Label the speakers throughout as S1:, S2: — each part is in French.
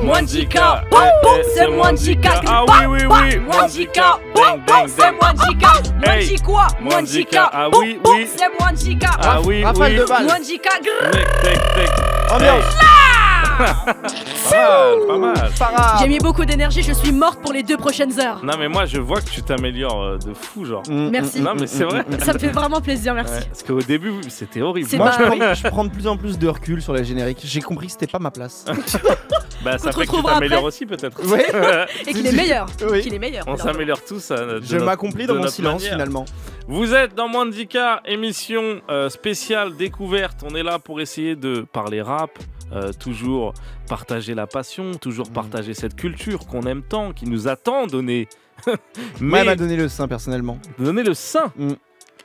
S1: Mwandika, c'est Mwandika.
S2: Ah oui, oui, oui.
S1: Mwandika, c'est Mwandika. Mwandi quoi? Mwandika,
S2: ah oui, oui.
S1: c'est Mwandika.
S2: Ah oui,
S3: Rafale
S2: oui.
S3: de balles.
S1: Mwandika,
S3: Ambiance.
S2: Pas mal.
S3: Farah.
S1: J'ai mis beaucoup d'énergie, je suis morte pour les 2 prochaines heures.
S2: Non mais moi je vois que tu t'améliores de fou genre.
S1: Merci.
S2: Non mais c'est vrai.
S1: Ça me fait vraiment plaisir, merci.
S2: Ouais, parce qu'au début c'était horrible.
S1: C'est
S3: Moi,
S1: pas-
S3: je prends de plus en plus de recul sur la générique. J'ai compris que c'était pas ma place.
S2: Bah ça
S1: te
S2: fait que tu
S1: retrouvera
S2: t'améliores
S1: après.
S2: aussi peut-être.
S3: Oui.
S1: Et qu'il est meilleur.
S3: Oui.
S1: Qu'il est meilleur.
S2: On
S1: alors.
S2: s'améliore tous.
S3: Je m'accomplis dans mon silence finalement.
S2: Vous êtes dans Mwandika, émission spéciale découverte. On est là pour essayer de parler rap, toujours partager la passion, toujours partager cette culture qu'on aime tant, qui nous a tant donné.
S3: Moi, elle m'a donné le sein personnellement.
S2: donner le sein.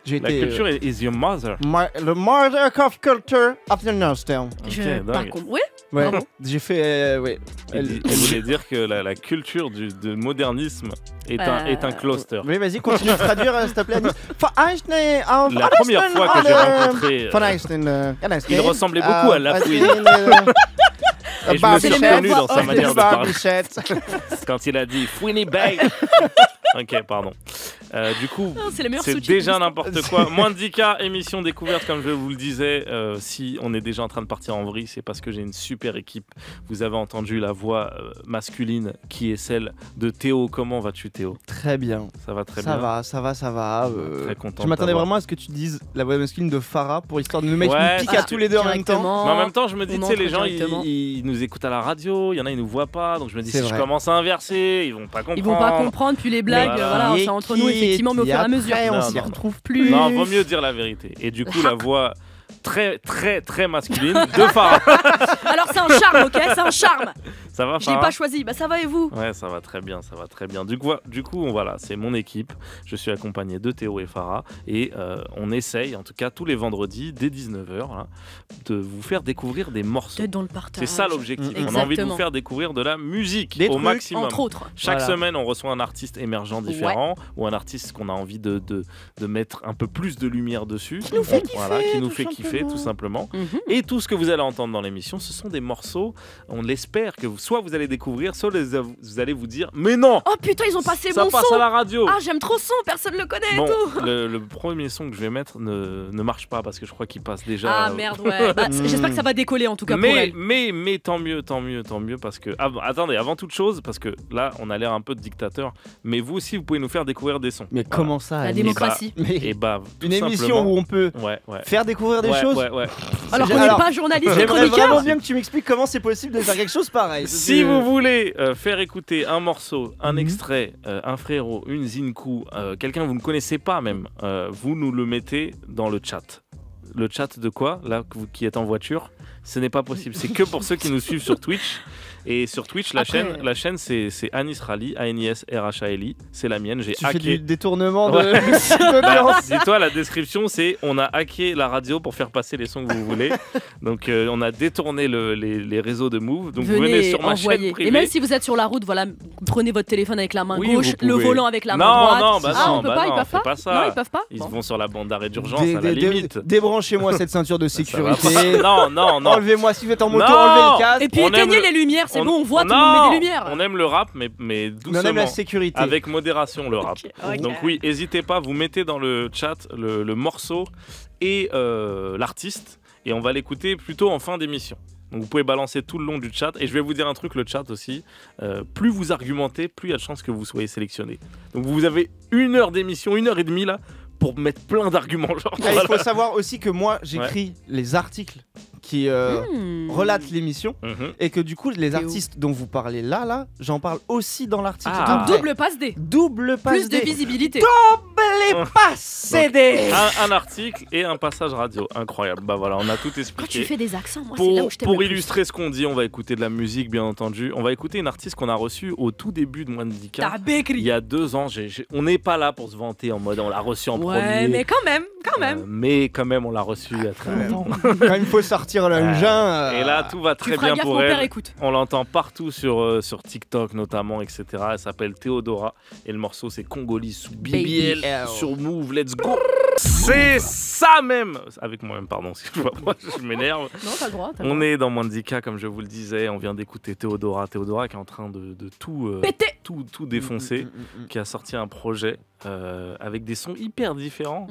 S3: J'ai
S2: La
S3: été.
S2: culture is your mother.
S3: The mother of culture of the Northtown.
S1: Je
S2: Ok,
S1: pas
S2: dingue.
S1: con. Oui.
S3: Ouais.
S1: Bravo.
S3: J'ai fait. Ouais.
S2: Elle voulait dire que la culture de modernisme est un cluster.
S3: Oui, vas-y, continue de traduire, s'il te plaît, Anis.
S2: La première fois que j'ai rencontré, il ressemblait beaucoup à Lafouine. Et je me suis reconnu dans sa manière de parler. Quand il a dit Fouini Bay. Ok, pardon. Du coup,
S1: Oh, c'est le meilleur
S2: c'est
S1: sous-titre
S2: déjà
S1: de
S2: n'importe quoi. Mwandika, émission découverte, comme je vous le disais. Si on est déjà en train de partir en vrille, c'est parce que j'ai une super équipe. Vous avez entendu la voix masculine qui est celle de Théo. Comment vas-tu, Théo?
S3: Très bien.
S2: Ça va très
S3: Ça
S2: bien.
S3: va, ça va, ça va.
S2: Très content.
S3: Je
S2: de
S3: m'attendais
S2: t'avoir.
S3: vraiment à ce que tu dises la voix masculine de Farah pour histoire de nous mettre
S2: Ouais,
S3: une pique
S2: ah,
S3: à tous les deux en même temps.
S1: directement.
S2: Mais en même temps, je me dis,
S1: On
S2: tu sais,
S1: entre
S2: les gens,
S1: directement.
S2: ils nous écoutent à la radio, il y en a, ils nous voient pas, donc je me dis,
S3: C'est
S2: si je
S3: vrai.
S2: commence à inverser, ils vont pas comprendre.
S1: Ils vont pas comprendre, puis les blagues,
S2: Voilà.
S1: voilà, c'est entre nous effectivement, mais au fur et à mesure.
S3: Après, on
S2: Non,
S3: s'y
S2: non,
S3: retrouve plus.
S2: Non, vaut mieux dire la vérité. Et du coup, la voix très, très, très masculine de Farah.
S1: Alors c'est un charme, ok? C'est un charme.
S2: Ça va,
S1: Je l'ai
S2: Farah?
S1: pas choisi. Bah ça va et vous?
S2: Ouais, ça va très bien, ça va très bien. Du coup, voilà, c'est mon équipe. Je suis accompagné de Théo et Farah. Et on essaye, en tout cas tous les vendredis, dès 19h, de vous faire découvrir des morceaux.
S1: Peut-être dans le partage.
S2: C'est ça l'objectif. On a envie de
S1: Exactement.
S2: vous faire découvrir de la musique
S3: Des
S2: au
S3: trucs,
S2: maximum.
S1: Entre autres.
S2: Chaque
S3: Voilà.
S2: semaine, on reçoit un artiste émergent différent ou un artiste qu'on a envie de mettre un peu plus de lumière dessus. Qui nous fait kiffer. Voilà, qui nous fait kiffer, tout simplement. Et tout ce que vous allez entendre dans l'émission, ce sont des morceaux, on l'espère, que soit vous allez découvrir, soit vous allez vous dire mais non,
S1: Oh putain, ils ont passé
S2: ça
S1: mon
S2: passe
S1: son.
S2: à la radio.
S1: Ah, j'aime trop ce son, personne le connaît
S2: Bon,
S1: et tout.
S2: le premier son que je vais mettre ne marche pas parce que je crois qu'il passe déjà.
S1: Ah merde, ouais. Bah, j'espère que ça va décoller en tout cas pour elle.
S2: mais tant mieux parce que attendez, avant toute chose, parce que là on a l'air un peu de dictateur, mais vous aussi vous pouvez nous faire découvrir des sons.
S3: Mais
S2: Voilà.
S3: comment ça,
S1: La
S3: Anis
S1: démocratie.
S3: Mais
S2: Et bah tout
S3: une émission
S2: simplement-
S3: où on peut
S2: ouais.
S3: faire découvrir des
S2: Ouais,
S3: choses.
S2: ouais.
S1: Alors qu'on n'est
S3: Alors,
S1: pas journaliste et
S3: J'aimerais
S1: chroniqueur.
S3: vraiment bien que tu m'expliques comment c'est possible de faire quelque chose pareil.
S2: Si vous voulez faire écouter un morceau, un
S3: Mhm.
S2: extrait, un frérot, une zinku, quelqu'un que vous ne connaissez pas même, vous nous le mettez dans le chat. Le chat de quoi? Là, vous qui êtes en voiture, ce n'est pas possible. C'est que pour ceux qui nous suivent sur Twitch. Et sur Twitch, la
S1: Après-
S2: chaîne c'est Anis Rali, ANISRHALI. C'est la mienne. J'ai
S3: Tu fais du
S2: hacké.
S3: détournement
S2: Ouais.
S3: d'audience.
S2: Dis-toi, la description, c'est on a hacké la radio pour faire passer les sons que vous voulez. Donc, on a détourné les réseaux de Move. Donc, venez sur ma chaîne
S1: envoyer.
S2: privée.
S1: Et même si vous êtes sur la route, voilà, prenez votre téléphone avec la main
S2: Oui,
S1: gauche,
S2: vous
S1: le
S2: pouvez.
S1: volant avec la main
S2: Non,
S1: droite.
S2: non, bah
S1: ah,
S2: non,
S1: on peut
S2: bah
S1: pas,
S2: non,
S1: ils peuvent
S2: fais
S1: pas.
S2: pas ça.
S1: Non, ils peuvent pas.
S2: Ils
S1: Bon.
S2: vont sur la bande d'arrêt d'urgence à la limite.
S3: Débranchez-moi cette ceinture de
S2: Ça va
S3: sécurité.
S2: pas. Non.
S3: Enlevez-moi si vous êtes en moto,
S2: Non.
S3: enlevez le casque.
S1: Et puis
S2: On
S1: éteignez
S2: aime
S1: les lumières, c'est
S2: on-
S1: bon, on voit, tout le
S2: non,
S1: monde met des lumières.
S2: On aime le rap, mais
S3: On aime
S2: doucement.
S3: la sécurité.
S2: Avec modération, le rap.
S1: Ok.
S2: Donc oui, n'hésitez pas, vous mettez dans le chat le morceau et l'artiste, et on va l'écouter plutôt en fin d'émission. Donc vous pouvez balancer tout le long du chat, et je vais vous dire un truc, le chat aussi, plus vous argumentez, plus il y a de chances que vous soyez sélectionné. Donc vous avez 1 heure d'émission, 1h30 là, pour mettre plein d'arguments. Genre,
S3: Ah, il
S2: voilà.
S3: faut savoir aussi que moi j'écris les articles qui relatent l'émission
S2: Mhm.
S3: et que du coup les
S1: Théo.
S3: artistes dont vous parlez là, j'en parle aussi dans l'article.
S2: Ah.
S1: Donc double passe D.
S3: Double passe
S1: Plus de
S3: D.
S1: visibilité.
S3: Double passe CD.
S2: Un article et un passage radio, incroyable. Bah voilà, on a tout
S1: Quand tu
S2: expliqué.
S1: fais des accents, moi, c'est là où je t'aime
S2: Pour
S1: le plus.
S2: illustrer ce qu'on dit, on va écouter de la musique, bien entendu. On va écouter une artiste qu'on a reçue au tout début de Mwandika.
S1: T'as
S2: Il
S1: bécri.
S2: y a 2 ans. On n'est pas là pour se vanter en mode on l'a reçue en
S1: Ouais,
S2: premier.
S1: mais quand même.
S2: Mais quand même, on l'a reçue il y a très longtemps.
S3: Quand il faut sortir l'engin.
S2: Et là, tout va
S1: Tu
S2: très
S1: feras
S2: bien
S1: gaffe,
S2: pour
S1: mon père
S2: elle.
S1: écoute.
S2: On l'entend partout sur TikTok notamment, etc. Elle s'appelle Théodora et le morceau c'est Congolese sous BBL
S3: BBL.
S2: sur Move. Let's go. C'est ça même. Avec moi-même, pardon, excuse-moi, je m'énerve.
S1: Non, t'as le droit.
S2: On est dans Moins de 10K, comme je vous le disais. On vient d'écouter Théodora. Théodora qui est en train de tout,
S1: Péter.
S2: tout défoncer, qui a sorti un projet avec des sons hyper différents,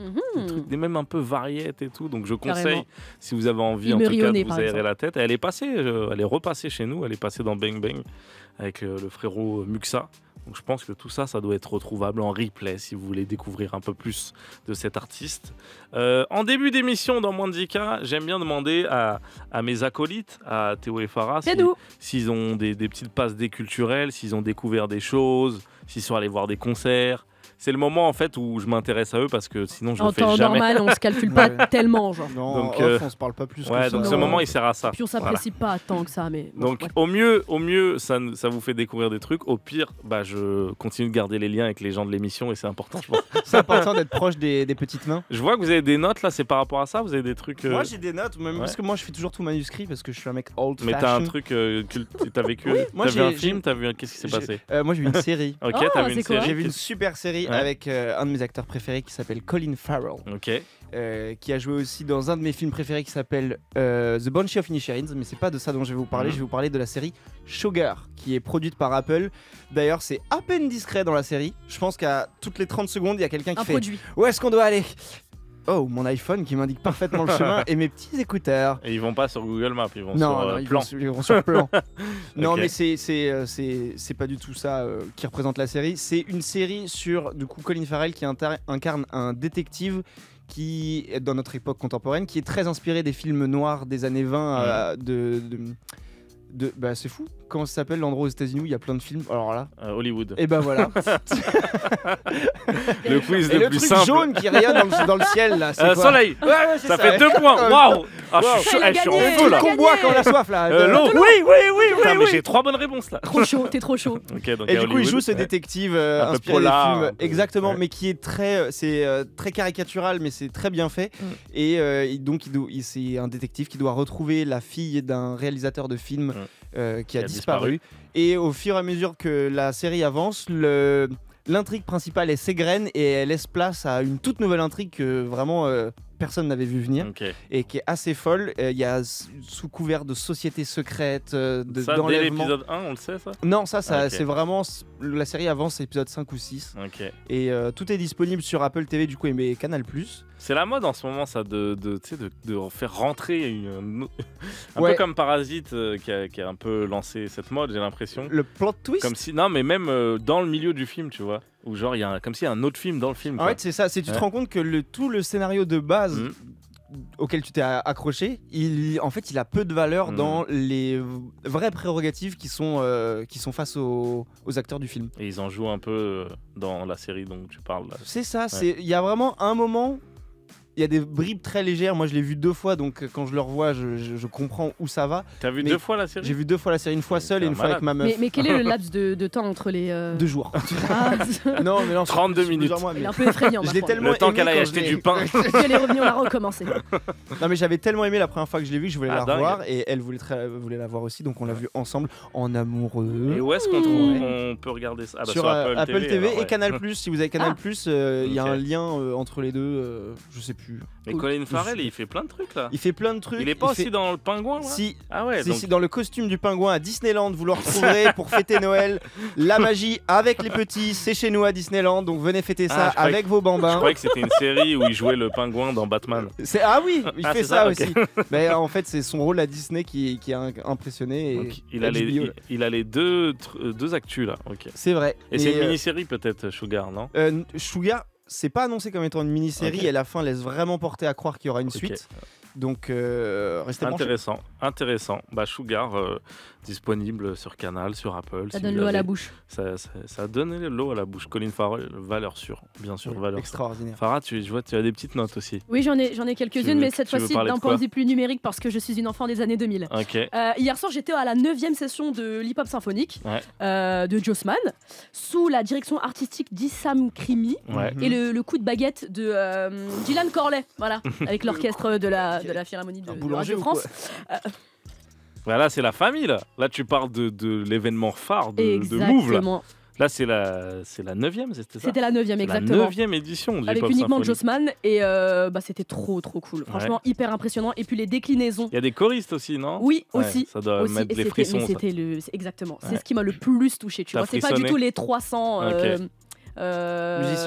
S2: des même un peu variétés et tout. Donc je conseille,
S1: Carrément.
S2: si vous avez envie,
S1: Il
S2: en
S1: me
S2: tout cas, de
S1: rionnait,
S2: vous
S1: par
S2: aérer
S1: exemple.
S2: la tête. Et elle est repassée chez nous. Elle est passée dans Bang Bang avec le frérot Muxa. Donc je pense que tout ça, ça doit être retrouvable en replay si vous voulez découvrir un peu plus de cet artiste. En début d'émission, dans Moins de 10K, j'aime bien demander à mes acolytes, à Théo et Farah, s'ils ont des petites passes déculturelles, s'ils ont découvert des choses, s'ils sont allés voir des concerts. C'est le moment en fait où je m'intéresse à eux parce que sinon je le
S1: En
S2: fais
S1: temps
S2: jamais.
S1: normal, on se calcule pas tellement, genre.
S3: Non,
S2: Donc,
S3: on se parle pas plus.
S2: Ouais,
S3: que
S2: donc
S3: ça.
S2: ce moment il sert à ça.
S1: Puis on s'apprécie pas tant que ça, mais. bon,
S2: Donc
S1: ouais.
S2: au mieux ça vous fait découvrir des trucs. Au pire, je continue de garder les liens avec les gens de l'émission et c'est important, je pense.
S3: C'est important d'être proche des petites mains.
S2: Je vois que vous avez des notes là, c'est par rapport à ça. Vous avez des trucs.
S3: Moi j'ai des notes, même
S2: ouais.
S3: parce que moi je fais toujours tout manuscrit parce que je suis un mec old
S2: Mais
S3: fashion.
S2: t'as un truc que t'as vécu.
S3: Oui, moi,
S2: t'as vu un
S3: j'ai-
S2: film, qu'est-ce qui s'est passé?
S3: Moi j'ai vu une série.
S2: Ok,
S1: Oh,
S2: t'as vu une
S1: c'est quoi
S2: série.
S3: J'ai vu une super série
S2: Ouais.
S3: avec un de mes acteurs préférés qui s'appelle Colin Farrell,
S2: Ok.
S3: qui a joué aussi dans un de mes films préférés qui s'appelle The Banshee of Inisherin, mais c'est pas de ça dont je vais vous parler, je vais vous parler de la série Sugar, qui est produite par Apple. D'ailleurs, c'est à peine discret dans la série. Je pense qu'à toutes les 30 secondes, il y a quelqu'un qui
S1: Un
S3: fait
S1: produit.
S3: « Où est-ce qu'on doit aller ?» Oh, mon iPhone qui m'indique parfaitement le chemin et mes petits écouteurs.
S2: Et ils vont pas sur Google Maps, ils vont
S3: Non,
S2: sur
S3: non, ils
S2: Plan.
S3: vont sur Plan. Non,
S2: Ok.
S3: mais c'est pas du tout ça qui représente la série. C'est une série sur du coup Colin Farrell qui incarne un détective qui est dans notre époque contemporaine, qui est très inspiré des films noirs des années 20 c'est fou. Comment ça s'appelle l'endroit aux États-Unis où il y a plein de films? Alors là,
S2: Hollywood.
S3: et ben voilà.
S2: Le quiz
S3: Et
S2: le
S3: le
S2: plus
S3: truc
S2: simple.
S3: jaune qui rayonne dans le ciel là, c'est quoi?
S2: Soleil.
S3: Ouais, ouais, c'est
S2: Ça fait 2 points.
S3: Ouais.
S2: Waouh. Ah,
S3: Wow.
S2: je suis
S1: Il a
S2: je suis en
S1: gagné,
S2: feu
S1: il
S2: là.
S1: a
S3: Qu'on
S1: gagné.
S3: boit quand on a soif là.
S2: L'eau. Putain, mais
S3: oui.
S2: j'ai 3 bonnes réponses là.
S1: Trop chaud, t'es trop chaud.
S2: Ok, donc
S3: Et
S2: à
S3: du coup, il joue
S2: Hollywood,
S3: ce
S2: ouais.
S3: détective
S2: Un peu
S3: inspiré
S2: polar,
S3: des
S2: un
S3: films,
S2: peu,
S3: exactement,
S2: ouais.
S3: mais qui est très caricatural, mais c'est très bien fait. Et donc, c'est un détective qui doit retrouver la fille d'un réalisateur de films qui a disparu. Et au fur et à mesure que la série avance, l'intrigue principale elle s'égrène et elle laisse place à une toute nouvelle intrigue que vraiment personne n'avait vu venir
S2: Ok.
S3: et qui est assez folle. Il y a sous couvert de sociétés secrètes,
S2: Ça, dès
S3: d'enlèvements.
S2: l'épisode 1, on le sait ça?
S3: Non, ça
S2: Ok.
S3: c'est vraiment. La série avance, c'est épisode 5 ou 6.
S2: Ok.
S3: Et tout est disponible sur Apple TV, du coup, et Canal.
S2: C'est la mode en ce moment, ça, de faire rentrer un
S3: Ouais.
S2: peu comme Parasite qui a un peu lancé cette mode, j'ai l'impression.
S3: Le plot twist.
S2: Comme si, non, mais même dans le milieu du film, tu vois. Où genre, il y a comme s'il y a un autre film dans le film.
S3: En
S2: quoi.
S3: fait, c'est ça. Tu te
S2: Ouais.
S3: rends compte que tout le scénario de base auquel tu t'es accroché, il a peu de valeur dans les vraies prérogatives qui sont face aux acteurs du film.
S2: Et ils en jouent un peu dans la série dont tu parles. Là.
S3: C'est ça. Il y a vraiment un moment. Il y a des bribes très légères. Moi, je l'ai vu 2 fois, donc quand je le revois, je comprends où ça va.
S2: T'as vu
S3: Mais
S2: 2 fois la série?
S3: J'ai vu 2 fois la série, une fois
S2: Mais
S3: seule
S2: t'es
S3: et
S2: un
S3: une fois avec ma meuf.
S1: Mais quel est le laps de temps entre les.
S3: 2 jours.
S1: Ah,
S3: Non, mais non,
S2: 32
S3: sur
S2: minutes.
S3: plusieurs mois,
S1: il
S3: mais-
S1: est un peu effrayant.
S3: Je
S1: ma
S3: l'ai
S1: foi.
S3: tellement
S2: Le temps
S3: aimé
S2: qu'elle aille
S3: quand
S2: acheter
S3: je l'ai-
S2: du pain.
S1: Puis elle est revenue, on l'a recommencé.
S3: Non, mais j'avais tellement aimé la première fois que je l'ai vu que je voulais
S2: Ah,
S3: la
S2: dingue.
S3: revoir et elle voulait la voir aussi, donc on l'a vu ensemble en amoureux.
S2: Et où est-ce qu'on on peut regarder ça? Ah, bah,
S3: sur Apple TV,
S2: alors,
S3: et
S2: ouais.
S3: Canal+. Si vous avez Canal+, il y a
S2: Ok.
S3: un lien entre les deux. Je sais plus.
S2: Mais Colin Farrell, il fait plein de trucs là.
S3: Il fait plein de trucs.
S2: Il est pas aussi
S3: fait-
S2: dans le pingouin là?
S3: Si,
S2: Ah ouais, donc
S3: si, dans le costume du pingouin à Disneyland, vous le retrouverez pour fêter Noël. La magie avec les petits, c'est chez nous à Disneyland, donc venez fêter ça
S2: Ah, je croyais
S3: avec vos
S2: je
S3: bambins.
S2: croyais que c'était une série où il jouait le pingouin dans Batman.
S3: Ah oui, il
S2: Ah,
S3: fait
S2: c'est
S3: ça,
S2: ça,
S3: aussi. Mais en fait, c'est son rôle à Disney qui a impressionné. Et
S2: Donc, il a
S3: HBO,
S2: il a les deux actus là. Ok.
S3: c'est vrai.
S2: Et c'est une
S3: Mais,
S2: mini-série peut-être, Sugar, non?
S3: Sugar, c'est pas annoncé comme étant une mini-série
S2: Ok.
S3: et la fin laisse vraiment porter à croire qu'il y aura une
S2: Ok.
S3: suite. Donc restez branchés.
S2: Intéressant. Bah Sugar disponible sur Canal, sur Apple.
S1: Ça
S2: si
S1: donne
S2: vous
S1: l'eau à la
S2: avez-
S1: bouche.
S2: Ça donne l'eau à la bouche. Colin Farrell, valeur sûre, bien sûr, valeur sûre.
S3: Extraordinaire.
S2: Farah, je vois, tu as des petites notes aussi.
S1: Oui, j'en ai
S2: Tu veux-
S1: quelques-unes, mais cette
S2: tu veux
S1: fois-ci
S2: parler
S1: d'un
S2: de
S1: point
S2: quoi
S1: de vue plus numérique parce que je suis une enfant des années 2000.
S2: Ok.
S1: Hier soir, j'étais à la 9e session de l'hip-hop symphonique de Jossman, sous la direction artistique d'Issam Krimi
S2: Ouais.
S1: et le coup de baguette de Dylan Corley, voilà, avec l'orchestre de la Philharmonie de
S3: boulanger
S1: Radio
S3: ou
S1: France.
S2: Voilà, c'est la famille là. Là, tu parles de l'événement phare de Move là.
S1: Exactement.
S2: Là, c'est la 9e, c'était ça?
S1: C'était la 9e, exactement.
S2: La 9e édition de
S1: avec
S2: Hip Hop
S1: uniquement
S2: Symphony.
S1: Jossman et c'était trop cool. Franchement, hyper impressionnant. Et puis les déclinaisons.
S2: Il y a des choristes aussi, non?
S1: Oui,
S2: Ouais,
S1: aussi.
S2: Ça doit
S1: aussi.
S2: mettre
S1: Et
S2: les frissons. ça.
S1: Exactement.
S2: Ouais.
S1: C'est ce qui m'a le plus touché. Tu
S2: T'as
S1: vois, c'est pas
S2: frissonné?
S1: du tout les 300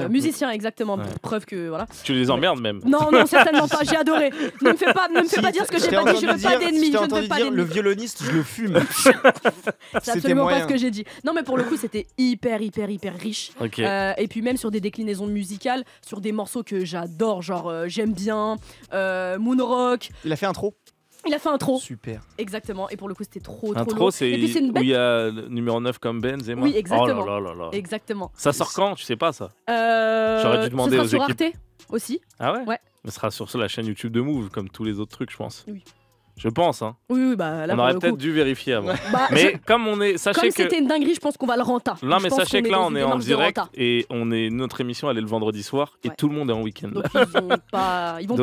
S1: musiciens, exactement.
S2: Ouais.
S1: Preuve que voilà.
S2: Tu les emmerdes même.
S1: Non, certainement pas. J'ai adoré. Ne me fais pas dire ce que j'ai pas dit. Je veux pas d'ennemis. Je ne veux pas
S3: le
S1: d'ennemis.
S3: violoniste, je le fume.
S1: C'est absolument pas ce que j'ai dit. Non, mais pour le coup, c'était hyper riche.
S2: Ok.
S1: Et puis même sur des déclinaisons musicales, sur des morceaux que j'adore, genre J'aime bien, Moonrock.
S3: Il a fait intro.
S1: Il a fait intro.
S3: Super.
S1: Exactement. Et pour le coup, c'était trop
S2: Intro,
S1: lourd.
S2: c'est
S1: Et puis c'est une
S2: où
S1: bête.
S2: il y a le numéro 9 comme Benz et moi.
S1: Oui, exactement.
S2: Oh là.
S1: Exactement.
S2: Ça sort quand? Tu sais pas ça?
S1: J'aurais
S2: dû demander
S1: ce
S2: aux
S1: sera sur
S2: équipes.
S1: Arte aussi.
S2: Ah ouais?
S1: Ouais.
S2: Ce sera sur la chaîne YouTube de Move, comme tous les autres trucs, je pense.
S1: Oui.
S2: Je pense, hein.
S1: Oui, bah là
S2: On
S1: pour
S2: aurait
S1: le
S2: peut-être
S1: coup.
S2: dû vérifier avant.
S1: Bah,
S2: Mais comme on est,
S1: comme
S2: sachez que
S1: c'était une dinguerie, je pense qu'on va le renta.
S2: non,
S1: Je
S2: mais
S1: pense
S2: sachez
S1: qu'on
S2: que là,
S1: dans
S2: on
S1: une
S2: est en
S1: démarche de
S2: direct
S1: renta.
S2: et notre émission elle est le vendredi soir et
S1: Ouais.
S2: tout le monde est en week-end.
S1: Donc ils vont pas,
S2: Donc,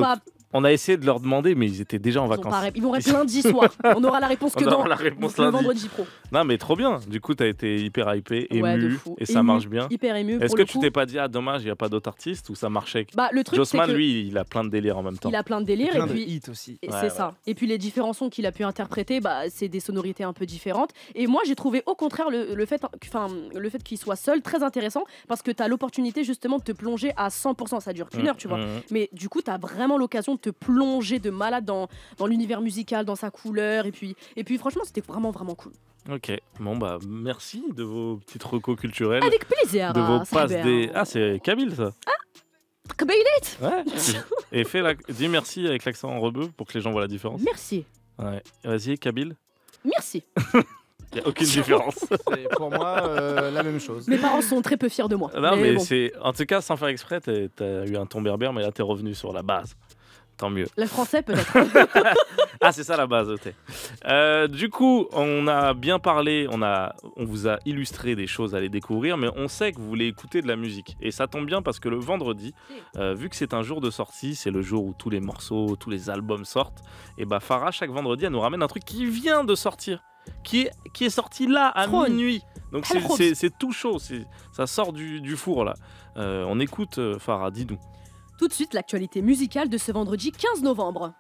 S2: on a essayé de leur demander, mais ils étaient déjà en
S1: ils vont
S2: vacances.
S1: pas ils vont répondre lundi soir. On aura la réponse que
S2: On aura
S1: dans
S2: la réponse
S1: le
S2: lundi.
S1: vendredi pro.
S2: Non, mais trop bien. Du coup, t'as été hyper hypé,
S1: Ouais, de
S2: ému,
S1: fou.
S2: et ça
S1: Ému,
S2: marche bien.
S1: Hyper ému.
S2: Est-ce
S1: pour
S2: que
S1: le
S2: tu
S1: coup.
S2: t'es pas dit, ah dommage, il n'y a pas d'autres artistes ou ça marchait?
S1: Bah le truc c'est
S2: Jossman,
S1: que
S2: lui, il a plein de délires en même temps.
S1: il a plein de délires
S3: Plein
S1: et
S3: de
S1: puis
S3: hits aussi.
S1: et
S2: Ouais,
S1: c'est
S2: ouais.
S1: ça. Et puis les différents sons qu'il a pu interpréter, bah, c'est des sonorités un peu différentes. Et moi, j'ai trouvé au contraire le fait qu'il soit seul très intéressant parce que tu as l'opportunité justement de te plonger à 100%. Ça dure qu'une heure, tu vois. Mais du coup, tu as vraiment l'occasion de te plonger de malade dans l'univers musical, dans sa couleur. Et puis franchement, c'était vraiment cool.
S2: Ok, bon bah merci de vos petites recos culturelles.
S1: Avec plaisir.
S2: De vos passes
S1: Saber.
S2: des... Ah, c'est Kabyle ça.
S1: Kabylit.
S2: Ouais. Et dis merci avec l'accent en rebeu pour que les gens voient la différence.
S1: Merci.
S2: Ouais. Vas-y, Kabyle.
S1: Merci.
S2: Il n'y a aucune différence.
S3: C'est pour moi la même chose.
S1: Mes parents sont très peu fiers de moi.
S2: Non, mais
S1: bon.
S2: c'est. En tout cas, sans faire exprès, t'as eu un ton berbère, mais là, t'es revenu sur la base. Tant mieux.
S1: Le français, peut-être.
S2: Ah, c'est ça la base, ok. Du coup, on a bien parlé, on vous a illustré des choses à aller découvrir, mais on sait que vous voulez écouter de la musique. Et ça tombe bien parce que le vendredi, vu que c'est un jour de sortie, c'est le jour où tous les morceaux, tous les albums sortent, et bah Farah, chaque vendredi, elle nous ramène un truc qui vient de sortir, qui est sorti là, à
S1: Throne.
S2: minuit. Donc
S1: Throne.
S2: c'est tout chaud, ça sort du four là. On écoute Farah, dis-nous.
S1: Tout de suite, l'actualité musicale de ce vendredi 15 novembre.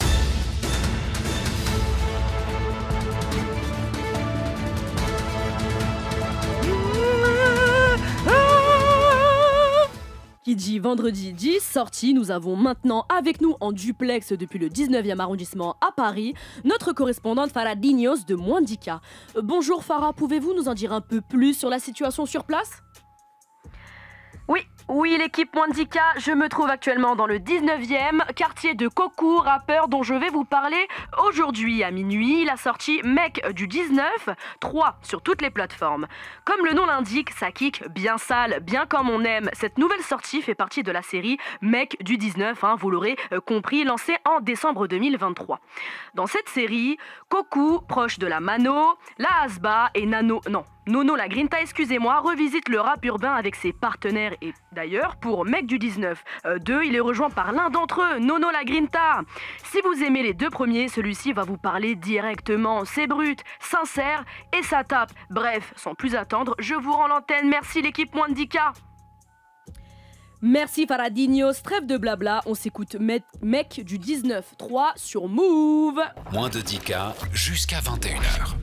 S1: Qui dit vendredi dit sortie, nous avons maintenant avec nous en duplex depuis le 19e arrondissement à Paris, notre correspondante Farah Dignos de Mwandika. Bonjour Farah, pouvez-vous nous en dire un peu plus sur la situation sur place ? Oui, l'équipe Mwandika, je me trouve actuellement dans le 19e quartier de Koku, rappeur dont je vais vous parler aujourd'hui à minuit. La sortie Mec du 19, 3 sur toutes les plateformes. Comme le nom l'indique, ça kick bien sale, bien comme on aime. Cette nouvelle sortie fait partie de la série Mec du 19, vous l'aurez compris, lancée en décembre 2023. Dans cette série, Koku, proche de la Mano, la Hasba et Nono la Grinta, excusez-moi, revisite le rap urbain avec ses partenaires et d'ailleurs, pour Mec du 19, 2, il est rejoint par l'un d'entre eux, Nono la Grinta. Si vous aimez les deux premiers, celui-ci va vous parler directement. C'est brut, sincère et ça tape. Bref, sans plus attendre, je vous rends l'antenne. Merci l'équipe Mwandika. Merci Farah Dignos, trêve de blabla, on s'écoute Mec du 19-3 sur Move.
S4: Moins de 10K jusqu'à 21h.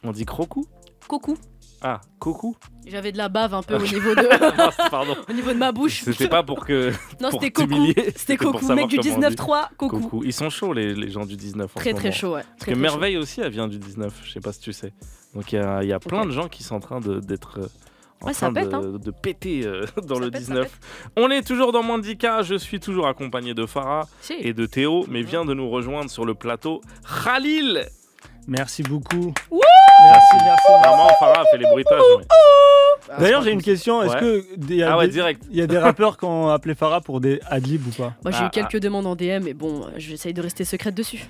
S2: On dit Kroku?
S1: Coucou.
S2: Ah, Koku?
S1: J'avais de la bave un peu au niveau de
S2: Pardon.
S1: au niveau de ma bouche.
S2: C'était pas pour que.
S1: Non,
S2: pour
S1: c'était Coucou.
S2: t'humilier,
S1: C'était
S2: pour
S1: Coucou,
S2: savoir
S1: mec du
S2: comment on dit.
S1: 19-3, Coucou.
S2: Coucou. Ils sont chauds les gens du 19 en
S1: Très
S2: ce
S1: très
S2: moment.
S1: chaud, ouais.
S2: Parce que Merveille aussi, elle vient du 19, je sais pas si tu sais. Donc il y a plein de gens qui sont en train d'être en
S1: Ouais, ça
S2: train
S1: pète, hein.
S2: de péter dans
S1: Ça
S2: le
S1: pète,
S2: 19.
S1: ça pète.
S2: On est toujours dans Mwandika, je suis toujours accompagné de Farah
S1: Si.
S2: et de Théo, mais vient de nous rejoindre sur le plateau Khalil.
S5: Merci beaucoup.
S2: Merci. Normalement, Farah a fait les bruitages.
S5: D'ailleurs, j'ai une question. Est-ce
S2: Ouais.
S5: que il
S2: Direct.
S5: y a des rappeurs qui ont appelé Farah pour des adlibs ou pas?
S1: Moi j'ai eu quelques demandes en DM, mais bon, j'essaye de rester secrète dessus.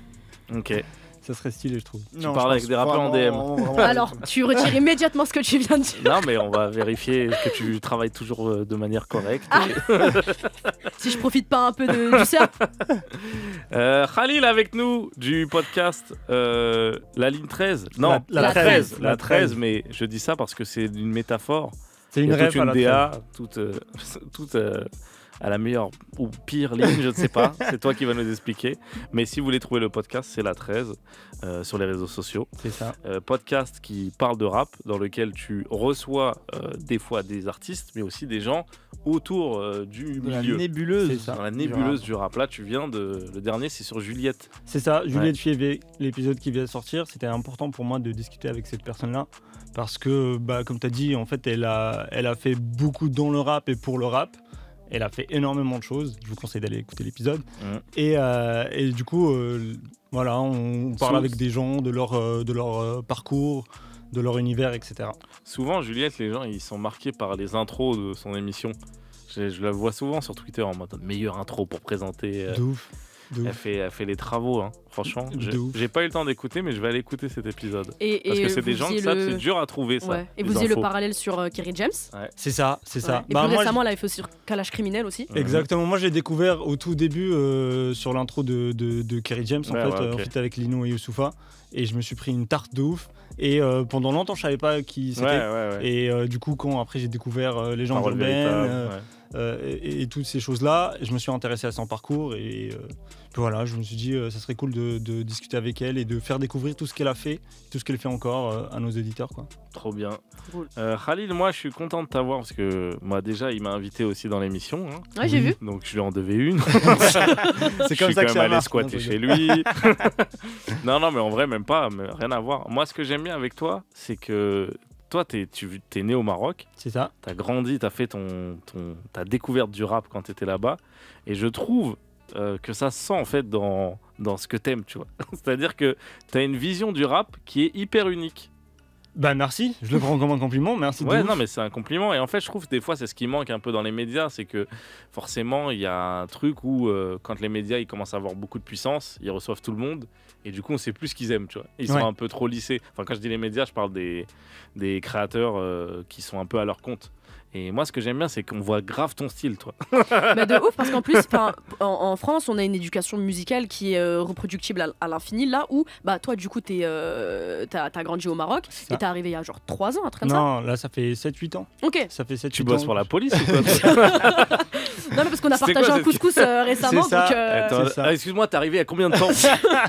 S2: Ok.
S5: Ça serait stylé, je trouve.
S3: Non,
S2: parles
S3: je
S2: avec
S3: pense
S2: des rappeurs en
S3: vraiment-
S2: DM.
S3: vraiment-
S1: Alors, tu retires immédiatement ce que tu viens de dire.
S2: Non, mais on va vérifier que tu travailles toujours de manière correcte.
S1: Si je profite pas un peu du cerf.
S2: Khalil avec nous du podcast La ligne 13. Non,
S5: La
S2: 13.
S5: 13.
S2: La 13, mais je dis ça parce que c'est une métaphore
S5: C'est une rêve à la
S2: DA, toute à la meilleure ou pire ligne, je ne sais pas. C'est toi qui vas nous expliquer. Mais si vous voulez trouver le podcast, c'est la 13 sur les réseaux sociaux.
S5: C'est ça.
S2: Podcast qui parle de rap, dans lequel tu reçois des fois des artistes, mais aussi des gens autour du milieu.
S3: La nébuleuse.
S5: C'est ça.
S2: Dans la nébuleuse du rap. Là, tu viens le dernier, c'est sur Juliette.
S5: C'est ça, Juliette Fievé, l'épisode qui vient de sortir. C'était important pour moi de discuter avec cette personne-là. Parce que, comme tu as dit, en fait, elle a fait beaucoup dans le rap et pour le rap. Elle a fait énormément de choses. Je vous conseille d'aller écouter l'épisode. Et du coup, voilà, on parle avec des gens de leur parcours, de leur univers, etc.
S2: Souvent, Juliette, les gens, ils sont marqués par les intros de son émission. Je la vois souvent sur Twitter en mode meilleure intro pour présenter.
S5: De ouf.
S2: Elle fait les travaux, hein. Franchement. J'ai pas eu le temps d'écouter, mais je vais aller écouter cet épisode. Parce que c'est des gens que c'est dur à trouver, ça.
S1: Ouais. Et vous avez le parallèle sur Kerry James.
S2: Ouais.
S5: C'est ça.
S1: Ouais. Et plus récemment, là, il fait sur Kalash Criminel aussi.
S5: Exactement. Moi, j'ai découvert au tout début sur l'intro de Kerry James, en fait, avec Lino et Youssoupha. Et je me suis pris une tarte de ouf. Et pendant longtemps, je savais pas qui c'était.
S2: Ouais.
S5: Et du coup, quand après j'ai découvert les gens urbaines et toutes ces choses-là, je me suis intéressé à son parcours et voilà, je me suis dit ça serait cool de discuter avec elle et de faire découvrir tout ce qu'elle a fait, tout ce qu'elle fait encore à nos éditeurs, quoi.
S2: Trop bien.
S1: Cool.
S2: Khalil, moi je suis content de t'avoir parce que moi déjà il m'a invité aussi dans l'émission. Hein.
S1: Ouais, j'ai vu.
S2: Donc je lui en devais une.
S5: C'est comme ça que ça
S2: allé
S5: marche.
S2: squatter chez lui. non, mais en vrai même pas, rien à voir. Moi ce que j'aime bien avec toi, c'est que toi, t'es né au Maroc.
S5: C'est ça.
S2: T'as grandi, t'as fait ta découverte du rap quand t'étais là-bas. Et je trouve que ça se sent en fait dans ce que t'aimes, tu vois. C'est-à-dire que t'as une vision du rap qui est hyper unique.
S5: Merci, je le prends comme un compliment, merci.
S2: Ouais, non, mais c'est un compliment. Et en fait, je trouve que des fois, c'est ce qui manque un peu dans les médias, c'est que forcément, il y a un truc où quand les médias ils commencent à avoir beaucoup de puissance, ils reçoivent tout le monde. Et du coup, on sait plus ce qu'ils aiment, tu vois. Ils sont un peu trop lissés. Enfin, quand je dis les médias, je parle des créateurs qui sont un peu à leur compte. Et moi, ce que j'aime bien, c'est qu'on voit grave ton style, toi.
S1: De ouf, parce qu'en plus, en France, on a une éducation musicale qui est reproductible à l'infini, là où, toi, du coup, t'as grandi au Maroc et t'es arrivé il y a genre 3 ans, un truc comme ça.
S5: Non, là, ça fait 7-8 ans.
S1: Ok.
S5: Ça fait 7-8 ans.
S2: Tu bosses pour la police ou quoi?
S1: Non, mais parce qu'on a partagé un couscous récemment,
S5: ça.
S1: donc...
S2: Attends, excuse-moi, t'es arrivé il y a combien de temps?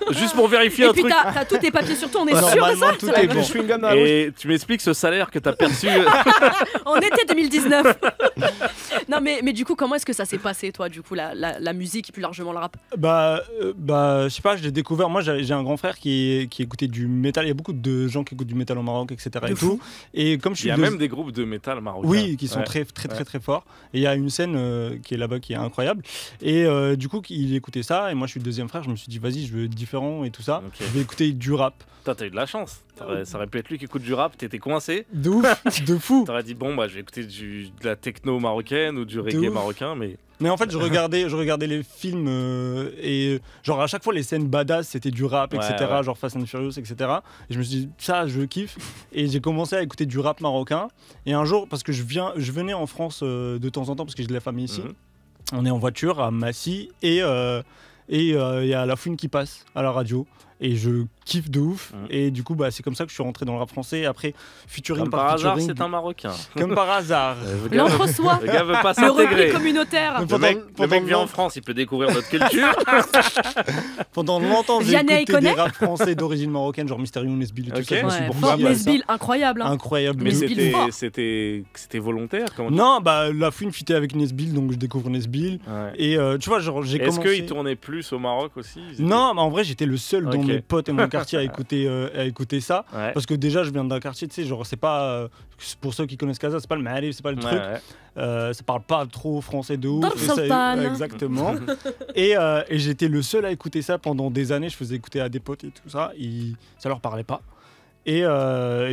S2: Juste pour vérifier un
S1: truc. Et puis t'as tous tes papiers sur toi, on est sûr de ça?
S5: Tout est bon.
S2: Et tu m'expliques ce salaire que t'as perçu
S1: en été 2019. Non, mais du coup, comment est-ce que ça s'est passé, toi, du coup, la musique et plus largement le rap?
S5: Je sais pas, je l'ai découvert. Moi, j'ai un grand frère qui écoutait du métal. Il y a beaucoup de gens qui écoutent du métal au Maroc, etc. Et comme je suis
S2: il y a même des groupes de métal marocains.
S5: Oui, qui sont très forts. Et il y a une scène qui est là-bas qui est incroyable. Et du coup, il écoutait ça. Et moi, je suis le deuxième frère. Je me suis dit, vas-y, je veux être différent et tout ça. Okay. Je vais écouter du rap.
S2: T'as eu de la chance. Ça aurait pu être lui qui écoute du rap, t'étais coincé.
S5: De ouf, de fou.
S2: T'aurais dit, bon, je vais écouter de la techno marocaine ou du reggae marocain, mais
S5: en fait, je regardais les films et genre à chaque fois les scènes badass c'était du rap, etc. Genre Fast and Furious, etc. Et je me suis dit, ça, je kiffe. Et j'ai commencé à écouter du rap marocain. Et un jour, parce que je venais en France de temps en temps parce que j'ai de la famille ici, on est en voiture à Massy et il y a La Fouine qui passe à la radio. Et je kiffe de ouf. Et du coup, c'est comme ça que je suis rentré dans le rap français. Après, featuring
S2: comme par hasard, c'est un Marocain.
S5: Comme par hasard.
S1: L'entre-soi.
S2: Le gars veut pas
S1: s'intégrer. Le repli communautaire.
S2: Le mec vient en France, il peut découvrir notre culture.
S5: Pendant longtemps, j'ai écouté des rap français d'origine marocaine, genre Mystérieux, Nesbill et tout ça.
S1: Nesbill, incroyable.
S5: Incroyable.
S2: Mais c'était volontaire.
S5: Non, La Fouine fitait avec Nesbill, donc je découvre Nesbill. Et tu vois, genre j'ai commencé.
S2: Est-ce qu'il tournait plus au Maroc aussi?
S5: Non, mais en vrai, j'étais le seul dans mes potes et mon quartier à écouter ça, parce que déjà je viens d'un quartier, tu sais, genre c'est pas pour ceux qui connaissent Casa, c'est pas le Maarif, c'est pas le truc, ça parle pas trop français de ouf, exactement. et j'étais le seul à écouter ça pendant des années. Je faisais écouter à des potes et tout ça, ça leur parlait pas. Et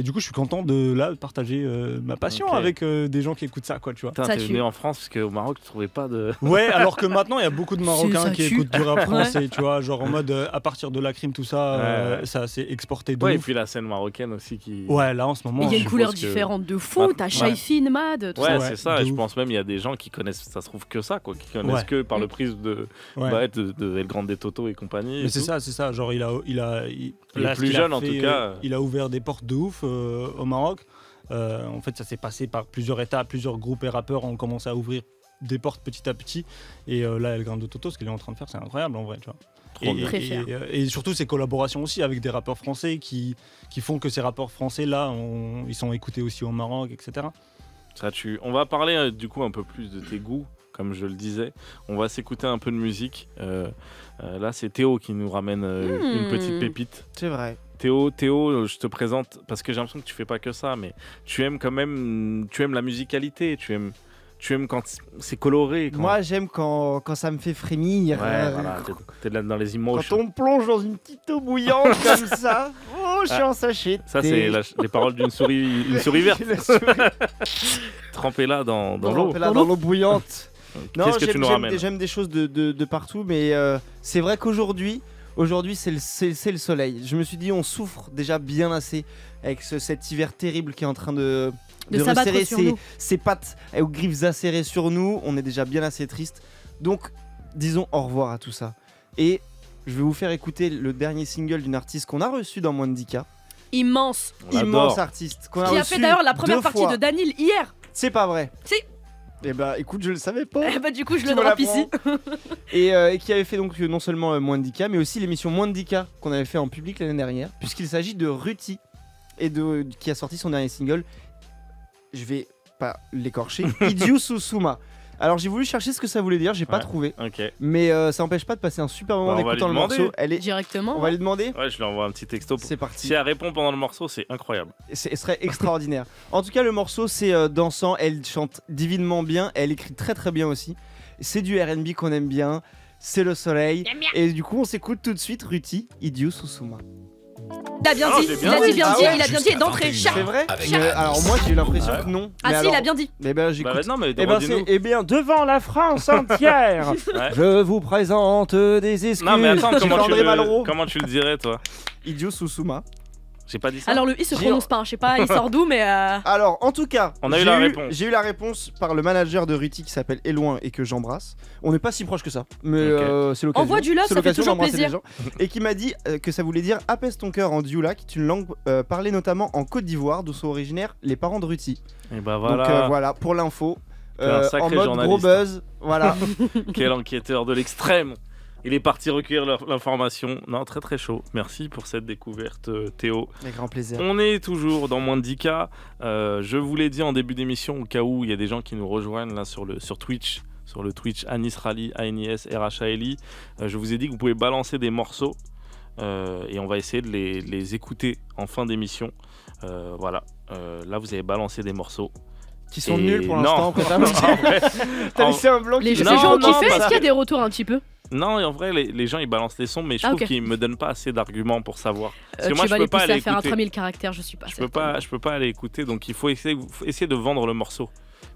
S5: du coup, je suis content de partager ma passion avec des gens qui écoutent ça, quoi, tu vois.
S2: T'es venu en France parce qu'au Maroc, tu trouvais pas de.
S5: Ouais, alors que maintenant, il y a beaucoup de Marocains qui écoutent du rap français, tu vois, genre en mode à partir de la crime, tout ça, ça s'est exporté de ouf.
S2: Et puis la scène marocaine aussi qui.
S5: Ouais, là en ce moment.
S1: Il y a une couleur différente de fou. T'as Shaifin, Mad, tout ça.
S2: Ouais, c'est ça. Et je pense même il y a des gens qui connaissent, ça se trouve que ça, quoi, qui connaissent que par le prisme de El Grande Toto et compagnie.
S5: Mais c'est ça. Genre, il a
S2: plus jeune en tout cas.
S5: Il a ouvert ouvert des portes de ouf au Maroc. En fait, ça s'est passé par plusieurs étapes, plusieurs groupes et rappeurs ont commencé à ouvrir des portes petit à petit. Et là, El Grande Toto, ce qu'il est en train de faire, c'est incroyable en vrai, tu vois. Et surtout ces collaborations aussi avec des rappeurs français qui font que ces rappeurs français là ils sont écoutés aussi au Maroc, etc.
S2: On va parler du coup un peu plus de tes goûts, comme je le disais. On va s'écouter un peu de musique. Là c'est Théo qui nous ramène une petite pépite.
S3: C'est vrai.
S2: Théo, je te présente parce que j'ai l'impression que tu fais pas que ça, mais tu aimes quand même, tu aimes la musicalité, tu aimes quand c'est coloré.
S3: Moi, j'aime quand ça me fait frémir.
S2: Ouais, voilà, t'es là dans les émotions.
S3: Quand on plonge dans une petite eau bouillante comme ça, je suis en sachet.
S2: Ça, c'est les paroles d'une souris verte. Trempée là dans l'eau.
S3: Trempée là dans l'eau bouillante.
S2: Qu'est-ce que tu nous ramènes ?
S3: J'aime des choses de partout, mais c'est vrai qu'aujourd'hui, c'est le soleil. Je me suis dit, on souffre déjà bien assez avec cet hiver terrible qui est en train de resserrer ses pattes aux griffes acérées sur nous. On est déjà bien assez triste. Donc, disons au revoir à tout ça. Et je vais vous faire écouter le dernier single d'une artiste qu'on a reçu dans Moins de 10K.
S1: Immense
S3: Artiste. Qui
S1: a fait d'ailleurs la première partie de Danil hier.
S3: C'est pas vrai.
S1: Si.
S3: Eh bah écoute, je le savais pas.
S1: Eh bah du coup, je le drop ici.
S3: Et qui avait fait donc non seulement Moins de 10K, mais aussi l'émission Moins de 10K qu'on avait fait en public l'année dernière, puisqu'il s'agit de Ruti et qui a sorti son dernier single. Je vais pas l'écorcher. Idiou Susuma. Alors j'ai voulu chercher ce que ça voulait dire, j'ai pas trouvé.
S2: Okay.
S3: Mais ça n'empêche pas de passer un super moment en écoutant le morceau.
S1: Directement.
S3: On va lui demander.
S2: Ouais, je lui envoie un petit texto.
S3: C'est parti.
S2: Si elle répond pendant le morceau, c'est incroyable.
S3: Ce serait extraordinaire. En tout cas, le morceau c'est dansant. Elle chante divinement bien. Elle écrit très très bien aussi. C'est du R&B qu'on aime bien. C'est le soleil. Et du coup, on s'écoute tout de suite Ruti, Idiou Susuma.
S1: Il a bien dit, il a bien dit d'entrée.
S3: C'est vrai. Alors moi j'ai eu l'impression que non.
S1: Ah si, il a bien dit.
S3: Eh ben j'écoute.
S2: Non, mais
S3: eh bien devant la France entière, je vous présente des excuses.
S2: Non mais attends, comment tu le dirais toi?
S3: Idiou Susuma.
S2: J'ai pas dit ça.
S1: Alors le i se prononce pas, je sais pas, il sort d'où mais.
S3: Alors en tout cas,
S2: j'ai
S3: eu la réponse par le manager de Ruti qui s'appelle Eloin et que j'embrasse. On n'est pas si proche que ça, mais c'est l'occasion.
S1: Envoie du love, ça fait toujours plaisir.
S3: Et qui m'a dit que ça voulait dire apaise ton cœur en dioula, qui est une langue parlée notamment en Côte d'Ivoire, d'où sont originaires les parents de Ruti.
S2: Et bah voilà.
S3: Donc voilà pour l'info. En mode
S2: journaliste.
S3: Gros buzz, voilà.
S2: Quel enquêteur de l'extrême. Il est parti recueillir l'information. Non, très très chaud. Merci pour cette découverte, Théo.
S3: Avec grand plaisir.
S2: On est toujours dans Moins de 10K. Je vous l'ai dit en début d'émission, au cas où il y a des gens qui nous rejoignent là sur Twitch. Sur le Twitch Anis Rally, ANIS RHALI. Je vous ai dit que vous pouvez balancer des morceaux. Et on va essayer de les écouter en fin d'émission. Voilà. Là, vous avez balancé des morceaux.
S3: Qui sont nuls pour l'instant. T'as laissé un blanc.
S1: Les gens ont kiffé. Est-ce qu'il y a des retours un petit peu?
S2: Non, et en vrai, les gens ils balancent les sons, mais je trouve qu'ils me donnent pas assez d'arguments pour savoir. Parce que
S1: moi,
S2: je peux pas aller
S1: à faire un 3000 caractères, je suis pas.
S2: Je peux pas aller écouter, donc il faut essayer de vendre le morceau.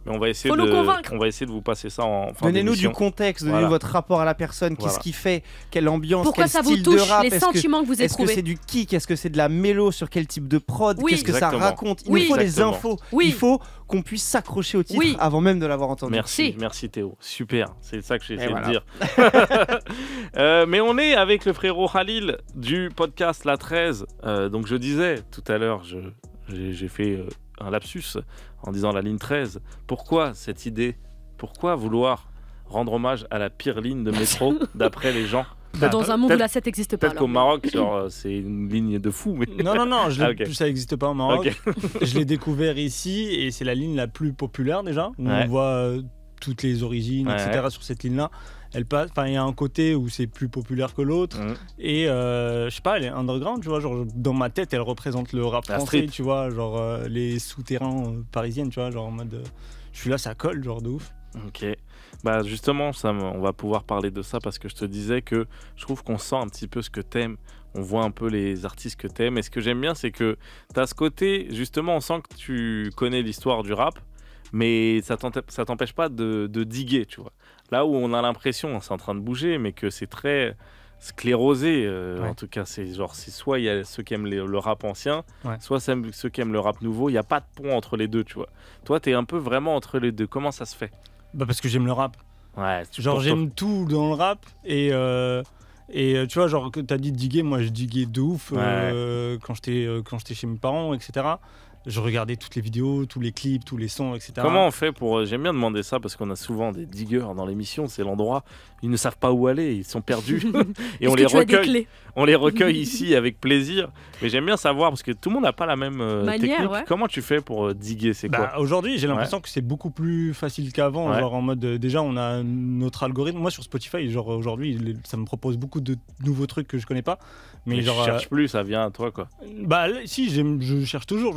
S2: Mais on va essayer de vous passer ça en fin d'émission.
S3: Donnez-nous du contexte, donnez-nous votre rapport à la personne, qu'est-ce qu'il fait, quelle ambiance,
S1: pourquoi
S3: quel
S1: ça
S3: style
S1: vous touche,
S3: de rap,
S1: les sentiments que vous éprouvez.
S3: Est-ce que c'est du kick, est-ce que c'est de la mélo, sur quel type de prod, qu'est-ce que ça raconte. Il nous faut des infos, il faut qu'on puisse s'accrocher au titre avant même de l'avoir entendu.
S2: Merci Théo, super, c'est ça que j'ai essayé de dire. Mais on est avec le frérot Khalil du podcast La 13. Donc je disais tout à l'heure, j'ai fait un lapsus en disant la ligne 13. Pourquoi cette idée? Pourquoi vouloir rendre hommage à la pire ligne de métro d'après les gens?
S1: Dans un monde où la 7 n'existe pas.
S2: Peut-être qu'au Maroc, c'est une ligne de fou. Mais...
S5: Non, ça n'existe pas au Maroc. Je l'ai découvert ici et c'est la ligne la plus populaire déjà. Où on voit toutes les origines, etc. sur cette ligne-là. Elle passe, il y a un côté où c'est plus populaire que l'autre et je sais pas, elle est underground, tu vois, genre dans ma tête elle représente le rap français, tu vois, genre les souterrains parisiennes, tu vois, genre en mode je suis là, ça colle, genre de ouf.
S2: Ok, bah justement on va pouvoir parler de ça parce que je te disais que je trouve qu'on sent un petit peu ce que t'aimes, on voit un peu les artistes que t'aimes, et ce que j'aime bien c'est que t'as ce côté, justement on sent que tu connais l'histoire du rap, mais ça t'empêche pas de diguer, tu vois. Là où on a l'impression, c'est en train de bouger, mais que c'est très sclérosé. En tout cas, c'est soit il y a ceux qui aiment le rap ancien, soit ceux qui aiment le rap nouveau. Il n'y a pas de pont entre les deux, tu vois. Toi, t'es un peu vraiment entre les deux. Comment ça se fait?
S5: Bah parce que j'aime le rap.
S2: Ouais.
S5: Genre j'aime tout dans le rap et Et tu vois, genre, que t'as dit diguer, moi je diguais de ouf quand j'étais chez mes parents, etc. Je regardais toutes les vidéos, tous les clips, tous les sons, etc.
S2: Comment on fait pour... J'aime bien demander ça parce qu'on a souvent des diggers dans l'émission, c'est l'endroit, ils ne savent pas où aller, ils sont perdus. Et on les recueille. On les recueille ici avec plaisir. Mais j'aime bien savoir parce que tout le monde n'a pas la même technique. Ouais. Comment tu fais pour diguer, c'est quoi?
S5: Aujourd'hui, j'ai l'impression que c'est beaucoup plus facile qu'avant. Genre en mode, déjà, on a notre algorithme. Moi, sur Spotify, genre aujourd'hui, ça me propose beaucoup de nouveaux trucs que je connais pas. Mais
S2: genre, je cherche plus, ça vient à toi, quoi.
S5: Bah si, je cherche toujours.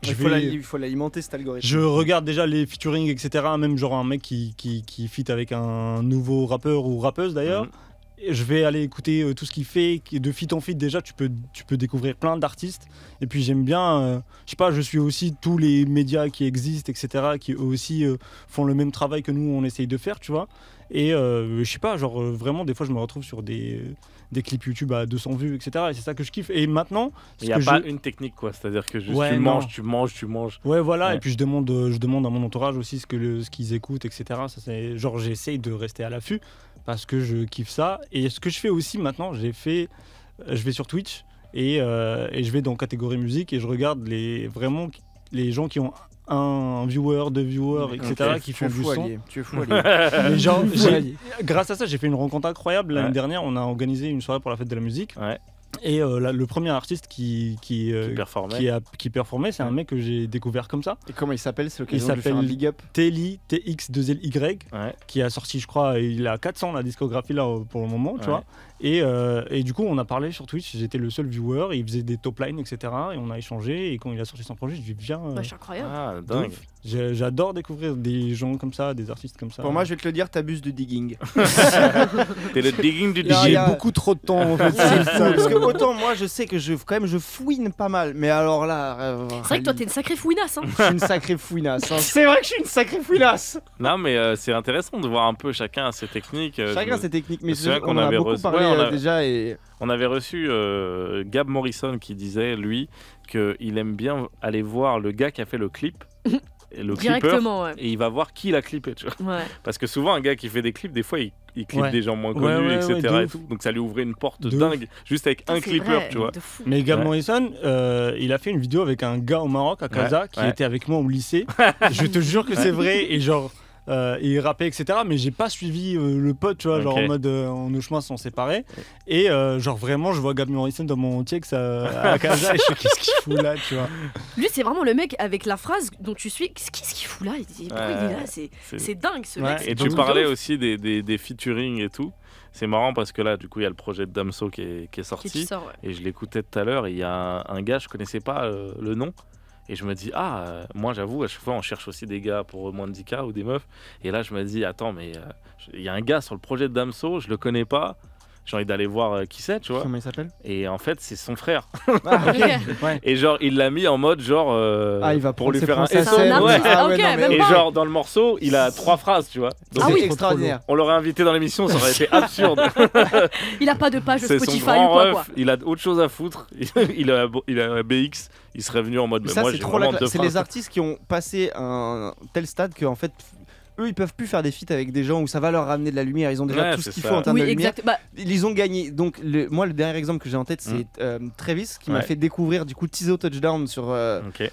S3: Il faut l'alimenter, cet algorithme.
S5: Je regarde déjà les featuring, etc. Même genre un mec qui feat avec un nouveau rappeur ou rappeuse d'ailleurs. Et je vais aller écouter tout ce qu'il fait. De feat en feat, déjà, tu peux découvrir plein d'artistes. Et puis j'aime bien, je sais pas, je suis aussi tous les médias qui existent, etc. Qui eux aussi font le même travail que nous, on essaye de faire, tu vois. Et je sais pas, genre vraiment, des fois, je me retrouve sur des clips YouTube à 200 vues, etc. Et c'est ça que je kiffe. Et maintenant,
S2: il n'y a pas une technique, quoi. C'est-à-dire que juste tu manges.
S5: Ouais, voilà. Ouais. Et puis je demande à mon entourage aussi ce qu'ils écoutent, etc. Ça, c'est genre, j'essaye de rester à l'affût parce que je kiffe ça. Et ce que je fais aussi maintenant, je vais sur Twitch et je vais dans catégorie musique et je regarde les gens qui ont un viewer, deux viewers, etc. qui font du son.
S3: Tu es fou, Ali.
S5: Grâce à ça, j'ai fait une rencontre incroyable. L'année dernière, on a organisé une soirée pour la fête de la musique. Ouais. Et le premier artiste qui performait, c'est un mec que j'ai découvert comme ça.
S3: Et comment il s'appelle? C'est l'occasion de faire un big up.
S5: Telly, TX2LY, qui a sorti, je crois, il a 400 la discographie là pour le moment, tu vois. Et du coup, on a parlé sur Twitch, j'étais le seul viewer, il faisait des top lines, etc. Et on a échangé, et quand il a sorti son projet, je lui ai dit, viens.
S1: C'est incroyable.
S2: Ah, dingue.
S5: J'adore découvrir des gens comme ça, des artistes comme ça.
S3: Pour moi, je vais te le dire, t'abuses du digging.
S2: T'es le digging du digging.
S5: J'ai beaucoup trop de temps, en fait.
S3: Parce que autant moi, je sais que je fouine pas mal, mais alors là...
S1: c'est vrai que toi, t'es une sacrée fouinasse.
S3: Je suis une sacrée fouinasse. C'est vrai que je suis une sacrée fouinasse.
S2: Non, mais c'est intéressant de voir un peu chacun ses techniques.
S3: Chacun ses techniques, mais
S2: c'est vrai
S3: qu'on a beaucoup parlé déjà. Et...
S2: On avait reçu Gab Morrison qui disait, lui, qu'il aime bien aller voir le gars qui a fait le clip. Le clipper, et il va voir qui l'a clippé, tu vois. Parce que souvent un gars qui fait des clips, des fois il clippe des gens moins connus, etc. Et tout. Donc ça lui ouvrait une porte dingue juste avec un clipper, tu vois.
S5: Mais Gab Morrison, il a fait une vidéo avec un gars au Maroc, à Casa, qui était avec moi au lycée. Je te jure que c'est vrai, et genre il rappait, etc. Mais j'ai pas suivi le pote, tu vois, genre en mode nos chemins sont séparés. Et genre vraiment, je vois Gab Morrison dans mon TX à Casa et je sais qu'est-ce qu'il fout là, tu vois.
S1: Lui, c'est vraiment le mec avec la phrase dont tu suis. Qu'est-ce qu'il fout là? Pourquoi il est là? C'est dingue ce mec.
S2: Et tu parlais aussi des featuring et tout. C'est marrant parce que là, du coup, il y a le projet de Damso qui est sorti. Et je l'écoutais tout à l'heure. Et il y a un gars, je connaissais pas le nom. Et je me dis, moi j'avoue, à chaque fois on cherche aussi des gars pour moins de 10K ou des meufs. Et là je me dis, attends, mais il y a un gars sur le projet de Damso, je le connais pas. J'ai envie d'aller voir qui c'est, tu vois.
S3: Comment il s'appelle?
S2: Et en fait, c'est son frère.
S3: Ouais.
S2: Et genre, il l'a mis en mode genre
S3: il va
S2: pour lui faire un
S1: scène.
S2: Et genre, dans le morceau, il a 3 phrases, tu vois. Donc
S3: c'est extraordinaire.
S2: On l'aurait invité dans l'émission, ça aurait été absurde.
S1: Il a pas de page Spotify
S2: ou
S1: quoi.
S2: Il a autre chose à foutre. Il a un BX. Il serait venu en mode. Mais
S3: ça,
S2: moi,
S3: c'est trop c'est les artistes qui ont passé un tel stade que en fait. Eux, ils peuvent plus faire des feats avec des gens où ça va leur ramener de la lumière. Ils ont déjà tout ce qu'il faut en termes de lumière. Ils ont gagné. Donc, moi, le dernier exemple que j'ai en tête, c'est Travis qui m'a fait découvrir du coup Tizo Touchdown sur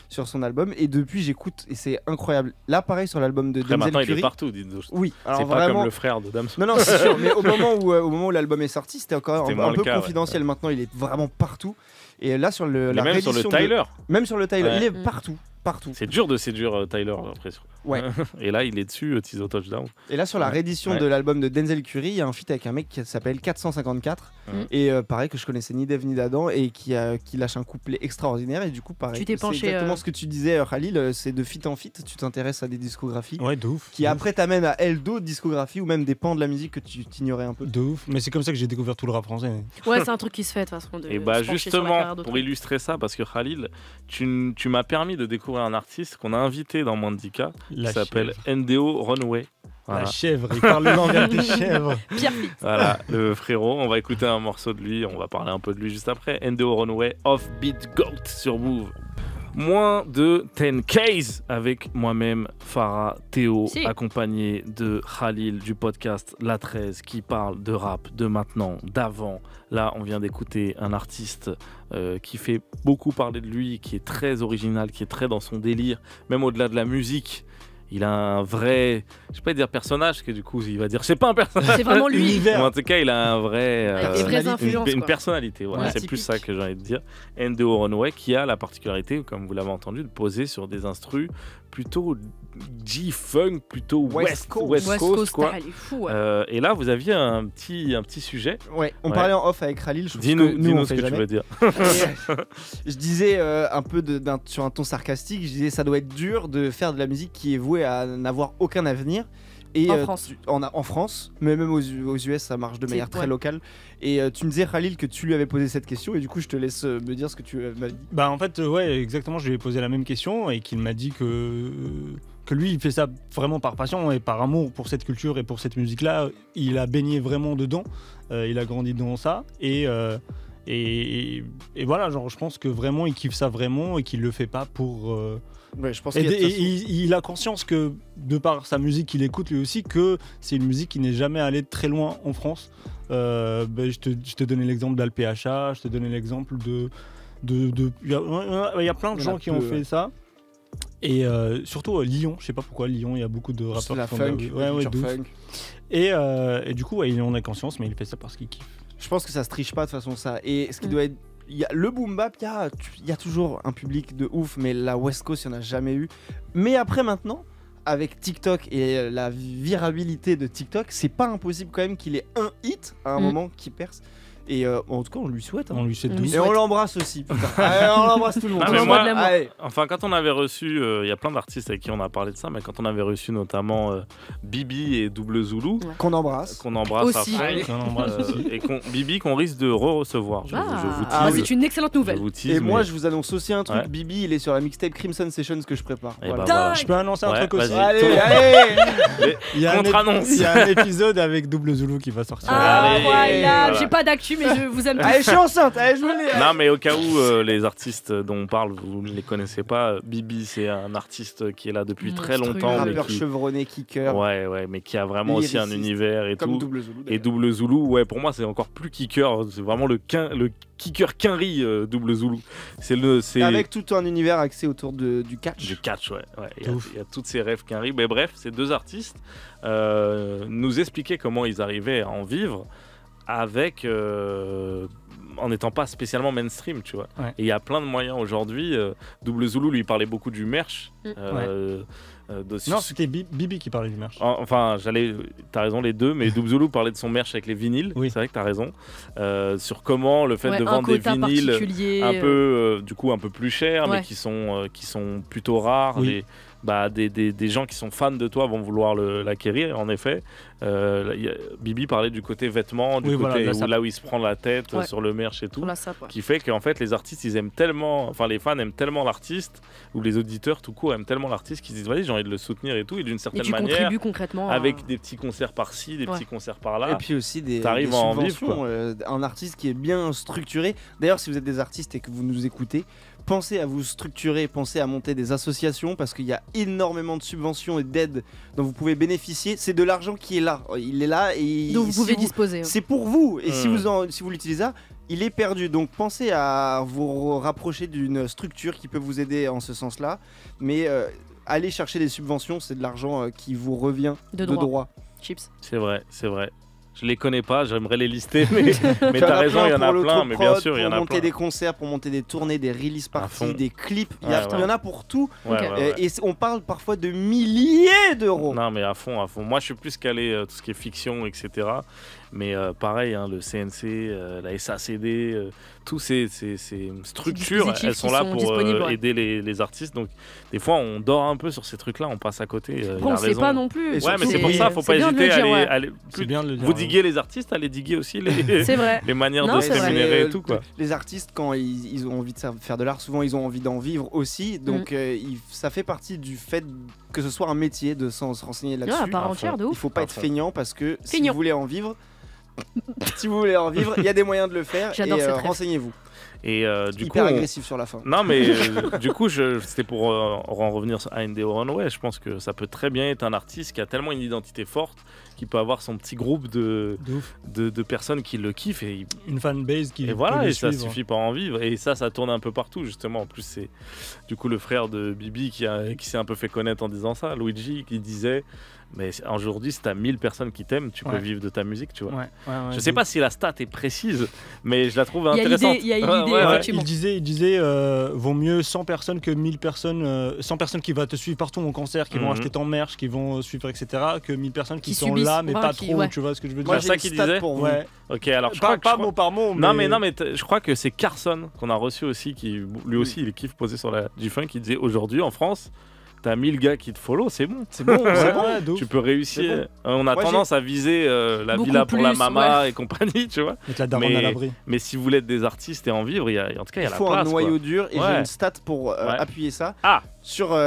S3: son album. Et depuis, j'écoute et c'est incroyable. Là, pareil sur l'album de Denzel
S2: maintenant,
S3: Curry.
S2: Il est partout.
S3: Oui.
S2: C'est pas comme le frère de Damso.
S3: Non, c'est sûr. Mais au moment où l'album est sorti, c'était encore un peu confidentiel. Maintenant, il est vraiment partout. Et là, sur la réédition
S2: même sur le Tyler.
S3: Même sur le Tyler, il est partout. C'est
S2: dur de séduire Tyler, j'ai l'impression.
S3: Ouais.
S2: Et là, il est dessus, Tizo Touchdown.
S3: Et là, sur la réédition de l'album de Denzel Curry, il y a un feat avec un mec qui s'appelle 454. Et pareil, que je connaissais ni Dev ni d'Adam, et qui lâche un couplet extraordinaire. Et du coup, pareil, c'est exactement ce que tu disais, Khalil, c'est de feat en feat, tu t'intéresses à des discographies.
S5: Ouais, de ouf.
S3: Qui après t'amènent à elle d'autres discographies ou même des pans de la musique que tu t'ignorais un peu.
S5: De ouf. Mais c'est comme ça que j'ai découvert tout le rap français.
S1: Ouais, c'est un truc qui se fait de toute façon.
S2: Et justement, pour illustrer ça, parce que Khalil, tu m'as permis de découvrir un artiste qu'on a invité dans Moins de 10K, qui s'appelle NDO Runway.
S5: Voilà. La chèvre, il parle le langage des chèvres.
S1: Pierre Pitt.
S2: Voilà, le frérot. On va écouter un morceau de lui, on va parler un peu de lui juste après. NDO Runway, Offbeat Goat sur Move. Moins de 10Ks avec moi-même, Farah, Théo, accompagné de Khalil du podcast La 13 qui parle de rap, de maintenant, d'avant. Là, on vient d'écouter un artiste qui fait beaucoup parler de lui, qui est très original, qui est très dans son délire, même au-delà de la musique. Il a un vrai, je vais pas dire personnage, parce que du coup il va dire c'est pas un personnage.
S1: C'est vraiment lui.
S2: Mais en tout cas, il a un vrai,
S1: une
S2: personnalité. Voilà, c'est plus ça que j'ai envie de dire. Endo Runway qui a la particularité, comme vous l'avez entendu, de poser sur des instrus plutôt G-funk, plutôt West Coast quoi.
S1: Fou,
S2: et là, vous aviez un petit sujet.
S3: Ouais, on parlait en off avec Khalil.
S2: Dis-nous ce que tu veux dire.
S3: Je disais un peu sur un ton sarcastique, je disais ça doit être dur de faire de la musique qui est vouée à n'avoir aucun avenir. Et
S1: en France.
S3: En France, mais même aux US, ça marche de manière très locale. Et tu me disais, Khalil, que tu lui avais posé cette question, et du coup, je te laisse me dire ce que tu m'as dit.
S5: Bah, en fait, ouais, exactement, je lui ai posé la même question, et qu'il m'a dit que lui, il fait ça vraiment par passion et par amour pour cette culture et pour cette musique-là. Il a baigné vraiment dedans, il a grandi dans ça, et voilà, genre, je pense que vraiment, il kiffe ça vraiment, et qu'il le fait pas pour...
S3: Ouais, je pense
S5: il a conscience que, de par sa musique qu'il écoute lui aussi, que c'est une musique qui n'est jamais allée très loin en France. Je te donnais l'exemple d'Alpha, je te donnais l'exemple il y a plein de gens qui ont fait ça. Et surtout Lyon, je sais pas pourquoi Lyon, il y a beaucoup de rappeurs
S3: la
S5: qui
S3: funk,
S5: funk. Et du coup, il en a conscience, mais il fait ça parce qu'il kiffe.
S3: Je pense que ça se triche pas de toute façon ça. Et ce qui doit être le boom bap, il y a toujours un public de ouf, mais la West Coast, il n'y en a jamais eu. Mais après maintenant, avec TikTok et la virabilité de TikTok, c'est pas impossible quand même qu'il ait un hit à un moment qui perce. Et en tout cas, on lui souhaite. Hein.
S5: On lui souhaite
S3: et on l'embrasse aussi. Allez, on l'embrasse tout le monde.
S2: Enfin, quand on avait reçu, il y a plein d'artistes avec qui on a parlé de ça, mais quand on avait reçu notamment Bibi et Double Zulu,
S3: qu'on embrasse
S1: aussi.
S2: Après, et Bibi qu'on risque de re-recevoir. Je vous tease.
S1: C'est une excellente nouvelle.
S3: Et moi, je vous annonce aussi un truc. Bibi, il est sur la mixtape Crimson Sessions que je prépare.
S5: Voilà. Je peux annoncer un truc aussi.
S3: Allez.
S5: Il y a un épisode avec Double Zulu qui va sortir.
S1: Voilà. J'ai pas d'actu, mais je vous aime tous.
S3: Allez, je suis enceinte, allez, je l'ai.
S2: Non, mais au cas où les artistes dont on parle, vous ne les connaissez pas, Bibi, c'est un artiste qui est là depuis très longtemps.
S3: Rappeur chevronné, kicker.
S2: Ouais, mais qui a vraiment aussi un univers et
S3: comme
S2: tout.
S3: Double Zulu,
S2: et Double Zulu, ouais, pour moi, c'est encore plus kicker. C'est vraiment le kicker quinri Double Zulu.
S3: Avec tout un univers axé autour du catch.
S2: Du catch, ouais. Il y a toutes ces rêves quinri. Mais bref, ces deux artistes nous expliquaient comment ils arrivaient à en vivre avec en n'étant pas spécialement mainstream, tu vois. Ouais. Et il y a plein de moyens aujourd'hui. Double Zulu lui parlait beaucoup du merch.
S5: Non, c'était Bibi qui parlait du merch.
S2: Enfin, t'as raison les deux, mais Double Zulu parlait de son merch avec les vinyles. Oui. C'est vrai que t'as raison. Sur comment le fait de vendre des vinyles un peu, du coup, un peu plus chers, mais qui sont plutôt rares. Oui. Des gens qui sont fans de toi vont vouloir l'acquérir, en effet. Bibi parlait du côté vêtements, là où il se prend la tête sur le merch et tout, qui fait qu'en fait les artistes ils aiment tellement, enfin les fans aiment tellement l'artiste, ou les auditeurs tout court aiment tellement l'artiste qu'ils disent vas-y j'ai envie de le soutenir et tout, et d'une certaine manière
S1: concrètement
S2: avec des petits concerts par-ci, des petits concerts par-là,
S3: et puis aussi des
S2: subventions,
S3: un artiste qui est bien structuré. D'ailleurs, si vous êtes des artistes et que vous nous écoutez, pensez à vous structurer, pensez à monter des associations, parce qu'il y a énormément de subventions et d'aides dont vous pouvez bénéficier. C'est de l'argent qui est là. Il est là et
S1: donc vous pouvez disposer.
S3: C'est pour vous. Et si vous l'utilisez, il est perdu. Donc pensez à vous rapprocher d'une structure qui peut vous aider en ce sens-là. Mais allez chercher des subventions, c'est de l'argent qui vous revient de droit.
S1: Chips.
S2: C'est vrai. Je les connais pas, j'aimerais les lister, mais t'as raison, il y en a plein, mais bien sûr, il y en a plein.
S3: Pour monter des concerts, pour monter des tournées, des release parties, des clips, il y en a pour tout. Et on parle parfois de milliers d'euros.
S2: Non, mais à fond. Moi, je suis plus calé tout ce qui est fiction, etc. Mais pareil, le CNC, la SACD, tous ces structures, elles sont là pour aider les artistes. Donc, des fois, on dort un peu sur ces trucs-là, on passe à côté.
S1: On ne sait pas non plus.
S2: Ouais, mais c'est pour ça, faut pas hésiter à aller
S5: vous
S2: diguer les artistes, à les diguer aussi les manières de se rémunérer et tout, quoi.
S3: Les artistes, quand ils ont envie de faire de l'art, souvent ils ont envie d'en vivre aussi. Donc, ça fait partie du fait que ce soit un métier, de se renseigner là-dessus.
S1: À part entière, de ouf.
S3: Il faut pas être feignant, parce que si vous voulez en vivre, il y a des moyens de le faire.
S1: J'adore
S3: et
S1: cette rêve.
S3: renseignez-vous.
S2: Et du coup,
S3: hyper agressif sur la fin.
S2: Non, mais du coup, c'était pour en revenir à NDO Runway. Je pense que ça peut très bien être un artiste qui a tellement une identité forte qu'il peut avoir son petit groupe de personnes qui le kiffent. Et
S5: une fanbase qui
S2: et voilà,
S5: peut
S2: et
S5: le
S2: ça
S5: suivre.
S2: suffit pas à en vivre. Et ça tourne un peu partout, justement. En plus, c'est du coup le frère de Bibi qui s'est un peu fait connaître en disant ça, Luigi, qui disait. Mais aujourd'hui, si t'as 1000 personnes qui t'aiment, tu peux vivre de ta musique, tu vois. Je sais pas si la stat est précise, mais je la trouve intéressante.
S1: Il y a une idée, effectivement.
S5: Il disait vaut mieux 100 personnes que 1000 personnes, 100 personnes qui vont te suivre partout en concert, qui vont acheter ton merch, qui vont suivre, etc., que 1000 personnes qui sont
S1: subissent,
S5: là, mais pas
S1: qui,
S5: trop, tu vois ce que je veux dire.
S3: Moi,
S2: C'est ça qu'il disait
S3: pour vous.
S5: Ouais.
S2: Ok, alors je
S5: Pas
S2: crois que
S5: mot par mot,
S2: Non mais je crois que c'est Carson qu'on a reçu aussi, qui lui aussi il kiffe poser sur la G-Funk, qui disait aujourd'hui en France t'as 1000 gars qui te follow, c'est bon.
S3: C'est bon, c'est bon.
S2: Tu peux réussir.
S3: Bon.
S2: On a tendance à viser la
S1: Beaucoup
S2: villa pour la
S1: plus,
S2: mama et compagnie, tu vois.
S5: Mettre la daronne à l'abri.
S2: Mais si vous voulez être des artistes et en vivre, en tout cas il y a la
S3: Il faut
S2: place.
S3: un noyau dur et j'ai une stat pour appuyer ça. Sur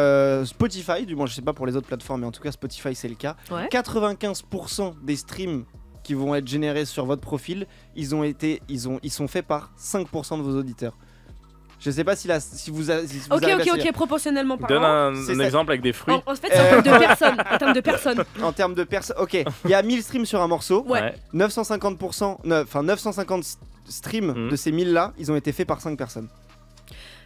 S3: Spotify, du moins je sais pas pour les autres plateformes, mais en tout cas Spotify c'est le cas. 95% des streams qui vont être générés sur votre profil, ils sont faits par 5% de vos auditeurs. Je sais pas si vous
S1: Ok, proportionnellement
S2: Donne
S1: parlant.
S2: un exemple avec des fruits.
S1: En fait, c'est en termes de personnes.
S3: En termes de personnes, ok. Il y a 1000 streams sur un morceau.
S1: Ouais.
S3: 950 streams de ces 1000 là, ils ont été faits par 5 personnes.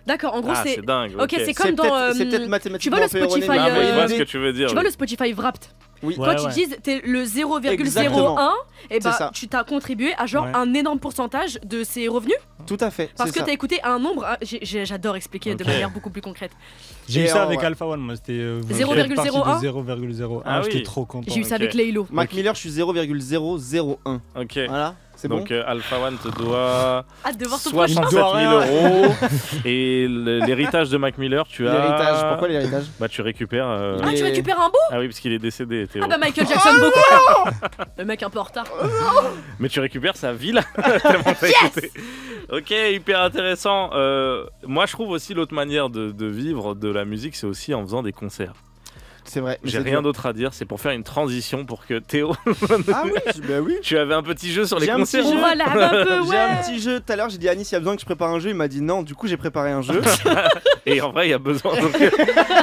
S1: D'accord, en gros
S2: c'est dingue.
S1: Ok, c'est comme dans.
S3: C'est peut-être mathématiquement
S1: tu vois le Spotify.
S2: Je vois ce que tu veux dire.
S1: Tu vois le Spotify Wrapped.
S3: Oui.
S1: Quand ils disent t'es le 0,01, et bah tu t'as contribué à genre un énorme pourcentage de ces revenus.
S3: Tout à fait.
S1: Parce que t'as écouté un nombre. J'adore expliquer de manière beaucoup plus concrète.
S5: J'ai eu ça avec Alpha One, moi c'était
S1: 0,01.
S5: 0,01. J'étais trop content.
S1: J'ai eu ça avec Laylo.
S3: Mac Miller, je suis 0,001.
S2: Ok.
S3: Voilà. C'est bon.
S2: Donc Alpha One te doit
S1: 67
S2: 000 € et l'héritage de Mac Miller, tu as.
S3: L'héritage, pourquoi l'héritage?
S2: Bah tu récupères.
S1: Ah, tu récupères un bout?
S2: Ah oui, parce qu'il est décédé. Théo.
S1: Ah bah Michael Jackson beaucoup. Le mec un peu en retard.
S2: Mais tu récupères sa ville. Tellement t'as écouté. Ok, hyper intéressant. Moi je trouve aussi l'autre manière de vivre de la musique, c'est aussi en faisant des concerts.
S3: C'est vrai.
S2: J'ai rien d'autre à dire, c'est pour faire une transition pour que Théo.
S3: Ah oui, bah oui.
S2: Tu avais un petit jeu sur les concerts.
S1: Voilà, un peu,
S3: J'ai un petit jeu. Tout à l'heure, j'ai dit à Anis, il y a besoin que je prépare un jeu. Il m'a dit non. Du coup, j'ai préparé un jeu.
S2: Et en vrai, il y a besoin. Donc,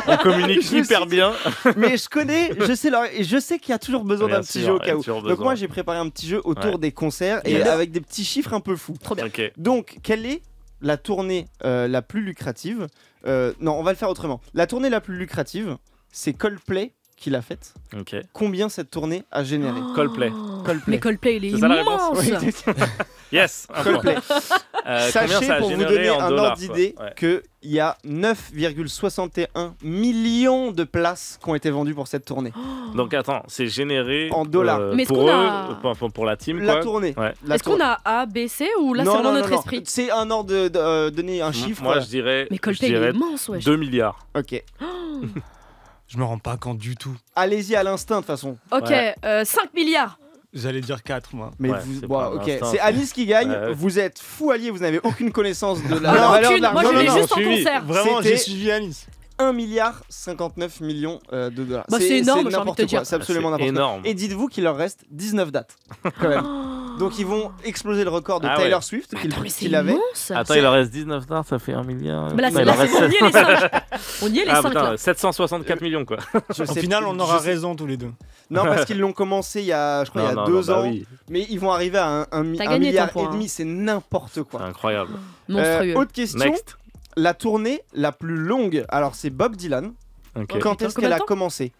S2: on communique hyper bien.
S3: Mais je sais qu'il y a toujours besoin d'un petit jeu au cas où. Donc moi, j'ai préparé un petit jeu autour des concerts et avec des petits chiffres un peu fous.
S1: Trop bien.
S2: Okay.
S3: Donc, quelle est la tournée la plus lucrative? Non, on va le faire autrement. La tournée la plus lucrative, c'est Coldplay qui l'a faite.
S2: Okay.
S3: Combien cette tournée a généré?
S2: Coldplay.
S1: Mais Coldplay, il est
S2: ça la réponse?
S1: immense.
S2: Yes.
S3: Coldplay. Sachez, pour vous donner un ordre d'idée,
S2: ouais.
S3: qu'il y a 9,61 millions de places qui ont été vendues pour cette tournée.
S2: Donc attends, c'est généré
S3: en dollars.
S1: Mais
S2: pour eux, pour la team.
S3: La
S2: quoi.
S3: tournée.
S2: Ouais.
S1: Est-ce qu'on a A, B, C ou là c'est vraiment notre esprit?
S3: C'est un ordre de donner un chiffre.
S2: Moi je dirais.
S1: Mais Coldplay, il est immense, wesh.
S2: 2 milliards.
S3: Ok.
S5: Je me rends pas compte du tout.
S3: Allez-y à l'instinct de toute façon.
S1: Ok, 5 milliards.
S5: J'allais dire 4 moi.
S3: Mais
S2: Ouais,
S3: vous,
S2: c'est
S3: bon,
S2: pas un
S3: ok,
S2: instinct,
S3: c'est Anis qui gagne.
S2: Ouais.
S3: Vous êtes fou allié, vous n'avez aucune connaissance de la
S1: Alors,
S3: valeur
S1: aucune.
S3: d'argent.
S1: Moi je l'ai
S2: non,
S1: juste en
S2: suivi.
S1: concert.
S5: Vraiment,
S3: C'était-
S5: j'ai suivi Alice.
S3: 1 milliard 59 millions de dollars.
S1: Bah, c'est énorme, j'ai envie de
S3: n'importe
S1: te
S3: quoi,
S1: dire.
S3: c'est absolument
S2: C'est
S3: n'importe quoi.
S2: énorme.
S3: Et dites-vous qu'il leur reste 19 dates quand même. Donc ils vont exploser le record de
S2: Ah
S3: Taylor
S2: ouais.
S3: Swift
S1: Attends, mais c'est
S3: qu'il avait.
S1: immense.
S2: Attends, il en reste 19 d'art, ça fait 1 milliard.
S1: Bah là,
S2: Non,
S1: c'est
S2: il en
S1: on
S2: reste
S1: y est les 5. On y est les 5
S2: putain,
S1: là.
S2: 764 millions quoi.
S3: Je
S5: Au
S3: sais
S5: final,
S3: plus,
S5: on aura
S3: je sais-
S5: raison tous les deux.
S3: Non, parce qu'ils l'ont commencé il y a, je crois, il y a 2 ans.
S2: Oui.
S3: Mais ils vont arriver à un
S1: gagné
S3: milliard
S1: ton
S3: et
S1: point,
S3: demi,
S1: hein.
S3: c'est n'importe quoi.
S2: Incroyable.
S1: Monstrueux.
S3: Autre question,
S2: Next.
S3: la tournée la plus longue, alors c'est Bob Dylan.
S2: Ok.
S3: Quand
S1: Putain,
S3: est-ce
S1: combien
S3: qu'elle
S1: de
S3: a
S1: temps
S3: commencé?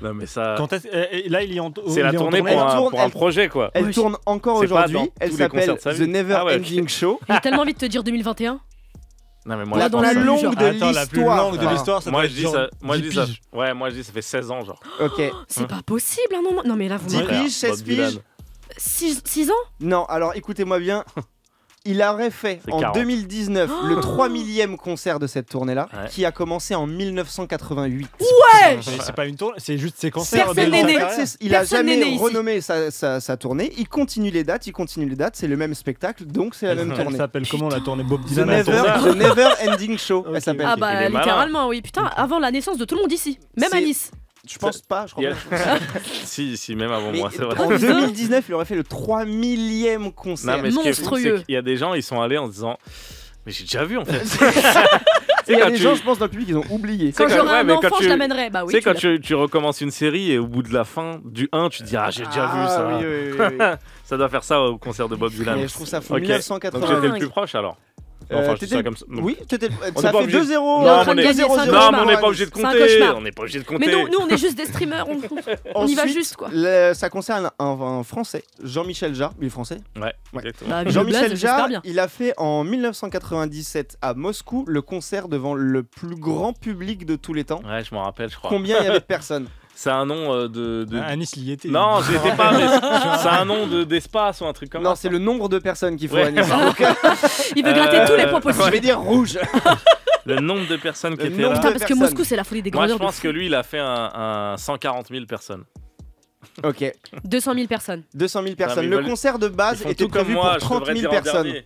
S2: Non mais ça.
S5: Quand là, il est en.
S2: C'est la tournée
S3: Elle tourne,
S2: pour un
S3: elle-
S2: projet quoi.
S3: Elle
S1: Ouais,
S3: tourne encore
S2: C'est pas
S3: aujourd'hui.
S2: dans
S3: Elle
S2: tous les concerts
S3: s'appelle
S2: de sa
S3: The
S2: vie.
S3: Never
S2: Ah ouais, ok.
S3: Ending Show.
S1: J'ai tellement envie de te dire 2021.
S2: Non mais moi
S3: La
S2: je
S1: dans
S2: pense
S1: la
S2: ça.
S3: longue
S1: genre.
S3: de
S5: Attends, la plus
S3: l'histoire.
S5: longue de l'histoire, ça
S2: Moi
S5: doit
S2: je
S5: être
S2: dis
S5: genre
S2: ça. Moi je
S5: 10
S2: dis ça.
S5: piges.
S2: Ouais, moi je dis ça fait 16 ans genre.
S3: Ok.
S1: C'est pas possible un moment. Non mais là vous
S3: 10
S1: m'avez.
S2: Frère,
S3: piges, 16
S2: Bob Dylan.
S3: piges.
S1: 6 ans.
S3: Non, alors écoutez-moi bien. Il aurait fait
S2: C'est
S3: en
S2: 40.
S3: 2019 le 3 millième concert de cette tournée-là,
S2: Ouais.
S3: qui a commencé en 1988.
S1: Ouais.
S5: Mais c'est pas une tournée, c'est juste ses concerts.
S1: Personne
S5: de
S1: n'est
S5: sa
S1: né.
S5: carrière.
S3: Il a
S1: Personne n'est né
S3: jamais
S1: ici.
S3: renommé sa tournée. Il continue les dates, c'est le même spectacle, donc c'est la même
S5: Elle
S3: tournée.
S5: s'appelle comment la tournée Bob
S3: The
S5: Dylan
S3: Never, The Never Ending Show,
S5: Ok.
S3: elle s'appelle.
S1: Ah
S2: Il
S1: bah
S2: est malin.
S1: littéralement oui. Putain, avant la naissance de tout le monde ici. Même
S3: C'est-
S1: à Nice.
S3: Je pense pas, je crois pas.
S2: Si, même avant
S3: Mais
S2: moi, c'est vrai.
S3: en 2019, il aurait fait le 3000e concert.
S2: Non, mais ce qui est fou,
S1: Monstrueux.
S2: c'est qu'il y a des gens, ils sont allés en se disant mais j'ai déjà vu en fait.
S3: Il y a
S2: quand
S3: des
S2: tu-
S3: gens, je pense, dans le public, ils ont oublié.
S1: Quand
S2: quand-
S1: j'aurai
S2: ouais,
S1: un
S2: mais quand
S1: enfant,
S2: tu-
S1: je l'amènerai. Bah oui.
S2: Tu sais, quand
S1: l'as-
S2: tu recommences une série et au bout de la fin du 1, tu te dis ah, j'ai déjà vu ça.
S3: Oui, oui, oui.
S2: Ça doit faire ça au concert de Bob Dylan.
S3: Mais je trouve ça fou.
S2: Ok. Donc j'étais
S3: 1980.
S2: le plus proche alors. Enfin, je dis ça comme ça.
S3: Oui, t'étais.
S2: On
S3: Ça
S2: est pas
S3: fait
S2: obligé-
S3: 2-0.
S1: Il est en train de gagner, c'est un
S2: Non,
S1: cauchemar.
S2: mais on n'est pas obligé de
S1: C'est un
S2: compter.
S1: cauchemar.
S2: On n'est pas obligé de
S1: Mais
S2: compter.
S1: nous, on est juste des streamers. On y va
S3: Ensuite,
S1: juste, quoi.
S3: Ça concerne un Français, Jean-Michel Jarre, il est français.
S2: Ouais,
S3: Ouais.
S2: exactement.
S1: Bah, vu le
S3: Jean-Michel
S1: blaze, j'espère
S3: Jarre,
S1: bien.
S3: il a fait en 1997 à Moscou le concert devant le plus grand public de tous les temps.
S2: Ouais, je m'en rappelle, je crois.
S3: Combien il y avait de personnes?
S2: C'est un nom de.
S5: Anis y était.
S2: Non, j'y étais pas, mais c'est un nom d'espace ou un truc comme ça.
S3: Non, c'est le nombre de personnes qu'il faut
S2: Ouais.
S3: à Nice. Donc,
S1: Il veut gratter tous les points
S3: je
S1: possibles.
S3: vais dire rouge.
S2: Le nombre de personnes qui
S3: Le
S2: étaient
S3: nombre
S2: là.
S1: Putain, parce que
S3: personnes.
S1: Moscou, c'est la folie des
S2: Moi, je
S1: grandeurs.
S2: pense que lui, il a fait un 140 000 personnes.
S3: Ok,
S1: 200 000 personnes.
S3: 200 000
S2: mais
S3: personnes.
S2: ils
S3: Le
S2: veulent-
S3: concert de
S2: Ils
S3: base
S2: font
S3: était
S2: tout comme
S3: prévu
S2: moi,
S3: pour
S2: je
S3: 30
S2: devrais
S3: 000
S2: dire en
S3: personnes.
S2: dernier.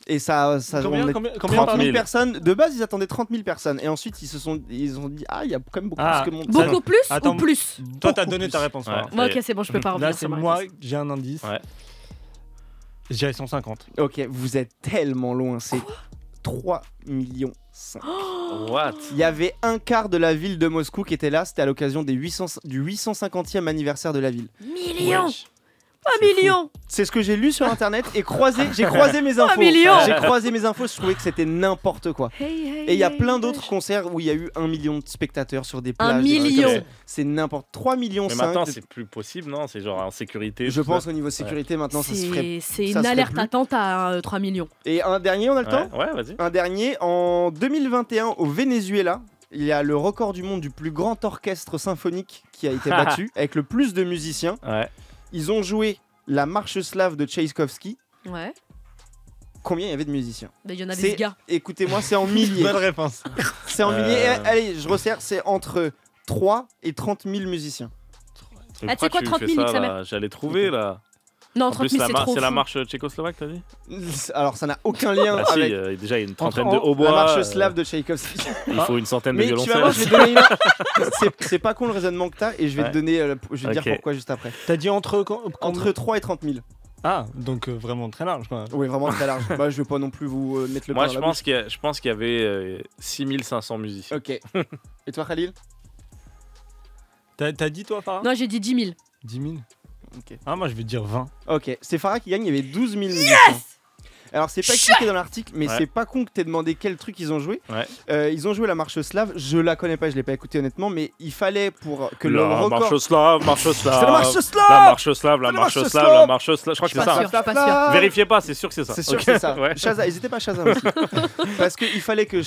S3: Et ça
S5: Combien,
S3: on est-
S5: combien
S3: 30 000
S2: 000.
S3: personnes. De base, ils attendaient 30 000 personnes. Et ensuite, ils ont dit ah, il y a quand même beaucoup
S5: Ah.
S3: plus que mon.
S1: Beaucoup plus
S5: Attends,
S1: ou plus?
S5: Toi, t'as
S3: Beaucoup
S5: donné
S3: plus.
S5: ta réponse.
S2: Ouais.
S5: Farah.
S1: Bon, ok, c'est bon, je peux pas revenir
S5: Là, c'est
S1: sur ma
S5: moi,
S1: réponse.
S5: j'ai un indice.
S2: Ouais.
S5: Je dirais 150.
S3: Ok, vous êtes tellement loin. C'est 3 millions.
S2: What?
S3: Il y avait un quart de la ville de Moscou qui était là. C'était à l'occasion du 850e anniversaire de la ville.
S1: Millions!
S2: Wesh.
S1: 1 million!
S3: C'est ce que j'ai lu sur internet et j'ai croisé mes infos.
S1: million.
S3: J'ai croisé mes infos, je trouvais que c'était n'importe quoi. Et il y a plein d'autres concerts où il y a eu 1 million de spectateurs sur des plages.
S1: 1
S3: des trucs
S1: million.
S3: comme ça. C'est n'importe 3 millions
S2: Mais
S3: 5.
S2: maintenant, c'est plus possible, non? C'est genre en sécurité.
S3: Je
S2: tout
S3: pense
S2: ça.
S3: au niveau sécurité maintenant ça se ferait.
S1: C'est
S3: ça
S1: une
S3: se ferait
S1: alerte
S3: plus.
S1: attentat à 3 millions.
S3: Et un dernier, on a le temps?
S2: Ouais, vas-y.
S3: Un dernier, en 2021 au Venezuela, il y a le record du monde du plus grand orchestre symphonique qui a été battu avec le plus de musiciens.
S2: Ouais.
S3: Ils ont joué la marche slave de Tchaïkovski.
S1: Ouais.
S3: Combien il y avait de musiciens?
S1: Il y en avait
S3: C'est-
S1: ce gars.
S3: Écoutez-moi, c'est en milliers.
S5: Bonne réponse.
S3: C'est en milliers. Et, allez, je resserre, c'est entre 3 et 30 000 musiciens.
S2: Mais
S1: Ah, tu sais
S2: pourquoi
S1: quoi, 30 000,
S2: fais
S1: nique
S2: ça,
S1: sa
S2: là
S1: mère.
S2: J'allais trouver là.
S1: Non,
S2: En
S1: 30
S2: plus,
S1: 000, c'est trop
S2: c'est la
S1: fou.
S2: marche tchécoslovaque, t'as dit?
S3: Alors, ça n'a aucun lien
S2: Ah si,
S3: avec
S2: déjà il y a une trentaine de
S5: Entre-
S2: hautbois.
S3: la marche slave de Tchaïkovski.
S2: Il faut une centaine de
S3: Mais tu vas
S2: violoncelles.
S3: voir, je vais te donner une... c'est pas con le raisonnement que t'as et je vais
S2: Ouais.
S3: te donner, je vais te
S2: Ok.
S3: dire pourquoi juste après.
S5: T'as dit entre.
S3: Entre 3 et 30 000.
S5: Ah, donc vraiment très large quoi.
S3: Oui, vraiment très large. Bah, je vais pas non plus vous mettre le
S2: Moi,
S3: pain
S2: je
S3: dans la
S2: pense qu'il y avait 6500 musiciens.
S3: bouche. Ok. Et toi, Khalil?
S5: T'as dit toi, Farah?
S1: Non, j'ai dit 10 000.
S5: 10 000.
S3: Ok.
S5: Ah, moi je vais dire 20.
S3: Ok. C'est Farah qui gagne, il y avait 12 000 musiciens. Alors, c'est pas expliqué dans l'article, mais
S2: Ouais.
S3: c'est pas con que t'aies demandé quel truc ils ont joué.
S2: Ouais.
S3: Ils ont joué la marche slave. Je la connais pas, je l'ai pas écouté honnêtement, mais il fallait pour que le
S2: La
S3: record.
S2: marche slave, marche slave.
S3: C'est la marche slave!
S2: La marche slave, la
S3: C'est la
S2: marche
S3: marche
S2: slave,
S3: slave.
S2: la marche slave. Je crois que
S1: Je
S2: c'est
S1: suis pas
S2: ça.
S1: sûre, je suis pas sûre.
S2: Vérifiez pas, c'est sûr que c'est ça.
S3: C'est sûr
S2: Ok.
S3: que c'est ça.
S2: Ouais.
S3: Shazam, n'hésitez pas Shazam aussi. Parce qu'il fallait que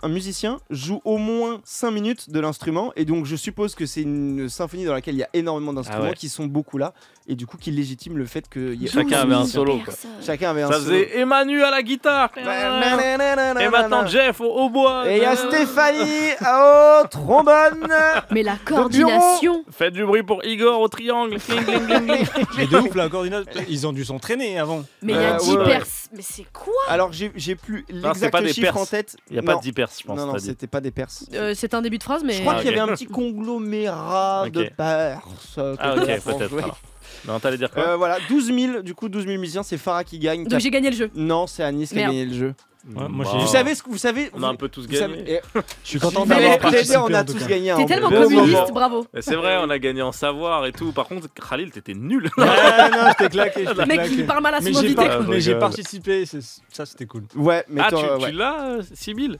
S3: un musicien joue au moins 5 minutes de l'instrument. Et donc je suppose que c'est une symphonie dans laquelle il y a énormément d'instruments
S2: Ah ouais.
S3: qui sont beaucoup là. Et du coup qui légitime le fait qu'il y ait
S2: Chacun avait un solo, quoi.
S3: Chacun avait un
S2: Ça
S3: solo.
S2: faisait Emmanuel à la guitare. Et maintenant Jeff au hautbois.
S3: Et il y a Stéphanie au trombone.
S1: Mais la coordination.
S2: Faites du bruit pour Igor au triangle. Cling, cling, cling, cling.
S5: Mais de ouf, la coordination. Ils ont dû s'entraîner avant.
S1: Mais il y a 10
S3: ouais.
S1: pers. Mais c'est quoi?
S3: Alors j'ai plus
S2: c'est
S3: l'exact
S2: pas des
S3: chiffre
S2: Perses.
S3: en tête.
S2: Il n'y a pas
S3: Non.
S2: de 10 perses, je pense.
S3: Non, non,
S2: t'as dit.
S3: c'était pas des Perses.
S1: C'est un début de phrase, mais.
S3: Je crois
S2: Ah,
S3: qu'il y
S2: ok.
S3: avait un petit conglomérat
S2: Ok.
S3: de Perses.
S2: Ah, ok, peut-être. alors. Non, t'allais dire quoi?
S3: Voilà, 12 000, du coup 12 000 musiciens, c'est Farah qui gagne.
S1: Donc j'ai gagné le jeu.
S3: Non, c'est Anis qui a
S1: Merde.
S3: gagné le jeu.
S5: Ouais, moi,
S2: Bah,
S5: j'ai-
S3: Vous savez ce que vous savez
S2: On a un peu tous
S3: vous savez-
S2: gagné.
S3: et-
S5: Je suis content
S3: Vous
S5: d'avoir
S3: allez
S5: participé.
S3: on a
S5: en tout
S3: tous
S5: cas.
S3: gagné.
S1: T'es
S3: hein,
S1: tellement
S3: bon
S1: communiste,
S3: moment.
S1: bravo.
S2: Mais c'est vrai, on a gagné en savoir et tout. Par contre, Khalil, t'étais nul.
S5: Ouais, non, j'étais claqué. j'étais
S1: Mec,
S5: claqué.
S1: il parle mal à son
S5: Mais j'ai
S1: invité.
S5: pas-
S2: Ah,
S5: mais j'ai
S2: regarde.
S5: participé, ça c'était cool.
S3: Ouais, mais
S2: Ah,
S3: toi,
S2: tu
S3: ouais.
S2: l'as, Sibyl?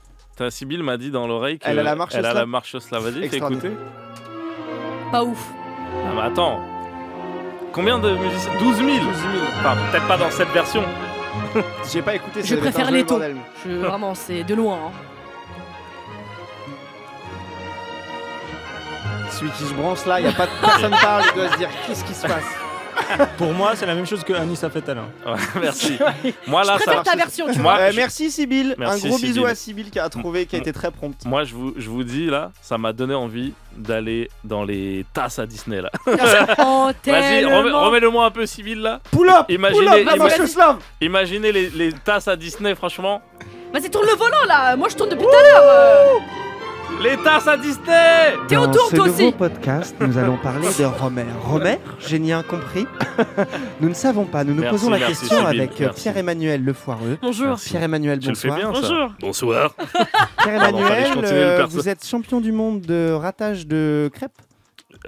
S2: Sibyl m'a dit dans l'oreille qu'elle
S3: Elle a la marche
S2: elle a
S3: slave.
S2: la marche slave. Vas-y, fais
S3: Extraordinaire.
S2: écouter.
S1: Pas ouf.
S2: Ah, mais attends. Combien de musiciens? 12 000.
S3: 12 000.
S2: Enfin, peut-être pas dans cette version.
S3: J'ai pas écouté. ça
S1: Je
S3: devait être
S1: préfère
S3: un jeu,
S1: les taux.
S3: bordel.
S1: Vraiment, c'est de loin. Hein.
S3: Celui qui se branche là, y a pas de personne parle, il doit se dire qu'est-ce qui se passe.
S5: Pour moi, c'est la même chose que Anis a fait tout à l'heure.
S2: Ouais, merci. Moi, là,
S1: Je préfère
S2: ça.
S1: ta version, tu vois.
S2: Moi,
S3: Merci Sibyl,
S2: Merci,
S3: un gros bisou
S2: Sibyl.
S3: à Sibyl qui a trouvé, qui a été très prompte.
S2: Moi, je vous dis, là, ça m'a donné envie d'aller dans les tasses à Disney, là.
S1: Oh,
S2: Vas-y,
S1: tellement.
S2: remets-le-moi un peu, Sibyl, là.
S3: Pull up,
S2: Imaginez-
S3: pull up, la marche
S1: vas-y.
S3: slave.
S2: Imaginez les tasses à Disney, franchement.
S1: Vas-y, tourne le volant là. Moi, je tourne depuis tout à l'heure.
S2: Les tasses à Disney.
S1: T'es
S3: Dans
S1: autour
S3: ce
S1: toi
S3: nouveau
S1: aussi.
S3: podcast, nous allons parler de Romer. Romer, j'ai bien compris. Nous ne savons pas. Nous nous
S2: Merci,
S3: posons la
S2: merci,
S3: question
S2: Sybille,
S3: avec
S2: merci.
S3: Pierre-Emmanuel Le Foireux.
S1: Bonjour.
S2: Merci.
S3: Pierre-Emmanuel,
S2: Tu le fais
S3: bonsoir.
S2: bien, ça.
S1: Bonjour.
S2: Bonsoir.
S3: Pierre-Emmanuel,
S2: Pardon, fallait que je continue le perso.
S3: vous êtes champion du monde de ratage de crêpes.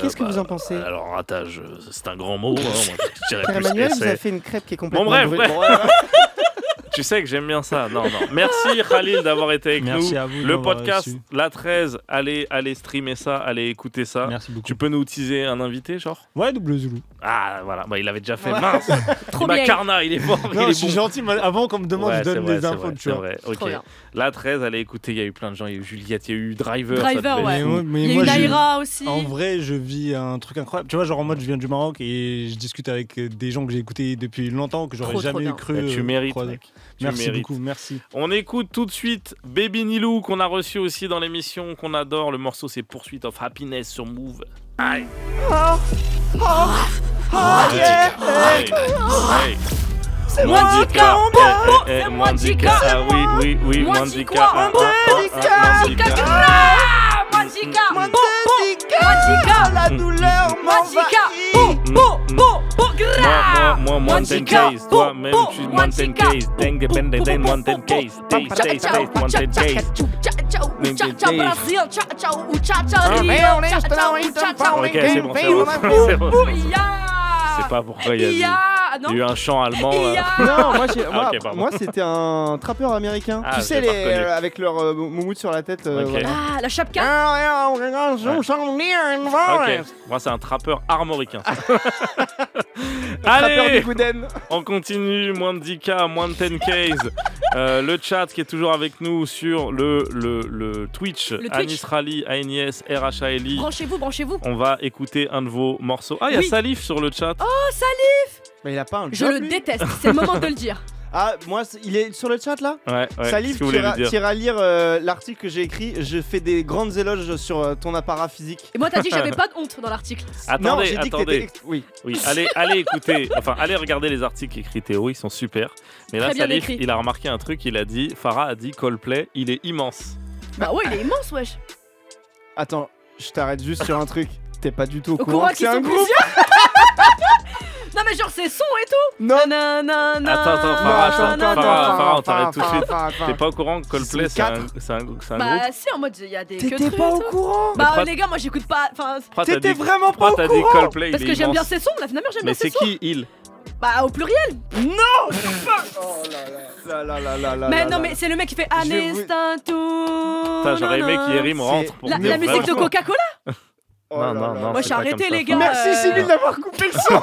S3: Qu'est-ce que vous en pensez
S2: Alors, ratage, c'est un grand mot. Hein, moi, je dirais plus
S3: Pierre-Emmanuel,
S2: que
S3: vous avez
S2: c'est.
S3: fait une crêpe qui est complètement
S2: bref,
S3: brûlée.
S2: bref. Tu sais que j'aime bien ça. Non. Merci Khalil d'avoir été avec
S5: Merci
S2: nous.
S5: à vous.
S2: Le
S5: d'avoir
S2: podcast
S5: reçu.
S2: La 13, allez streamer ça, allez écouter ça.
S5: Merci beaucoup.
S2: Tu peux nous teaser un invité, genre?
S5: Ouais, double Zulu.
S2: Ah, voilà. Bah, il avait déjà fait.
S3: Ouais.
S2: Mince.
S1: Trop bien.
S2: Macarna, il est fort. il
S5: Non,
S2: est
S5: je suis
S2: bon.
S5: gentil, mais avant qu'on me demande,
S2: Ouais,
S5: je donne
S2: c'est vrai,
S5: des
S2: c'est
S5: infos,
S2: vrai,
S5: tu
S2: c'est
S5: vois.
S2: vrai. Ok.
S1: Trop bien.
S2: La 13, allez écouter. Il y a eu plein de gens. Il y a eu Juliette, il y a eu Driver.
S1: Driver,
S2: ça te
S1: ouais.
S2: fait
S5: Mais
S2: fou.
S5: mais
S1: Il y a
S5: moi,
S1: eu
S5: je-
S1: Naira aussi.
S5: En vrai, je vis un truc incroyable. Tu vois, genre en mode, je viens du Maroc et je discute avec des gens que j'ai écoutés depuis longtemps, que j'aurais
S1: Trop
S5: jamais
S1: bien.
S5: cru.
S2: Bah, tu mérites,
S5: croiser.
S2: mec. Tu
S5: Merci
S2: mérites.
S5: beaucoup, merci.
S2: On écoute tout de suite Baby Nilou qu'on a reçu aussi dans l'émission qu'on adore. Le morceau c'est Pursuit of Happiness sur Move. Aïe. C'est
S1: Mwandika, c'est Mwandika,
S2: Ah oui,
S1: Mwandika,
S2: Mwandika.
S1: Mwandika, Mwandika,
S3: la douleur
S2: Moi, Mountain Case, toi même tu Mountain Case. Deng, deng, deng, deng, Mountain Case. Taste, Mountain Case. Ok, c'est bon, c'est bon. C'est pas pourquoi il y a eu un chant allemand. là.
S3: Non,
S2: ok, pardon.
S3: moi c'était un trappeur américain.
S2: Ah,
S3: tu sais,
S2: j'ai pas reconnu.
S3: avec leur moumoute sur la tête.
S2: Ok.
S3: voilà.
S1: Ah, la chapka.
S2: Ok, moi c'est un trappeur armoricain.
S3: Trappeur
S2: Allez,
S3: du Gouden.
S2: on continue. Moins de 10K, moins de 10Ks. Le chat qui est toujours avec nous sur le Twitch.
S1: Le Twitch.
S2: Anis Rally, ANIS, RHALI.
S1: Branchez-vous.
S2: On va écouter un de vos morceaux. Ah, il y a
S1: Oui.
S2: Salif sur le chat.
S1: Oh, Salif.
S3: Mais il a pas un
S1: Je
S3: job,
S1: le
S3: lui
S1: déteste. C'est le moment de le dire.
S3: Ah, moi, il est sur le chat là.
S2: Ouais,
S3: Salif,
S2: qu'est-ce que vous voulez lui dire?
S3: tu iras lire l'article que j'ai écrit. Je fais des grandes éloges sur ton apparat physique.
S1: Et moi, t'as dit que j'avais pas de honte dans l'article.
S3: Non,
S2: Attendez,
S3: j'ai dit que
S2: attendez.
S3: t'étais. Oui.
S2: Oui, allez écouter, enfin allez regarder les articles écrits Théo, ils sont super. Mais là,
S1: Très bien
S2: Salif,
S1: écrit.
S2: il a remarqué un truc, Farah a dit Coldplay, il est immense.
S1: Bah ouais, il est immense, wesh.
S3: Attends, je t'arrête juste sur un truc. T'es pas du tout au
S1: Au
S3: courant
S1: courant
S3: que c'est
S1: qu'ils
S3: un
S1: sont
S3: groupe.
S1: plusieurs. Non mais genre c'est son et tout.
S3: Non.
S2: Attends, Farah, on t'arrête tout de suite. T'es pas au courant que Coldplay,
S3: Ils sont
S2: c'est un groupe?
S1: Bah si, en mode il y a des
S3: T'étais
S1: queues
S3: pas au
S1: et tout.
S3: courant.
S1: Bah
S2: pourquoi-
S1: les gars, moi j'écoute pas. Enfin,
S2: Pourquoi t'as
S3: T'étais
S2: dit-
S3: vraiment pas
S2: pourquoi
S3: au
S2: t'as dit
S3: courant.
S2: Coldplay,
S1: parce
S2: il
S1: que
S2: est
S1: j'aime bien
S2: immense?
S1: ses sons. La fin de la mère, j'aime
S2: Mais
S1: bien ses
S2: c'est
S1: sons.
S2: qui il?
S1: Bah au pluriel. Mais non, mais c'est le mec qui fait
S3: Je vais vous-
S1: Anestanto.
S2: Putain, j'aurais aimé qu'Yerim
S3: C'est-
S2: rentre pour
S1: La
S2: dire
S1: musique de
S2: vraiment.
S1: Coca-Cola.
S2: Non, non, non.
S1: Moi,
S2: c'est
S1: j'ai
S2: pas
S1: arrêté,
S2: comme ça,
S1: les gars.
S2: Farah.
S3: Merci Sybille d'avoir coupé le son.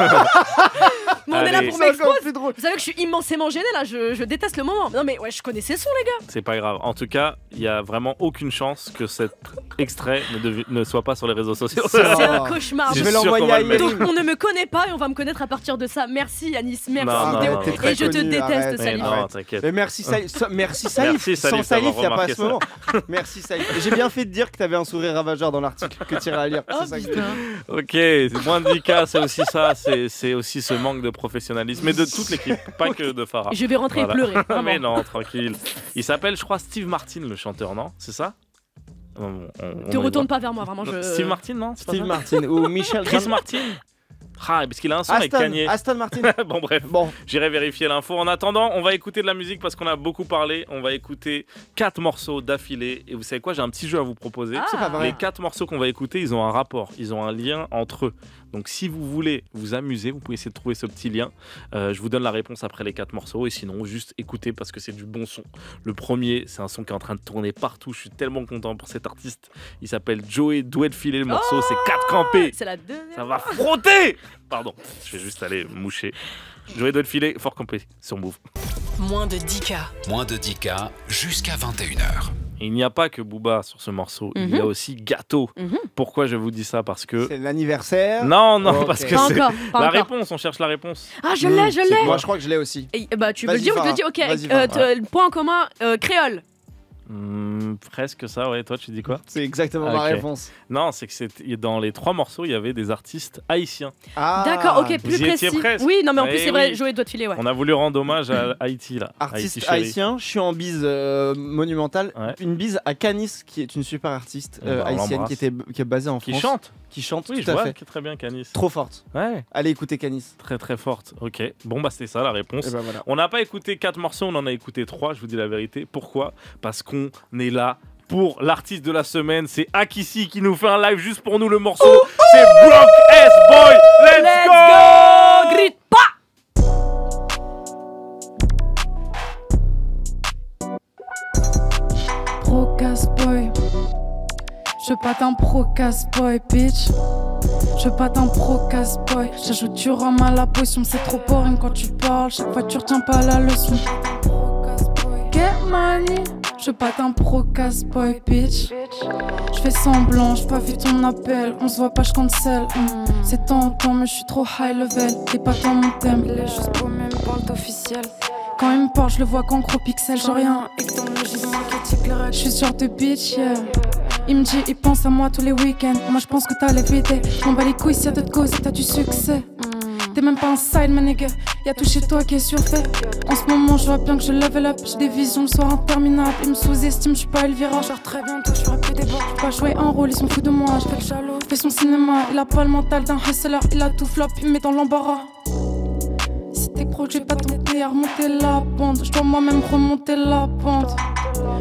S1: Mais on est là
S2: Allez.
S1: pour
S3: C'est encore
S1: m'exposer.
S3: plus drôle.
S1: Vous savez que je suis immensément gênée là, je déteste le moment. Non mais ouais, je connais ses sons les gars.
S2: C'est pas grave. En tout cas, il y a vraiment aucune chance que cet extrait ne soit pas sur les réseaux sociaux.
S3: C'est
S1: C'est
S3: Oh.
S1: un cauchemar.
S3: Je
S2: C'est
S3: vais
S2: sûr
S3: l'envoyer
S2: qu'on va
S3: à
S2: le mettre.
S3: Yerim.
S1: Donc on ne me connaît pas et on va me connaître à partir de ça. Merci Anis, merci
S2: Non, non,
S1: Théo.
S2: non,
S3: t'es
S2: non.
S3: très
S1: Et je te
S3: connu,
S1: déteste
S3: arrête.
S2: Mais
S1: Salif.
S2: non, t'inquiète.
S3: Mais merci Salif. Merci
S2: Merci, Salif,
S3: Sans Salif, il n'y a
S2: d'avoir
S3: pas ce
S2: remarqué
S3: moment. Merci Salif. Et j'ai bien fait de dire que t'avais un sourire ravageur dans l'article que tu irais à lire.
S1: Oh
S3: C'est ça que je
S1: putain.
S2: Ok, c'est moins de 10K, c'est aussi ça, c'est aussi ce manque de professionnalisme, mais de toute l'équipe, pas que de Farah.
S1: Je vais rentrer
S2: Voilà.
S1: et pleurer. Vraiment.
S2: Mais non, tranquille. Il s'appelle, je crois, Steve Martin, le chanteur, non? C'est ça?
S1: Te retourne pas vers moi, vraiment. Je...
S2: Steve Martin, non? C'est pas
S3: Steve
S2: ça
S3: Martin ou Michel
S2: Chris Martin? Ah, parce qu'il a un son avec Kanye.
S3: Aston Martin.
S2: Bon, bref.
S3: Bon,
S2: J'irai vérifier l'info. En attendant, on va écouter de la musique parce qu'on a beaucoup parlé. On va écouter 4 morceaux d'affilée. Et vous savez quoi? J'ai un petit jeu à vous proposer.
S1: Ah.
S3: c'est pas vrai.
S2: Les 4 morceaux qu'on va écouter, ils ont un rapport, ils ont un lien entre eux. Donc si vous voulez vous amuser, vous pouvez essayer de trouver ce petit lien. Je vous donne la réponse après les 4 morceaux. Et sinon, juste écoutez parce que c'est du bon son. Le premier, c'est un son qui est en train de tourner partout. Je suis tellement content pour cet artiste. Il s'appelle Joey Doué de filer le morceau. C'est 4 campés.
S1: C'est la deuxième.
S2: Ça va frotter. Pardon, je vais juste aller moucher. Joey Doué de filer, fort campé sur Move.
S6: Moins de 10K.
S4: Moins de 10K jusqu'à 21h.
S2: Il n'y a pas que Booba sur ce morceau, il y a aussi Gâteau. Pourquoi je vous dis ça? Parce que...
S3: c'est l'anniversaire.
S2: Non,
S3: Ok.
S2: parce que
S1: Pas
S2: c'est...
S1: encore. Pas
S2: La
S1: encore.
S2: réponse, on cherche la réponse.
S1: Ah, je l'ai, je l'ai.
S3: Moi, je crois que je l'ai aussi.
S1: Et, bah, tu veux le
S3: Vas-y,
S1: dire ou je le
S3: Farah.
S1: dis? Ok,
S3: Vas-y, Farah.
S1: le point en commun, créole.
S2: Presque ça, ouais. Toi, tu dis quoi?
S3: C'est exactement ma réponse.
S2: Non, c'est que dans les 3 morceaux, il y avait des artistes haïtiens.
S1: D'accord, ok, plus précis. Oui, non, mais en plus, c'est vrai, Joey doit te filer, ouais.
S2: On a voulu rendre hommage à Haïti, là.
S3: Artiste haïtien, je suis en bise monumentale. Ouais. Une bise à Canis, qui est une super artiste haïtienne qui est basée en France. Qui chante,
S2: oui,
S3: tout à fait.
S2: Très bien, Canis.
S3: Trop forte.
S2: Ouais.
S3: Allez écouter Canis.
S2: Très très forte. Ok. Bon bah c'était ça la réponse.
S3: Et ben voilà.
S2: On n'a pas écouté 4 morceaux, on en a écouté 3. Je vous dis la vérité. Pourquoi? Parce qu'on est là pour l'artiste de la semaine. C'est Akissi qui nous fait un live juste pour nous. Le morceau, c'est Broke S Boy. Let's go.
S1: Grite pas.
S6: Broke S Boy. Je veux pas d'un brocasse boy, bitch. Je veux pas d'un brocasse boy. J'ajoute du rhum à la potion, c'est trop boring quand tu parles. Chaque fois tu retiens pas la leçon. Get money. Je veux pas d'un brocasse boy, bitch. Je fais semblant, j'ai pas vu ton appel. On se voit pas, je cancel. C'est tentant, mais je suis trop high level. T'es pas dans mon thème. Il est juste beau, mais il me parle d'officiel. Quand il me parle, je le vois qu'en gros pixels. J'ai rien. Je suis sur de bitch, yeah. Il me dit, il pense à moi tous les week-ends. Moi je pense que t'as l'évité. M'en bats les couilles si y'a d'autres causes et t'as du succès. T'es même pas un side, ma nigga. Y'a tout chez toi qui est surfait. En ce moment, je vois bien que je level up. J'ai des visions le soir interminables. Ils me sous-estiment, je suis pas Elvira. Genre très bientôt, je ferai plus des bords. J'peux pas jouer un rôle, ils sont fous de moi. Je fais le jaloux. Fais son cinéma, il a pas le mental d'un hustler. Il a tout flop, il me met dans l'embarras. Si t'es gros, j'ai pas tenté à remonter la pente. Je dois moi-même remonter la pente.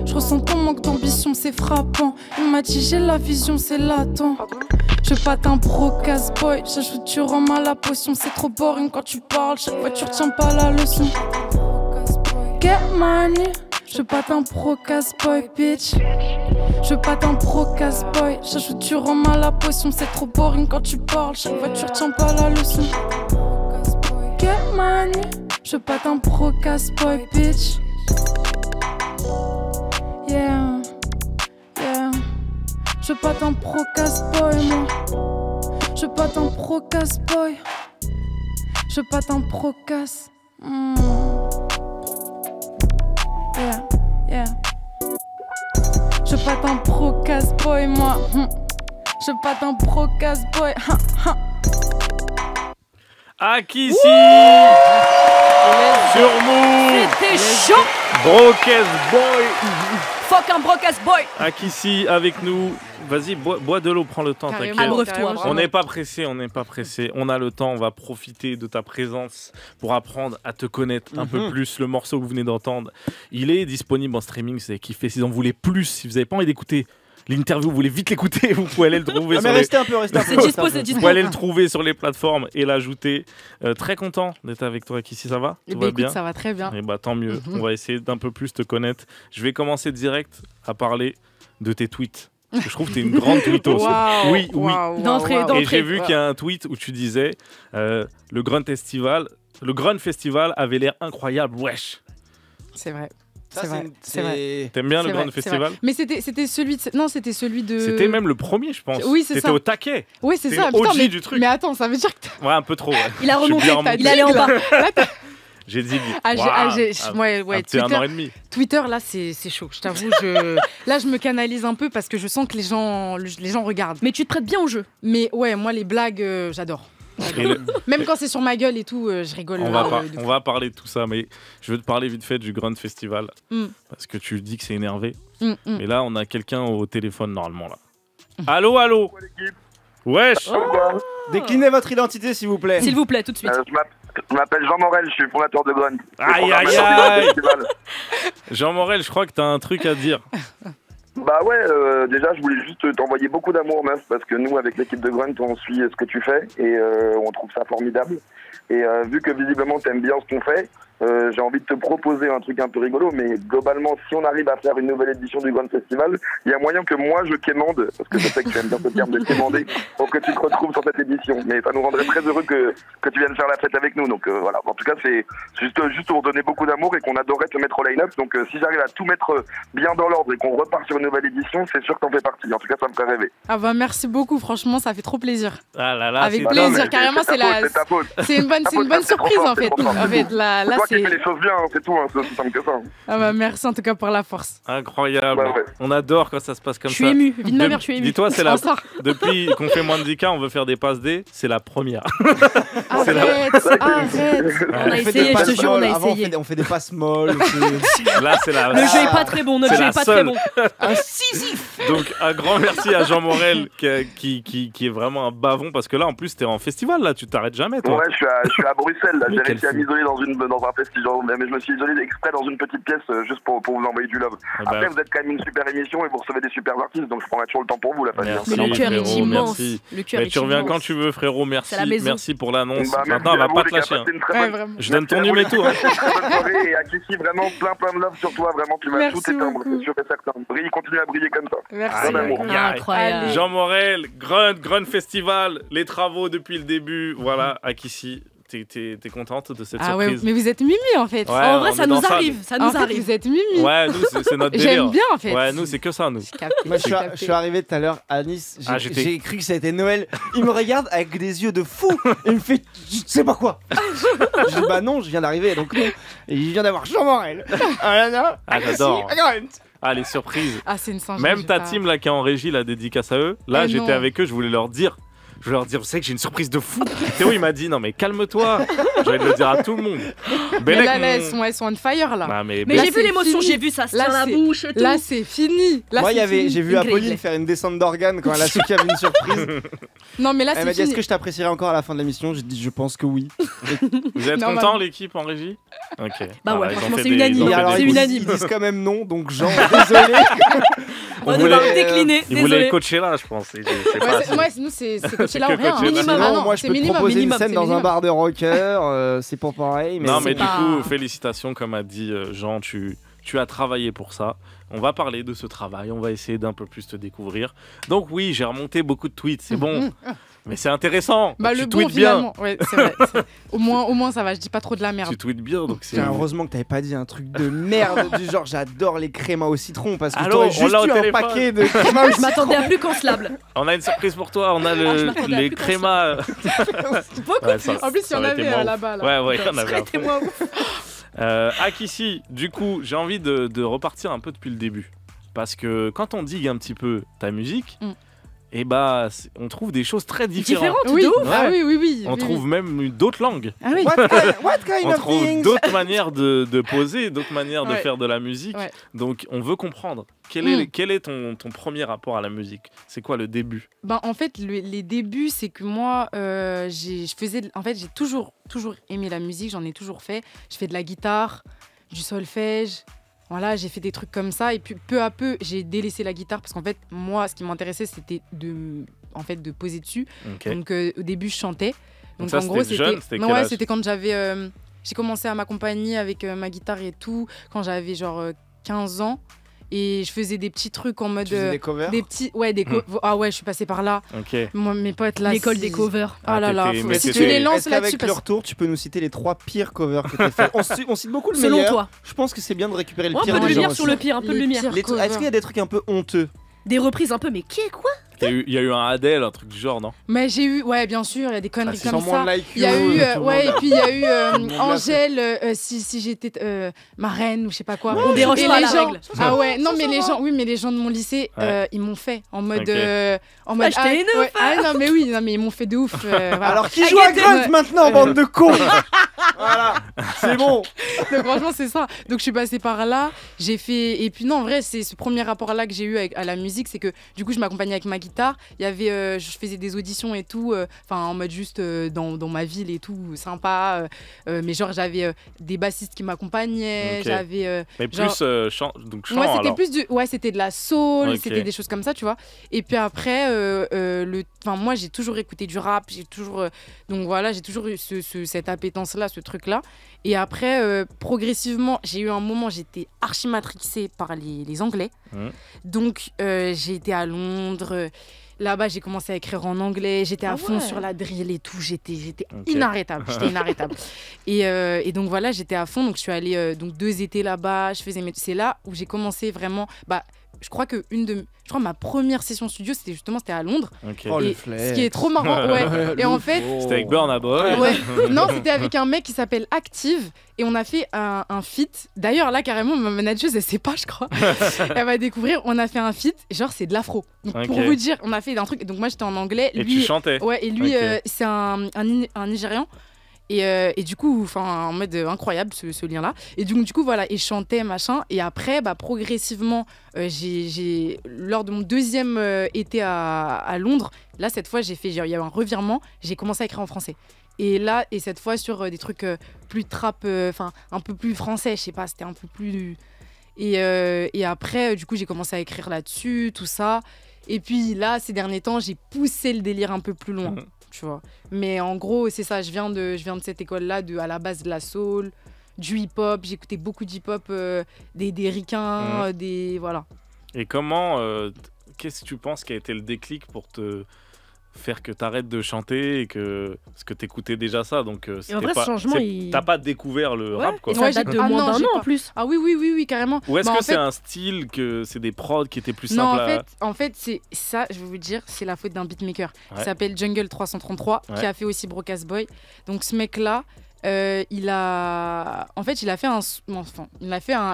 S6: Je ressens ton manque d'ambition, c'est frappant. Il m'a dit j'ai la vision, c'est latent. Je veux pas d'un brocasse boy. J'ajoute du rhum à la potion, c'est trop boring quand tu parles. Chaque fois tu retiens pas la leçon. Get money. Je veux pas d'un brocasse boy, bitch. Je veux pas d'un brocasse boy. J'ajoute du rhum à la potion, c'est trop boring quand tu parles. Chaque fois tu retiens pas la leçon. Get money. Je veux pas d'un brocasse boy, bitch. Yeah, yeah. Je veux pas d'un brocasse boy, moi. Je veux pas d'un brocasse boy. Je veux pas d'un brocasse. Yeah, yeah. Je veux pas d'un brocasse boy, moi. Je veux pas d'un brocasse boy.
S2: Akissi sur Move.
S1: C'était chaud.
S2: Broke S Boy.
S1: Fuck un Broke S Boy.
S2: Akissi avec nous. Vas-y, bois de l'eau, prends le temps, t'inquiète.
S1: Abreuve-toi.
S2: On n'est pas pressé, on n'est pas pressé. On a le temps, on va profiter de ta présence pour apprendre à te connaître un peu plus. Le morceau que vous venez d'entendre, il est disponible en streaming, c'est kiffé. Si vous en voulez plus, si vous n'avez pas envie d'écouter l'interview, vous voulez vite l'écouter, vous pouvez aller le trouver sur
S3: restez un peu.
S1: C'est dispo.
S2: Vous pouvez aller le trouver sur les plateformes et l'ajouter. Très content d'être avec toi, Akissi, ça va? Tout va bien?
S7: Ça va très bien.
S2: Et bah tant mieux, on va essayer d'un peu plus te connaître. Je vais commencer direct à parler de tes tweets. Parce que je trouve que tu es une grande tweetos. Oui.
S1: D'entrée.
S2: Et j'ai vu qu'il y a un tweet où tu disais le Grunt Festival avait l'air incroyable, wesh.
S7: C'est vrai.
S3: C'est vrai.
S2: T'aimes bien le Grunt Festival?
S7: Mais c'était celui de... Non, c'était celui de...
S2: C'était même le premier, je pense.
S7: Oui, c'est ça.
S2: C'était au taquet.
S7: Oui, c'est ça.
S2: Putain,
S7: mais,
S2: du truc.
S7: Mais attends, ça veut dire que...
S2: Ouais, un peu trop. Ouais.
S1: Il a remonté, il est allé en bas.
S2: J'ai dit...
S7: Twitter,
S2: un an et demi.
S7: Twitter, là, c'est chaud. Je t'avoue, là, je me canalise un peu parce que je sens que les gens regardent.
S1: Mais tu te prêtes bien au jeu.
S7: Mais ouais, moi, les blagues, j'adore. Même quand c'est sur ma gueule et tout, je rigole.
S2: On va parler de tout ça, mais je veux te parler vite fait du Grunt Festival. Parce que tu dis que c'est énervé. Mais là, on a quelqu'un au téléphone normalement. Là. Allô? Wesh.
S3: Déclinez votre identité, s'il vous plaît.
S1: S'il vous plaît, tout de suite.
S8: Je m'appelle Jean Morel, je suis fondateur de Grunt.
S2: Aïe. Jean Morel, je crois que t'as un truc à dire.
S8: Bah ouais, déjà je voulais juste t'envoyer beaucoup d'amour, meuf, parce que nous avec l'équipe de Grunt on suit ce que tu fais et on trouve ça formidable. Et vu que visiblement t'aimes bien ce qu'on fait, j'ai envie de te proposer un truc un peu rigolo, mais globalement si on arrive à faire une nouvelle édition du Grunt Festival, il y a moyen que moi je quémande, parce que je sais que tu aimes bien ce terme de quémander, pour que tu te retrouves sur cette édition. Mais ça nous rendrait très heureux que tu viennes faire la fête avec nous. Donc voilà, en tout cas c'est juste pour donner beaucoup d'amour et qu'on adorait te mettre au line-up. Donc si j'arrive à tout mettre bien dans l'ordre et qu'on repart sur une nouvelle édition, c'est sûr que t'en fais partie. En tout cas ça me ferait rêver.
S7: Ah bah merci beaucoup, franchement ça fait trop plaisir.
S2: Ah là là,
S7: avec plaisir, carrément c'est une bonne surprise en fait. Là
S8: qui fait les choses bien, c'est tout, c'est aussi simple que ça.
S7: Ah bah merci en tout cas pour la force.
S2: Incroyable. On adore quand ça se part comme ça.
S1: Je suis ému. Vie de ma mère, je suis ému.
S2: Dis-toi, c'est depuis qu'on fait moins de 10K, on veut faire des passes D, c'est la première.
S7: Arrête.
S1: On a essayé, je te jure, on a essayé.
S3: On fait des passes molles.
S2: Là, c'est la.
S1: Le jeu est pas très bon, notre jeu est pas très bon.
S3: Un Sisyphe.
S2: Donc un grand merci à Jean Morel qui est vraiment un bavon parce que là en plus t'es en festival là, tu t'arrêtes jamais toi.
S8: Ouais, je suis à Bruxelles là, j'ai réussi à m'isoler dans un festival, mais je me suis isolé exprès dans une petite pièce juste pour vous envoyer du love. Après vous êtes quand même une super émission et vous recevez des super artistes, donc je prendrai toujours le temps pour vous la famille.
S2: Merci,
S1: mais le cœur est immense.
S2: Le cœur est tu reviens quand tu veux frérot, merci pour l'annonce. Maintenant elle va pas te lâcher. Je donne ton numéro et tout.
S8: Bonne soirée et à Kissy vraiment plein de love sur toi, vraiment tu vas tout éteindre, c'est sûr et certain. Continue à briller comme ça.
S7: Merci.
S1: Incroyable.
S2: Jean Morel, Grunt Festival, les travaux depuis le début, voilà, à Kissy. T'es contente de cette surprise?
S7: Ouais, mais vous êtes Mimi en fait.
S2: Ouais,
S1: en vrai, ça nous arrive.
S7: Vous êtes Mimi.
S2: Ouais, nous, c'est notre délire.
S7: J'aime bien en fait.
S2: Ouais, nous, c'est que ça, nous.
S3: Moi, je suis arrivé tout à l'heure à Nice. J'ai cru que ça était Noël. Il me regarde avec des yeux de fou. Il me fait, je sais pas quoi. Je dis, bah non, je viens d'arriver, donc non. Et il vient d'avoir Jean Morel.
S2: J'adore. Ah, les surprises.
S7: Ah, c'est une singe.
S2: Même ta team là qui est en régie, la dédicace à eux. Là, j'étais avec eux, je voulais leur dire. Vous savez que j'ai une surprise de fou. Théo, il m'a dit, non mais calme-toi. J'allais le dire à tout le monde.
S7: Mais là, elles sont on fire là.
S2: Ah, mais
S1: j'ai vu l'émotion, j'ai vu ça se tient la bouche et tout.
S7: Là, c'est fini.
S3: Moi, j'ai vu Apolline faire une descente d'organes quand elle a su qu'il y avait une surprise.
S7: Non, mais là,
S3: elle m'a dit, est-ce que je t'apprécierais encore à la fin de l'émission? J'ai dit, je pense que oui.
S2: Vous êtes content, l'équipe en régie? Ok.
S1: Bah ouais, franchement, c'est unanime.
S3: C'est unanime. Ils disent quand même non, donc Jean, désolé.
S1: On va décliner.
S2: Ils voulaient coacher là, je pense.
S7: Nous, c'est coacher là, rien.
S3: Minimum. Moi, je peux te proposer une scène dans un bar de rocker. C'est pas pareil.
S2: Non, mais du coup, félicitations, comme a dit Jean, tu as travaillé pour ça. On va parler de ce travail, on va essayer d'un peu plus te découvrir. Donc oui, j'ai remonté beaucoup de tweets, c'est bon. Mais c'est intéressant.
S7: Bah,
S2: tu
S7: le
S2: tweets
S7: bon,
S2: bien.
S7: Finalement. Ouais, c'est vrai. Au moins, ça va. Je dis pas trop de la merde.
S2: Tu tweets bien, donc c'est.
S3: Heureusement que t'avais pas dit un truc de merde du genre j'adore les crémas au citron parce que
S2: t'aurais
S3: juste eu un paquet de crémas au citron.
S1: Je m'attendais à plus cancelable.
S2: On a une surprise pour toi. On a les crémas.
S7: En plus, il y en avait là-bas.
S2: Ouais, il y en avait. À Kissy, du coup, j'ai envie de repartir un peu depuis le début. Parce que quand on digue un petit peu ta musique, et bah, on trouve des choses très différentes.
S7: Oui. Ah oui.
S2: On trouve même d'autres langues.
S7: Ah oui.
S3: What kind
S2: on
S3: of
S2: trouve
S3: things?
S2: d'autres manières de poser, d'autres manières de faire de la musique. Ouais. Donc, on veut comprendre. Quel est ton premier rapport à la musique? C'est quoi le début?
S7: En fait, les débuts, c'est que moi, j'ai toujours aimé la musique. J'en ai toujours fait. Je fais de la guitare, du solfège. Voilà, j'ai fait des trucs comme ça et puis peu à peu, j'ai délaissé la guitare parce qu'en fait, moi, ce qui m'intéressait, c'était de poser dessus. Okay. Donc au début, je chantais. Donc
S2: ça,
S7: en gros,
S2: c'était
S7: quand j'avais j'ai commencé à m'accompagner avec ma guitare et tout quand j'avais genre 15 ans. Et je faisais des petits trucs en mode.
S3: Tu faisais des covers?
S7: Ah ouais, je suis passée par là.
S2: Okay.
S7: Moi, mes potes là.
S1: L'école des covers.
S7: Ah là là. Si tu les lances là-dessus.
S3: Avec le retour, tu peux nous citer les 3 pires covers que tu as fait. On cite beaucoup le
S1: meilleur. Selon toi.
S3: Je pense que c'est bien de récupérer le pire.
S1: Un peu de lumière sur le pire, un peu de lumière.
S3: Est-ce qu'il y a des trucs un peu honteux?
S1: Des reprises un peu, mais qui est quoi?
S2: Il y a eu un Adele, un truc du genre, non?
S7: Mais j'ai eu, bien sûr, il y a des conneries comme ça.
S3: Il y a eu,
S7: et puis il y a eu Angèle, si j'étais ma reine ou je sais pas quoi.
S1: On déroge pas à la règle.
S7: Ah ouais, non mais les gens de mon lycée, ils m'ont fait en mode,
S1: je t'ai énervé.
S7: Non mais ils m'ont fait de ouf.
S3: Alors qui joue à Grunt maintenant, bande de cons? Voilà, c'est bon.
S7: Donc franchement c'est ça. Donc je suis passée par là, j'ai fait, et puis non en vrai c'est ce premier rapport là que j'ai eu à la musique, c'est que du coup je m'accompagnais avec ma guitare. Il y avait, je faisais des auditions et tout, en mode juste dans ma ville et tout, sympa. Mais genre j'avais des bassistes qui m'accompagnaient, j'avais.
S2: Mais
S7: genre,
S2: plus chant.
S7: Ouais, c'était plus c'était de la soul, c'était des choses comme ça, tu vois. Et puis après, moi j'ai toujours écouté du rap, j'ai toujours, donc voilà, j'ai toujours eu cette appétence là, ce truc là. Et après, progressivement, j'ai eu un moment, j'étais archi matrixée par les Anglais. Donc j'ai été à Londres. Là-bas, j'ai commencé à écrire en anglais. J'étais à fond sur la drill et tout. J'étais inarrêtable. J'étais inarrêtable. Et donc voilà, j'étais à fond. Donc je suis allée 2 étés là-bas. C'est là où j'ai commencé vraiment. je crois que ma première session studio, c'était à Londres.
S2: Okay.
S3: Oh,
S7: et
S3: le flex.
S7: ce qui est trop marrant, ouais. Et en fait,
S2: c'était avec Burna Boy.
S7: Ouais. Non, c'était avec un mec qui s'appelle Active et on a fait un feat. D'ailleurs, là, carrément, ma manageuse, elle sait pas, je crois. Elle va découvrir. On a fait un feat, genre, c'est de l'afro. Donc, pour vous dire, on a fait un truc. Donc, moi, j'étais en anglais.
S2: Et
S7: lui,
S2: tu chantais.
S7: Ouais, et lui, c'est un Nigérian. Et du coup, en mode incroyable ce lien-là. Et du coup, voilà, et je chantais, machin. Et après, progressivement, lors de mon deuxième été à Londres, là, cette fois, il y a eu un revirement. J'ai commencé à écrire en français. Et là, et cette fois, sur des trucs plus trap, un peu plus français, je sais pas, c'était un peu plus. Et après, du coup, j'ai commencé à écrire là-dessus, tout ça. Et puis là, ces derniers temps, j'ai poussé le délire un peu plus loin. Tu vois. Mais en gros, c'est ça, je viens de cette école-là, à la base de la soul, du hip-hop. J'écoutais beaucoup d'hip-hop, des ricains, voilà.
S2: Et comment, qu'est-ce que tu penses qui a été le déclic pour te faire que tu arrêtes de chanter et parce que t'écoutais déjà ça, donc
S1: et en vrai, ce changement,
S2: t'as pas découvert le rap, quoi.
S1: Et ça date de moins d'un an en plus.
S7: Ah oui, carrément.
S2: Ou est-ce que c'est un style, que c'est des prods qui étaient plus simples
S7: Non, en fait, c'est ça, je vais vous dire, c'est la faute d'un beatmaker qui s'appelle Jungle 333, qui a fait aussi Brocas Boy. Donc ce mec-là, il a fait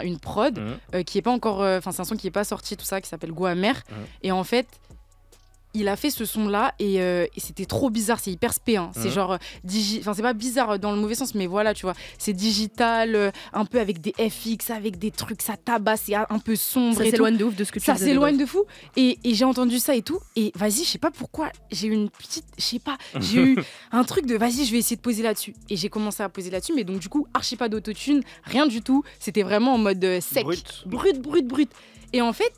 S7: une prod qui est pas encore, c'est un son qui est pas sorti, tout ça, qui s'appelle Goût amer. Et en fait, il a fait ce son-là et c'était trop bizarre, c'est hyper spé. Hein. C'est genre, c'est pas bizarre dans le mauvais sens, mais voilà, tu vois, c'est digital, un peu avec des FX, avec des trucs, ça tabasse, c'est un peu sombre.
S1: Ça s'éloigne de ouf de ce que tu
S7: Ça s'éloigne de fou. Et j'ai entendu ça et tout. Et vas-y, je sais pas pourquoi, j'ai eu un truc de vas-y, je vais essayer de poser là-dessus. Et j'ai commencé à poser là-dessus, mais donc du coup, archi pas d'autotune, rien du tout. C'était vraiment en mode sec, brut. Et en fait,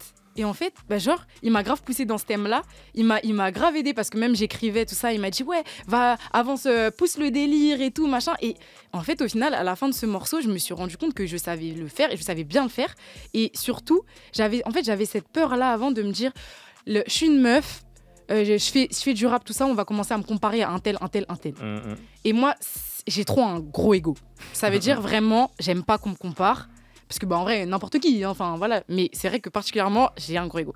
S7: genre, il m'a grave poussé dans ce thème-là. Il m'a grave aidé parce que même j'écrivais tout ça. Il m'a dit, ouais, va, avance, pousse le délire et tout, machin. Et en fait, au final, à la fin de ce morceau, je me suis rendu compte que je savais le faire et je savais bien le faire. Et surtout, j'avais cette peur-là avant de me dire, je suis une meuf, je fais du rap, tout ça, on va commencer à me comparer à un tel. Et moi, j'ai trop un gros ego. Ça veut dire vraiment, j'aime pas qu'on me compare. Parce que en vrai, n'importe qui, hein, enfin voilà. Mais c'est vrai que particulièrement, j'ai un gros ego.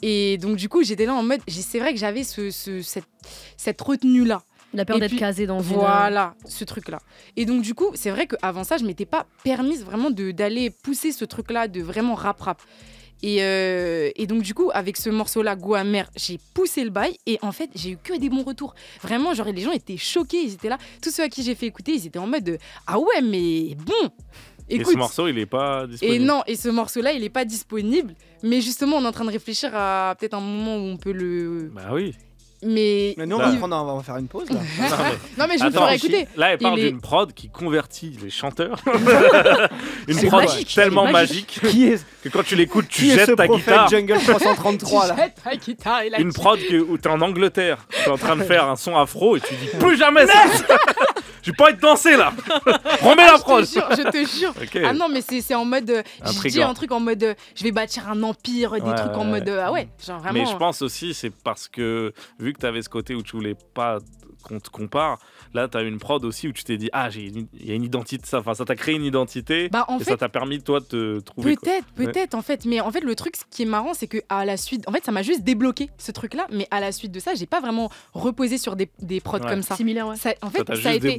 S7: Et donc du coup, j'étais là en mode, c'est vrai que j'avais cette retenue-là.
S1: La peur d'être casée dans
S7: Voilà, ce truc-là. Et donc du coup, c'est vrai qu'avant ça, je m'étais pas permise vraiment d'aller pousser ce truc-là, de vraiment rap. Et donc du coup, avec ce morceau-là, Goût amer, j'ai poussé le bail et en fait, j'ai eu que des bons retours. Vraiment, genre les gens étaient choqués, ils étaient là. Tous ceux à qui j'ai fait écouter, ils étaient en mode ah ouais, mais bon. Écoute,
S2: et ce morceau, il est pas disponible.
S7: Et ce morceau-là, il est pas disponible. Mais justement, on est en train de réfléchir à peut-être un moment où on peut le.
S2: Bah oui.
S7: Mais
S3: nous, on va faire une pause là.
S7: Non, mais je vous ferai écouter.
S2: Là, elle parle d'une prod qui convertit les chanteurs. Une prod tellement magique que quand tu l'écoutes, tu jettes ta guitare.
S3: Jungle 333 là.
S7: Tu jettes ta guitare et
S2: une prod où t'es en Angleterre, t'es en train de faire un son afro et tu dis plus jamais ça. J'ai pas envie de danser là. Remets la prod.
S7: Je te jure. Okay. Ah non, mais c'est en mode. Je dis un truc en mode. Je vais bâtir un empire, des trucs en mode. Ah ouais, genre vraiment.
S2: Mais je pense aussi, c'est parce que vu que tu avais ce côté où tu voulais pas qu'on te compare, là tu as une prod aussi où tu t'es dit il y a une identité, ça t'a créé une identité et ça t'a permis toi de te trouver.
S7: Peut-être en fait, mais en fait le truc ce qui est marrant c'est que à la suite, en fait ça m'a juste débloqué ce truc là, mais à la suite de ça j'ai pas vraiment reposé sur des prods comme ça.
S1: Similaire, ouais.
S7: Ça, en fait ça a été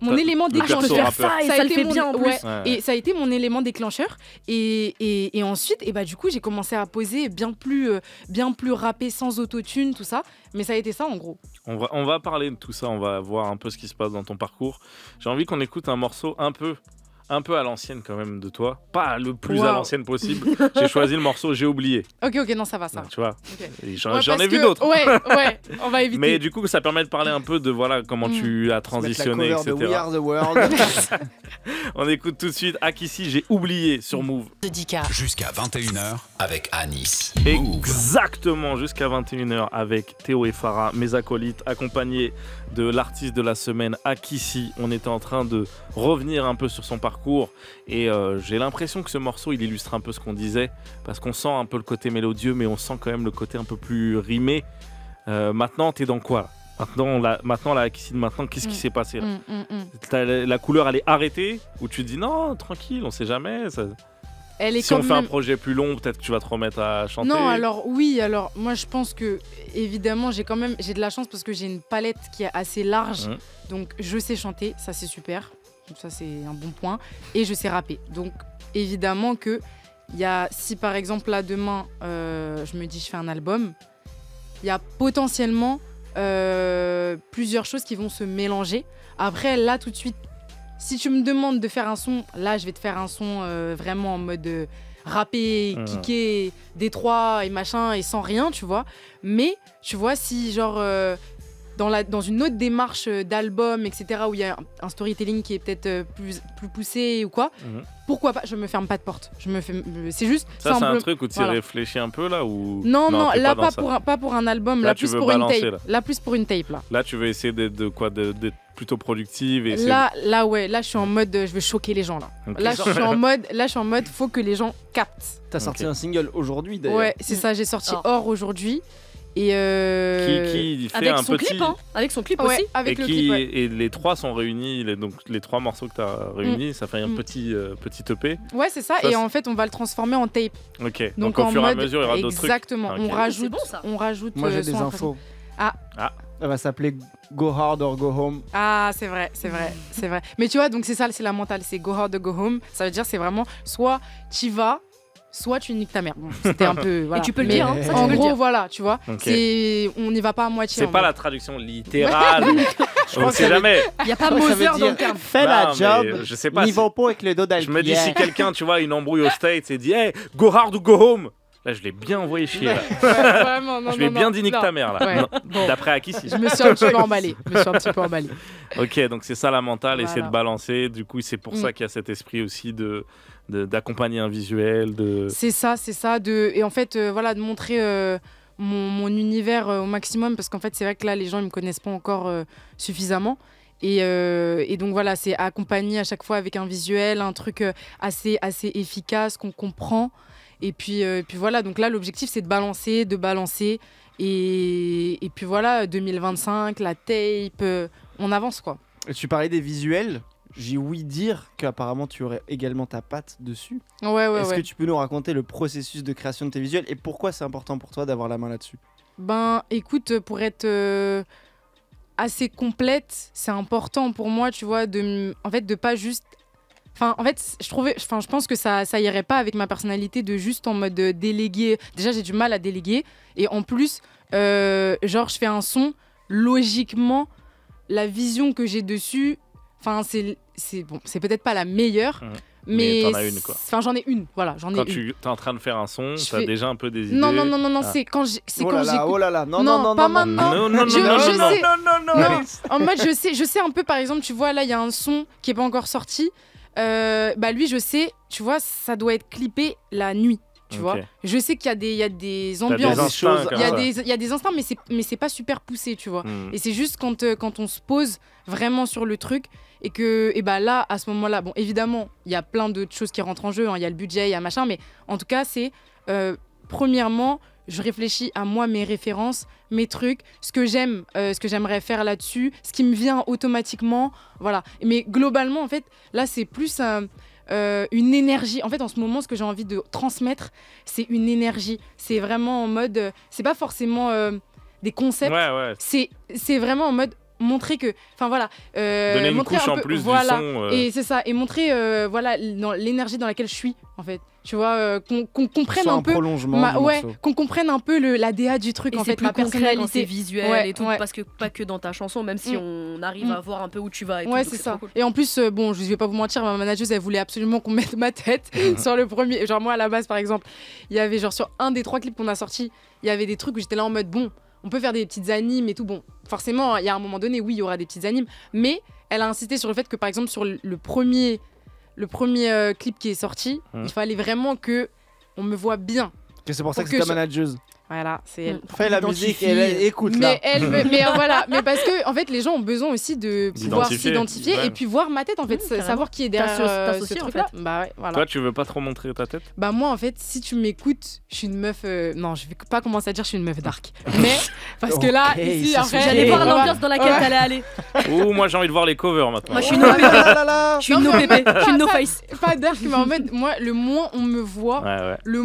S7: mon élément déclencheur.
S1: Ça le fait bien en plus.
S7: Et ça a été mon élément déclencheur et ensuite et bah du coup j'ai commencé à poser bien plus rappé sans autotune tout ça, mais ça a été ça en gros.
S2: On va parler de tout ça, on va voir un peu ce qui se passe dans ton parcours. J'ai envie qu'on écoute un morceau un peu à l'ancienne quand même de toi. Pas le plus à l'ancienne possible. J'ai choisi le morceau J'ai oublié.
S7: Ok, non, ça va.
S2: Tu vois,
S7: okay.
S2: J'en ai vu d'autres.
S7: Ouais, on va éviter.
S2: Mais du coup, ça permet de parler un peu de comment tu as transitionné, etc.
S3: De We Are The World.
S2: On écoute tout de suite Akissi, J'ai oublié sur Move.
S4: Jusqu'à 21h avec Anis.
S2: Exactement, jusqu'à 21h avec Théo et Farah, mes acolytes, accompagnés de l'artiste de la semaine Akissi. On était en train de revenir un peu sur son parcours et j'ai l'impression que ce morceau il illustre un peu ce qu'on disait parce qu'on sent un peu le côté mélodieux mais on sent quand même le côté un peu plus rimé. Maintenant t'es dans quoi maintenant Akissi de maintenant, qu'est-ce qui s'est passé là? La couleur elle est arrêtée ou tu te dis non tranquille on sait jamais ça...
S7: elle est
S2: Si
S7: quand
S2: on fait un
S7: même...
S2: projet plus long, peut-être que tu vas te remettre à chanter.
S7: Non, alors oui, alors moi je pense que évidemment j'ai de la chance parce que j'ai une palette qui est assez large, donc je sais chanter, ça c'est super, donc ça c'est un bon point, et je sais rapper. Donc évidemment que si par exemple là demain je me dis je fais un album, il y a potentiellement plusieurs choses qui vont se mélanger. Après là tout de suite, si tu me demandes de faire un son, là je vais te faire un son vraiment en mode rappé, kické, D3 et machin et sans rien, tu vois. Mais tu vois, si genre dans une autre démarche d'album, etc., où il y a un storytelling qui est peut-être plus poussé ou quoi, pourquoi pas? Je me ferme pas de porte. C'est juste.
S2: Ça, c'est un truc où tu réfléchis un peu là ou...
S7: Non, là pas pour un album, là plus pour une tape. Là plus pour une tape là.
S2: Là tu veux essayer d'être plutôt productive et
S7: là je suis en mode je veux choquer les gens là. Okay. Là je suis en mode faut que les gens captent.
S3: T'as sorti un single aujourd'hui d'ailleurs.
S7: Ouais, c'est ça, j'ai sorti Or aujourd'hui. Et
S2: qui fait
S1: avec
S2: un
S1: son
S2: petit
S1: clip, hein. Avec son clip
S7: ouais,
S1: aussi.
S7: Avec
S2: et
S7: le clip, ouais.
S2: Et les trois sont réunis, donc les trois morceaux que tu as réunis, ça fait un petit EP.
S7: Ouais, c'est ça, et en fait on va le transformer en tape.
S2: Ok, donc au fur et à mesure il y aura d'autres trucs.
S7: Exactement,
S2: Okay.
S7: on rajoute
S3: Moi j'ai des infos. Elle va s'appeler Go Hard or Go Home.
S7: Ah, c'est vrai. Mais tu vois, donc c'est ça, c'est la mentale, c'est Go Hard or Go Home. Ça veut dire c'est vraiment soit tu vas, soit tu niques ta mère. Bon, c'était un peu. Voilà.
S1: Et tu peux le dire, hein. Ça,
S7: en gros, voilà, tu vois.
S2: Okay.
S7: On n'y va pas à moitié.
S2: C'est pas la traduction littérale. On sait jamais.
S1: Il n'y a pas Mother dans le terme.
S3: Fais la job.
S2: Je sais pas.
S3: Niveau pas avec le dos d'Alpia.
S2: Je me dis si quelqu'un, tu vois, une embrouille aux States et dit hey, go hard ou go home. Là, je l'ai bien envoyé chier. Là.
S7: Vraiment, non,
S2: je l'ai bien dit nique ta mère là.
S7: Ouais.
S2: Bon. D'après Akissi.
S7: Je me suis un petit peu emballé.
S2: Ok, donc c'est ça la mentale, essayer de balancer. Du coup, c'est pour ça qu'il y a cet esprit aussi d'accompagner un visuel.
S7: C'est ça. Et en fait, de montrer mon univers au maximum parce qu'en fait, c'est vrai que là, les gens ne me connaissent pas encore suffisamment. Et donc voilà, c'est accompagné à chaque fois avec un visuel, un truc assez efficace qu'on comprend. Et puis voilà, donc là l'objectif c'est de balancer et puis voilà, 2025, la tape, on avance quoi.
S3: Et tu parlais des visuels, j'ai ouï dire qu'apparemment tu aurais également ta patte dessus.
S7: Ouais.
S3: Est-ce que tu peux nous raconter le processus de création de tes visuels et pourquoi c'est important pour toi d'avoir la main là-dessus? Ben
S7: écoute, pour être assez complète, c'est important pour moi, tu vois, de pas juste... je pense que ça irait pas avec ma personnalité de juste en mode déléguer. Déjà, j'ai du mal à déléguer. Et en plus, je fais un son, logiquement, la vision que j'ai dessus, c'est peut-être pas la meilleure. Mais
S2: t'en as une quoi.
S7: J'en ai une, voilà.
S2: Quand tu es en train de faire un son, t'as déjà un peu des idées.
S7: Non, c'est quand j'écoute.
S3: Oh là là, non,
S7: pas maintenant.
S2: Non.
S7: En mode, je sais un peu, par exemple, tu vois, là, il y a un son qui est pas encore sorti. Lui, je sais, tu vois, ça doit être clippé la nuit. Tu vois, je sais qu'il y a des ambiances, il y a des instants, mais c'est pas super poussé, tu vois. Et c'est juste quand on se pose vraiment sur le truc et que là, à ce moment-là, bon, évidemment, il y a plein d'autres choses qui rentrent en jeu, hein, il y a le budget, il y a machin, mais en tout cas, c'est premièrement, je réfléchis à moi, mes références, mes trucs, ce que j'aimerais faire là-dessus, ce qui me vient automatiquement, voilà. Mais globalement, en fait, là, c'est plus une énergie. En fait, en ce moment, ce que j'ai envie de transmettre, c'est une énergie. C'est vraiment en mode... c'est pas forcément des concepts. C'est vraiment en mode montrer que... Enfin, voilà.
S2: Donner une couche en plus du son.
S7: Et c'est ça. Et montrer l'énergie dans laquelle je suis, en fait. Tu vois, qu'on comprenne un peu... qu'on comprenne un peu la DA du truc,
S1: et
S7: en fait,
S1: ma personnalité. Quand c'est visuel et tout, parce que pas que dans ta chanson, même si on arrive à voir un peu où tu vas et tout.
S7: Ouais, c'est ça. Cool. Et en plus, bon, je vais pas vous mentir, ma manageuse, elle voulait absolument qu'on mette ma tête sur le premier. Genre, moi, à la base, par exemple, il y avait genre sur un des 3 clips qu'on a sortis, il y avait des trucs où j'étais là en mode, bon, on peut faire des petites animes et tout. Bon, forcément, il y a un moment donné, oui, il y aura des petites animes, mais elle a insisté sur le fait que, par exemple, sur le premier clip qui est sorti, il fallait vraiment que on me voit bien.
S3: C'est pour ça que c'est ta manageuse.
S7: Voilà, c'est elle.
S3: Fais la musique et écoute là.
S7: Mais voilà, mais parce que en fait les gens ont besoin aussi de pouvoir s'identifier et puis voir ma tête en fait, savoir qui est derrière ce truc là. Bah ouais, voilà.
S2: Toi tu veux pas trop montrer ta tête?
S7: Bah moi en fait si tu m'écoutes, je suis une meuf non, je vais pas commencer à dire je suis une meuf dark. Mais parce que là ici après
S1: j'allais voir l'ambiance dans laquelle t'allais aller.
S2: Ouh, moi j'ai envie de voir les covers maintenant.
S1: Moi je suis une no pépé, je suis une no face.
S7: Pas dark mais en mode moi le moins on me voit, le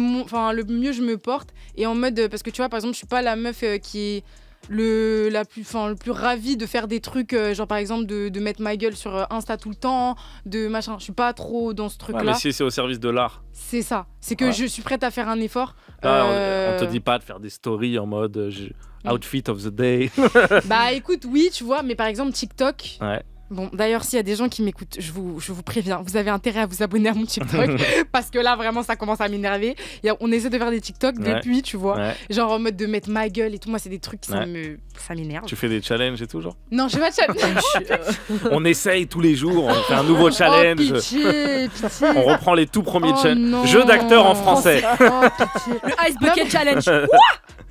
S7: mieux je me porte et en mode parce que tu vois par exemple je suis pas la meuf qui est le plus ravie de faire des trucs genre par exemple de mettre ma gueule sur Insta tout le temps, de machin, je suis pas trop dans ce truc là.
S2: Mais si c'est au service de l'art.
S7: C'est ça, c'est que je suis prête à faire un effort.
S2: On te dit pas de faire des stories en mode outfit of the day.
S7: Bah écoute oui tu vois mais par exemple TikTok.
S2: Ouais.
S7: Bon, d'ailleurs, s'il y a des gens qui m'écoutent, je vous préviens, vous avez intérêt à vous abonner à mon TikTok parce que là, vraiment, ça commence à m'énerver. On essaie de faire des TikTok depuis, tu vois, genre en mode de mettre ma gueule et tout. Moi, c'est des trucs qui ça m'énerve.
S2: Tu fais des challenges et tout, genre?
S7: Non, je fais pas de challenge.
S2: On essaye tous les jours, on fait un nouveau challenge.
S7: Oh, pitié.
S2: On reprend les tout premiers challenges. Jeu d'acteur en français.
S7: Oh, pitié.
S1: Le Ice Bucket Challenge.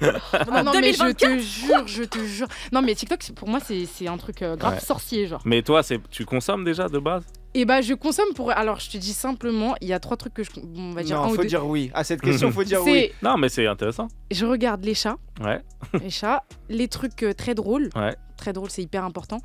S7: Non, mais je te jure. Non, mais TikTok, pour moi, c'est un truc grave sorcier, genre.
S2: Mais toi, tu consommes déjà de base?
S7: Et bah, je consomme pour. Alors, je te dis simplement, il y a 3 trucs que on va dire.
S3: Non, faut dire oui. À cette question, faut dire oui.
S2: Non, mais c'est intéressant.
S7: Je regarde les chats.
S2: Ouais.
S7: Les chats, les trucs très drôles.
S2: Ouais.
S7: Très drôle, c'est hyper important.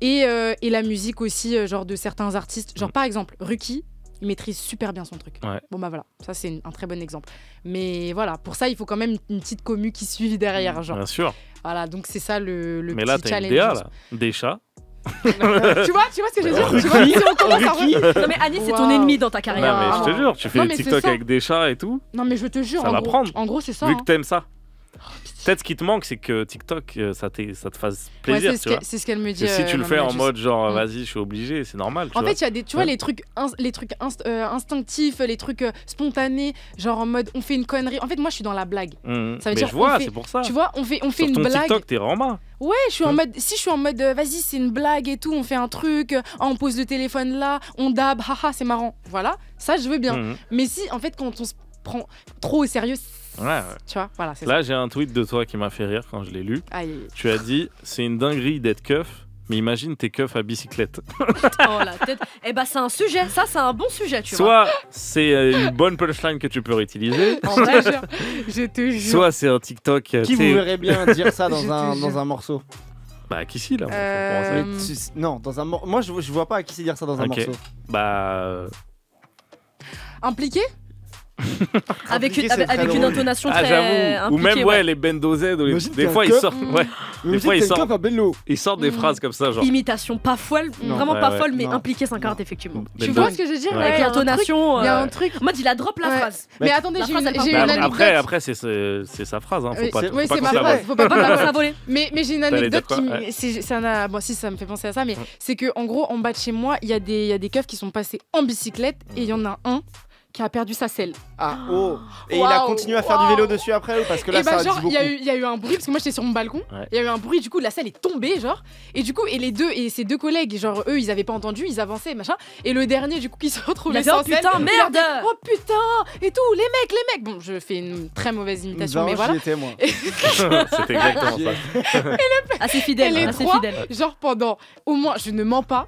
S7: Et la musique aussi, genre de certains artistes. Genre, par exemple, Ruki. Il maîtrise super bien son truc.
S2: Ouais.
S7: Bon bah voilà, ça c'est un très bon exemple. Mais voilà, pour ça il faut quand même une petite commu qui suive derrière, genre.
S2: Bien sûr.
S7: Voilà, donc c'est ça le
S2: mais
S7: petit
S2: là, t'as
S7: challenge.
S2: Une DA, là. Des chats.
S7: tu vois ce que je veux dire? Tu vois, si on commence à
S1: non mais Anis, c'est ton ennemi dans ta carrière.
S2: Non mais je te jure, tu fais des TikTok avec des chats et tout.
S7: Non mais je te jure,
S2: ça va prendre.
S7: En gros c'est ça.
S2: Vu que t'aimes ça. Peut-être ce qui te manque, c'est que TikTok, ça te fasse plaisir.
S7: Ouais, c'est ce qu'elle me dit.
S2: Si tu le fais en mode genre, vas-y, je suis obligé, c'est normal.
S7: En fait, il y a des, tu vois, les trucs instinctifs, les trucs spontanés, genre en mode on fait une connerie. En fait, moi, je suis dans la blague.
S2: Ça veut dire, je vois, c'est pour ça.
S7: Tu vois, on fait une blague.
S2: TikTok, t'es vraiment.
S7: Ouais, je suis en mode. Si je suis en mode, vas-y, c'est une blague et tout, on fait un truc, on pose le téléphone là, on dab, haha, c'est marrant. Voilà, ça, je veux bien. Mais si, en fait, quand on se prend trop au sérieux.
S2: Ouais.
S7: Tu vois, voilà, c'est
S2: là,
S7: ça.
S2: j'ai un tweet de toi qui m'a fait rire quand je l'ai lu.
S7: Aïe.
S2: Tu as dit, c'est une dinguerie d'être keuf, mais imagine t'es keuf à bicyclette.
S1: Oh la tête. Eh bah, c'est un sujet, ça, c'est un bon sujet, tu
S2: Soit
S1: vois.
S2: c'est une bonne punchline que tu peux réutiliser.
S7: En vrai, je te jure.
S2: Soit c'est un TikTok.
S3: Qui vous verrait bien dire ça dans un morceau?
S2: Bah, qui si là
S3: Non, dans un morceau. Moi, je vois pas à qui c'est dire ça dans un morceau.
S2: Bah.
S7: Impliqué?
S1: avec une intonation très
S2: j'avoue. Ou même les Bendo Z, des fois ils sortent. Des fois ils sortent des phrases comme ça, genre.
S1: Imitation pas folle, vraiment pas folle, mais impliquée 50 effectivement.
S7: Tu vois ce que je veux dire?
S1: Avec l'intonation.
S7: Il y a un truc.
S1: Moi, il a drop la phrase.
S7: Mais attendez, j'ai une anecdote.
S2: Après, c'est sa phrase, hein. Faut pas.
S7: Oui, c'est ma phrase. Faut pas la
S1: voler.
S7: Mais j'ai une anecdote qui, bon, si ça me fait penser à ça, mais c'est que en gros, en bas de chez moi, il y a des keufs qui sont passés en bicyclette et il y en a un qui a perdu sa selle.
S3: Ah, oh. Et il a continué à faire du vélo dessus après ou parce que là, ça a dit beaucoup.
S7: Il y a eu un bruit, parce que moi j'étais sur mon balcon, il y a eu un bruit, du coup la selle est tombée, genre, et du coup, et ses deux collègues, genre, eux, ils avaient pas entendu, ils avançaient, machin, et le dernier, du coup, qui se retrouvait sans selle.
S1: Putain, merde!
S7: Oh putain! Et tout, les mecs! Bon, je fais une très mauvaise imitation, mais voilà.
S3: Étais, moi.
S2: C'était exactement ça.
S1: Assez fidèle,
S7: genre, pendant, au moins, je ne mens pas,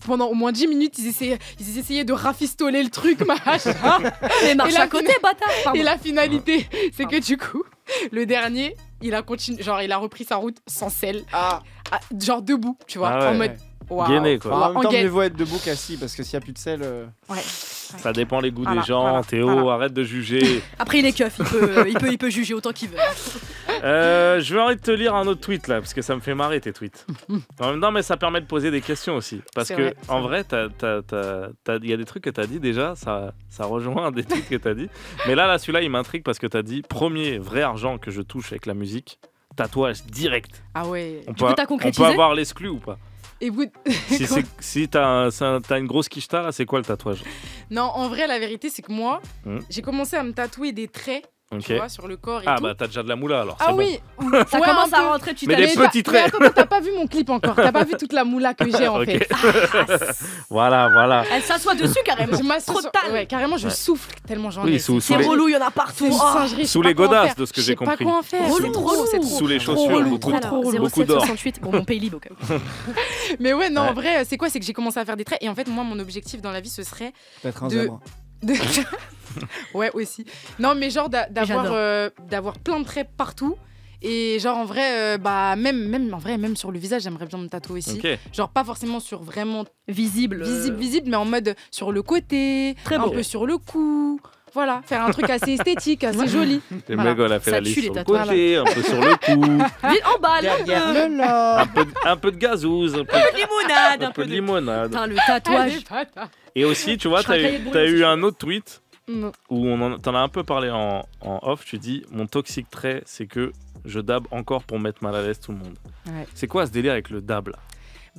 S7: pendant au moins 10 minutes, ils essayaient de rafistoler le truc, machin.
S1: Mais marche à côté, bâtard.
S7: Et la finalité, c'est que du coup, le dernier, il a continué, genre il a repris sa route sans selle, genre debout, tu vois, en mode. Wow.
S2: Gainé, quoi.
S3: En même temps, mieux vaut être debout qu'assis parce que s'il n'y a plus de sel.
S7: Ouais.
S2: Ça dépend les goûts des gens. Théo, arrête de juger.
S1: Après, il est keuf, il peut juger autant qu'il veut.
S2: Je vais arrêter de te lire un autre tweet là, parce que ça me fait marrer tes tweets. En même temps, mais ça permet de poser des questions aussi. Parce que en vrai, il y a des trucs que t'as dit déjà, ça rejoint des trucs que t'as dit. Mais là, celui-là, il m'intrigue parce que t'as dit premier vrai argent que je touche avec la musique, tatouage direct.
S7: Ah ouais.
S2: On peut avoir l'exclu ou pas?
S7: Et vous...
S2: si t'as une grosse quicheta, là, c'est quoi le tatouage?
S7: Non, en vrai, la vérité, c'est que moi, j'ai commencé à me tatouer des traits tu vois, sur le corps et
S2: Ah
S7: tout.
S2: bah t'as déjà de la moula alors.
S7: Ah
S2: c'est bon.
S7: oui,
S1: Ça commence à rentrer, tu
S2: Mais
S1: t'as
S2: des petits
S7: mais
S2: traits.
S7: attends, t'as pas vu mon clip encore. T'as pas vu toute la moula que j'ai en
S2: Ok.
S7: fait.
S2: Voilà.
S1: Elle s'assoit dessus carrément.
S7: Je m'assois
S1: Trop
S7: sur-
S1: tal.
S7: Ouais, carrément, je souffle tellement j'en
S2: Oui,
S7: ai.
S2: sous
S1: C'est
S2: les-
S1: relou, il y en a
S7: C'est
S1: partout.
S7: une
S1: Oh.
S7: singerie.
S2: Sous les godasses, de ce que j'ai compris.
S7: Je sais pas quoi en faire.
S1: Relou,
S7: C'est trop,
S1: relou.
S7: c'est trop.
S2: Sous les
S7: Trop
S2: chaussures,
S7: relou,
S2: beaucoup,
S7: trop relou.
S2: beaucoup d'or.
S1: 0768, bon, mon pays libre.
S7: Mais ouais, non,
S2: Ouais.
S7: en vrai, c'est quoi? C'est que j'ai commencé à faire des traits. Et en fait, moi, mon objectif dans la vie, ce serait
S3: Peut-être un
S7: de-
S3: zèbre.
S7: de- ouais, aussi. Non, mais genre d'avoir
S1: J'adore.
S7: d'avoir plein de traits partout. Et genre en vrai, bah même en vrai, même sur le visage, j'aimerais bien me tatouer aussi.
S2: Ok.
S7: Genre pas forcément sur vraiment
S1: Visible.
S7: visible, mais en mode sur le côté,
S1: Très
S7: un
S1: beau.
S7: peu sur le cou. Voilà, faire un truc assez esthétique, assez joli.
S2: Le
S7: Voilà.
S2: mec, elle a fait
S1: Ça
S2: la
S1: tue,
S2: liste
S1: les
S2: sur le
S1: tatouages.
S2: côté, un peu sur le cou,
S1: Vite en bas, là.
S3: Derrière le là.
S2: un peu de gazouze, un peu,
S1: Limonade,
S2: un peu de limonade.
S1: Putain, le tatouage.
S2: Et aussi, tu vois,
S1: Je serais un cahier de
S2: t'as
S1: brouillon,
S2: eu
S1: c'est
S2: un autre tweet
S7: Non.
S2: où t'en as un peu parlé en off. Tu dis mon toxique trait, c'est que je dab encore pour mettre mal à l'aise tout le monde.
S7: Ouais.
S2: C'est quoi ce délire avec le dab là?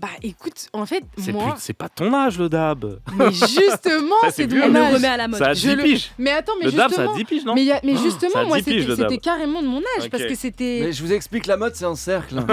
S7: Bah écoute, en fait,
S2: C'est
S7: moi,
S2: c'est pas ton âge le dab.
S7: mais justement,
S2: Ça, c'est
S7: c'est de
S2: vieux.
S1: On
S7: mon
S1: me
S7: âge.
S1: remet à la mode.
S2: Ça a
S7: Je
S2: 10
S7: le-
S2: piges.
S7: Mais attends, mais
S2: Le dab, ça
S7: justement,
S2: a 10 piges, non?
S7: mais
S2: ça
S7: justement,
S2: a
S7: moi,
S2: 10 piges, le
S7: c'était
S2: dab.
S7: carrément de mon âge
S2: Ok.
S7: parce que c'était.
S9: Mais je vous explique, la mode c'est un cercle.
S7: Oh,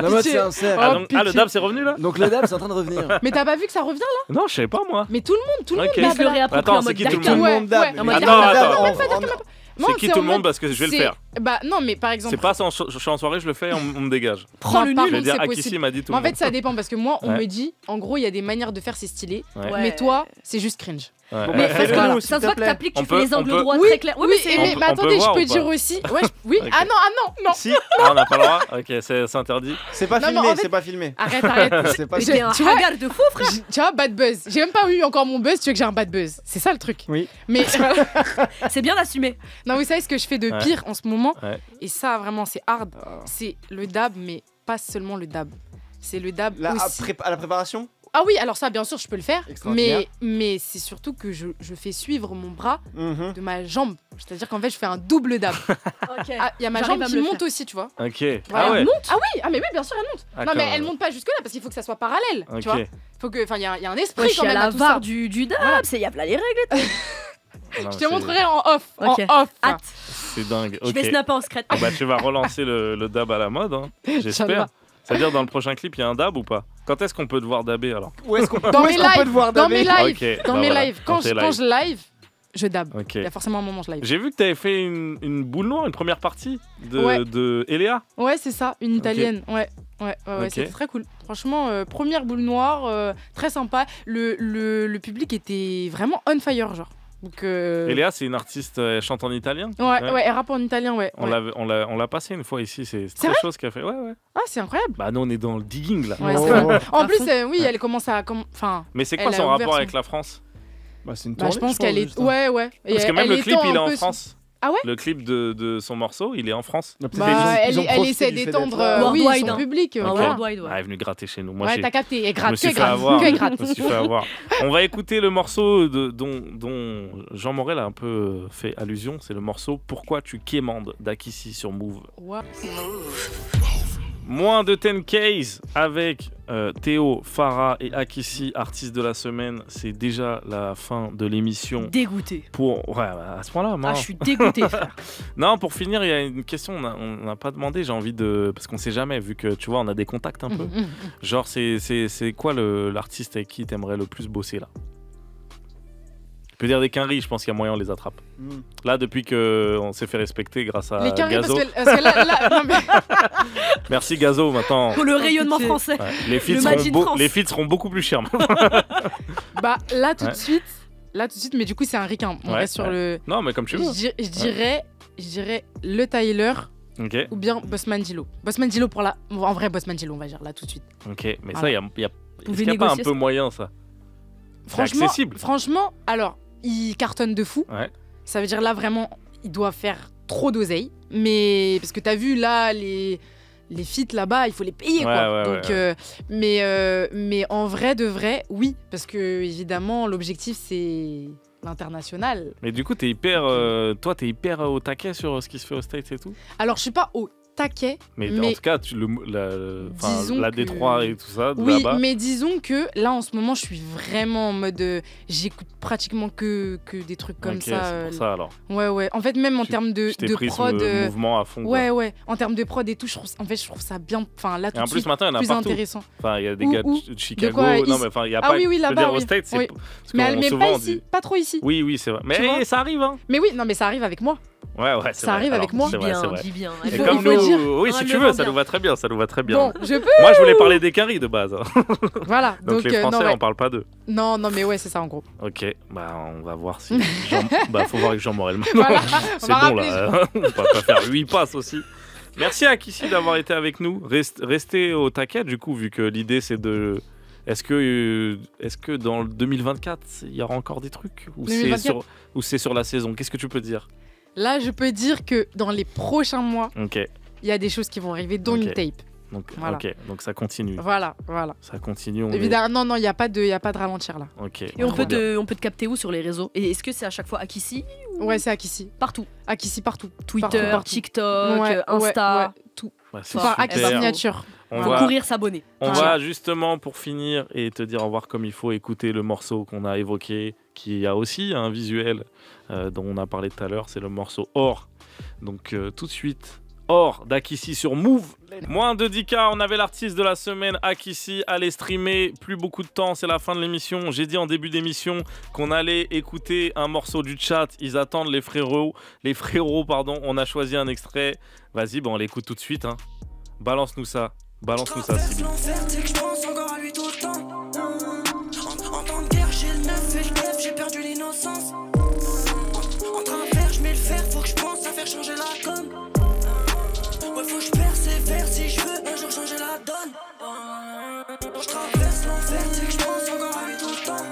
S9: La mode
S7: pitié.
S9: c'est un cercle.
S2: Ah,
S7: Oh,
S2: donc, le
S7: pitié.
S2: dab c'est revenu là?
S9: Donc le dab c'est en train de revenir.
S7: Mais t'as pas vu que ça revient là?
S2: Non, je savais pas moi.
S7: Mais tout le monde
S2: Ok.
S1: Je
S7: dab,
S1: le
S7: là.
S1: réapproprie
S2: Attends,
S1: en
S2: c'est
S1: mode
S2: qui tout le
S1: Dakar.
S2: monde?
S7: Ouais,
S3: monde dab.
S7: ouais.
S1: En mode
S2: Attends,
S1: Dakar.
S2: attends.
S7: Non,
S2: C'est qui
S7: en
S2: tout le monde
S7: mode-
S2: parce que je vais le
S7: c'est-
S2: faire.
S7: Bah non, mais par exemple.
S2: C'est pas sans je suis en soirée, je le fais, on me dégage.
S1: Prends
S7: Non,
S1: le
S7: par
S2: Je vais
S1: nul.
S7: contre,
S2: dire
S7: c'est
S2: Akissi
S7: possible.
S2: m'a dit tout
S7: Mais
S2: le
S7: en
S2: monde.
S7: fait, ça dépend parce que moi, on
S2: Ouais.
S7: me dit, en gros, il y a des manières de faire, c'est stylé.
S2: Ouais.
S1: Ouais.
S7: Mais toi, c'est juste cringe.
S2: Ouais.
S3: Bon,
S1: Mais
S3: bah,
S1: parce que
S3: fais-le,
S1: ça
S3: s'il
S1: se
S3: te
S1: voit que
S3: plaît.
S1: t'appliques, tu
S2: On
S1: fais les
S2: peut-
S1: angles
S2: on peut-
S1: droits
S7: Oui,
S1: très clairs.
S7: oui,
S1: mais
S7: et
S1: c'est.
S7: mais
S2: on peut
S7: attendez,
S2: voir
S7: je peux
S2: ou pas
S7: dire aussi. Ouais, oui,
S2: Ok.
S7: ah non.
S3: Si,
S2: Ah, on n'a pas le droit. Ok, c'est interdit.
S3: c'est pas
S7: Non, mais
S3: filmé,
S7: en fait-
S3: c'est pas filmé.
S7: Arrête.
S3: C'est pas
S1: T'es un
S7: Tu vois-
S1: regard de fou, frère.
S7: Tu vois, bad buzz. J'ai même pas eu encore mon buzz, tu veux que j'ai un bad buzz. C'est ça le truc.
S3: Oui.
S7: Mais
S1: C'est bien d'assumer.
S7: non, vous savez ce que je fais de
S2: Ouais.
S7: pire en ce moment?
S2: Ouais.
S7: Et ça, vraiment, c'est hard. C'est le dab, mais pas seulement le dab. C'est le dab
S3: Là,
S7: aussi.
S3: à la préparation.
S7: Ah oui, alors ça, bien sûr, je peux le faire.
S3: Extraordinaire.
S7: Mais c'est surtout que je fais suivre mon bras
S3: Mhm.
S7: de ma jambe. C'est-à-dire qu'en fait, je fais un double dab.
S1: Ok.
S7: Ah, il y a ma
S1: J'arrive
S7: jambe
S1: à
S7: qui
S1: me le
S7: monte
S1: faire.
S7: aussi, tu vois.
S2: Ok.
S7: Voilà.
S2: Ah ouais.
S7: Ah oui, bien sûr, elle monte.
S2: Ah,
S7: non, mais
S2: quand
S7: elle
S2: même.
S7: monte pas jusque-là parce qu'il faut que ça soit parallèle.
S2: Ok.
S7: Tu vois. Faut que, enfin, il y a un esprit
S1: Ouais, je
S7: quand
S1: suis à
S7: même
S1: la
S7: à tout ça.
S1: VAR du dab. C'est y a là les règles.
S2: Non,
S7: Je
S2: c'est-
S7: te montrerai en off.
S1: Ok.
S7: En off.
S1: Hâte.
S2: C'est dingue.
S1: Je
S2: Ok.
S1: vais snapper en secret.
S2: Ah bah, tu vas relancer le dab à la mode, hein. J'espère.
S7: Inch'Allah.
S2: C'est-à-dire dans le prochain clip, il y a un dab ou pas? Quand est-ce qu'on peut te voir dabber alors?
S3: Où est-ce qu'on
S7: Dans
S3: où
S7: mes
S3: est-ce qu'on peut
S7: lives,
S3: te voir
S7: dans mes
S3: dabber
S7: lives,
S2: Ok,
S7: dans
S2: bah
S7: mes
S2: voilà,
S7: lives.
S2: dans
S7: Quand
S2: tes
S7: je live, je dab.
S2: Ok.
S7: Il y a forcément un moment où je live.
S2: J'ai vu que tu avais fait une boule noire, une première partie
S7: Ouais.
S2: de Eléa.
S7: Ouais, c'est ça, une italienne. Ouais,
S2: Ok.
S7: c'était très cool. Franchement, première boule noire, très sympa. Le public était vraiment on fire, genre. Donc,
S2: Eléa, c'est une artiste, elle chante en italien.
S7: ouais, elle rappe en italien, ouais.
S2: On
S7: ouais.
S2: l'a passé une fois ici, c'est
S7: C'est
S2: très chose qu'elle fait. Ouais, ouais.
S7: Ah, c'est incroyable.
S2: Bah, nous, on est dans le digging là.
S7: Ouais,
S3: Oh.
S7: c'est vrai. En
S1: À
S7: plus,
S1: fond.
S7: oui, elle commence à. Enfin,
S2: Mais c'est quoi
S7: Elle a
S2: son
S7: ouvert
S2: rapport
S7: son-
S2: avec la France?
S3: Bah, c'est une
S7: bah, je
S3: tournée,
S7: pense qu'elle est.
S3: juste, hein.
S7: Ouais. Et
S2: Parce que même
S7: elle
S2: le clip,
S7: étend
S2: il est
S7: un
S2: en
S7: peu
S2: France.
S7: Ah ouais?
S2: Le clip de son morceau, il est en France.
S3: Bah, peut-être
S7: Bah,
S3: ils ont
S7: elle
S3: profité
S7: essaie
S3: du fait
S7: d'étendre
S3: d'être là.
S7: oui,
S1: Worldwide,
S7: son
S1: hein.
S7: public.
S2: Ok.
S7: Voilà.
S1: Worldwide, ouais.
S2: Ah, elle est venue gratter chez nous. Moi,
S7: Ouais,
S2: j'ai-
S7: t'as capté. Et
S2: je me
S7: gratte,
S2: suis
S7: que
S2: fait
S7: gratte.
S2: avoir.
S7: Que
S2: Je
S7: gratte.
S2: me suis fait avoir. On va écouter le morceau dont Jean Morel a un peu fait allusion. C'est le morceau Pourquoi tu quémandes d'Akissi sur Move.
S7: Ouais.
S2: Moins de 10 Ks avec Théo, Farah et Akissi, artistes de la semaine. C'est déjà la fin de l'émission.
S1: Dégoûté.
S2: Ouais, à ce point-là,
S1: Ah, je suis dégoûté, frère.
S2: Non, pour finir, il y a une question, on n'a pas demandé, j'ai envie de... Parce qu'on sait jamais, vu que, tu vois, on a des contacts un peu. Genre, c'est quoi l'artiste avec qui t'aimerais le plus bosser, là? Je peux dire des quinries, je pense qu'il y a moyen, on les attrape.
S3: Mm.
S2: Là, depuis qu'on s'est fait respecter grâce à
S7: Les carrés,
S2: Gazo.
S7: parce que là, non, mais-
S2: Merci Gazo, maintenant.
S1: Pour le rayonnement
S7: pitié.
S1: français.
S2: Ouais, les feats
S1: Le Made in France.
S2: les feats seront beaucoup plus chers.
S7: bah là tout
S2: Ouais.
S7: de suite, mais du coup c'est un ricain. On
S2: Ouais,
S7: reste sur
S2: ouais.
S7: le.
S2: Non, mais comme tu veux.
S7: Je dirais le Tyler
S2: Ok,
S7: ou bien Bossman Dilo. Bossman Dilo en vrai Bossman Dilo on va dire là tout de suite.
S2: ok. Mais ça,
S7: Voilà.
S2: est-ce
S1: pouvez
S2: qu'il n'y a pas un
S1: négocier
S2: peu
S1: ça.
S2: moyen, ça?
S7: Franchement,
S2: accessible.
S7: franchement, alors il cartonne de fou.
S2: Ouais.
S7: Ça veut dire là vraiment il doit faire trop d'oseille, mais parce que t'as vu là les feats là-bas, il faut les payer
S2: Ouais,
S7: quoi.
S2: ouais,
S7: Donc,
S2: ouais.
S7: mais en vrai de vrai, oui, parce que évidemment l'objectif c'est l'international.
S2: Mais du coup, toi, t'es hyper au taquet sur ce qui se fait aux States et tout?
S7: Alors je suis pas au taquet.
S2: Mais en tout cas, la Détroit et tout ça,
S7: oui,
S2: là-bas.
S7: mais disons que là, en ce moment, je suis vraiment en mode. J'écoute pratiquement que des trucs comme ça.
S2: C'est pour ça alors.
S7: Ouais. En fait, même en termes de prod.
S2: Mouvement à fond.
S7: Ouais. En termes de prod et tout, je trouve ça bien. Enfin, là, tout de suite,
S2: maintenant, il y en a
S7: plus
S2: partout.
S7: intéressant.
S2: Enfin, il y a des gars de Chicago.
S7: Non,
S2: mais enfin, il y a pas.
S7: Oui, là-bas.
S2: Au States,
S7: oui. Mais pas ici, pas trop ici.
S2: Oui, c'est vrai. Mais ça arrive, hein.
S7: Mais oui, non, mais ça arrive avec moi.
S2: Ouais, c'est
S7: ça arrive avec moi.
S2: C'est vrai.
S1: Dis bien.
S2: Et comme nous, oui, si tu veux, ça nous va très bien.
S7: Bon, je peux.
S2: Moi, je voulais parler des caries de base.
S7: Voilà.
S2: Donc les Français, on parle pas d'eux.
S7: Non, mais ouais, c'est ça en gros.
S2: Ok, on va voir si. Faut voir avec Jean Morel maintenant.
S7: Voilà,
S2: c'est bon là. On va pas faire 8 passes aussi. Merci à Kissy d'avoir été avec nous. Restez au taquet du coup, vu que l'idée c'est de. Est-ce que dans le 2024, il y aura encore des trucs ou c'est sur la saison? Qu'est-ce que tu peux dire?
S7: Là, je peux dire que dans les prochains mois, il y a des choses qui vont arriver, dont une tape.
S2: Donc, voilà. Donc ça continue.
S7: Voilà.
S2: Ça continue.
S7: Évidemment, non, il n'y a pas de ralentir là.
S1: Et on peut te capter où sur les réseaux? Et est-ce que c'est à chaque fois Akissy?
S7: Ouais, c'est Akissy.
S1: Partout.
S7: Akissy partout.
S1: Twitter, partout. TikTok, Insta,
S7: tout.
S2: C'est
S7: Akissy signature.
S1: On va courir, s'abonner.
S2: On va justement, pour finir et te dire au revoir comme il faut, écouter le morceau qu'on a évoqué, qui a aussi un visuel dont on a parlé tout à l'heure, c'est le morceau Or. Donc tout de suite, Or d'Akissy sur Move. Moins de 10K, on avait l'artiste de la semaine, Akissy. Allez streamer, plus beaucoup de temps, c'est la fin de l'émission. J'ai dit en début d'émission qu'on allait écouter un morceau du chat. Ils attendent les frérots. On a choisi un extrait. Vas-y, on l'écoute tout de suite. Hein. Balance-nous ça, Sibyl.
S10: En temps de guerre, j'ai le neuf et le neuf, j'ai perdu l'innocence. En train de faire, je mets le fer, faut que je pense à faire changer la com. Ouais, faut que je persévère si je veux un jour changer la donne. Je traverse l'enfer, c'est que je pense encore à lui tout le temps.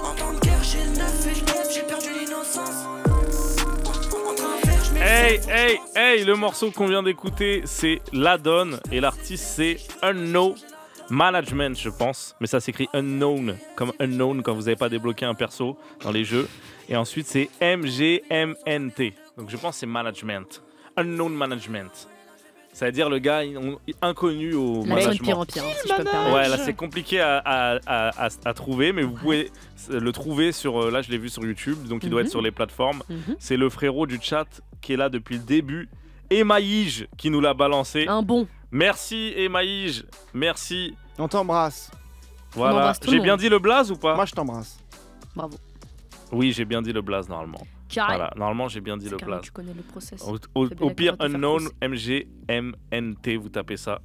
S10: En temps de guerre, j'ai le neuf et le neuf, j'ai perdu l'innocence.
S2: Hey, le morceau qu'on vient d'écouter, c'est La Donne et l'artiste c'est Unknown Management, je pense, mais ça s'écrit Unknown, comme Unknown quand vous n'avez pas débloqué un perso dans les jeux. Et ensuite c'est MGMNT, donc je pense que c'est Management, Unknown Management. Ça veut dire le gars inconnu au management.
S1: Là, de pire en pire, si je peux me permettre.
S2: Ouais, là c'est compliqué à trouver, mais vous pouvez le trouver sur. Là, je l'ai vu sur YouTube, donc il doit être sur les plateformes. C'est le frérot du chat qui est là depuis le début, Emaïj, qui nous l'a balancé.
S1: Un bon.
S2: Merci Emaïj, merci.
S3: On t'embrasse.
S2: Voilà. J'ai bien dit le blaze ou pas?
S3: Moi, je t'embrasse.
S1: Bravo.
S2: Oui, j'ai bien dit le blaze normalement. Voilà, normalement j'ai bien dit le blaze.
S1: Tu connais le process.
S2: Au pire, Unknown, MGMNT, vous tapez ça.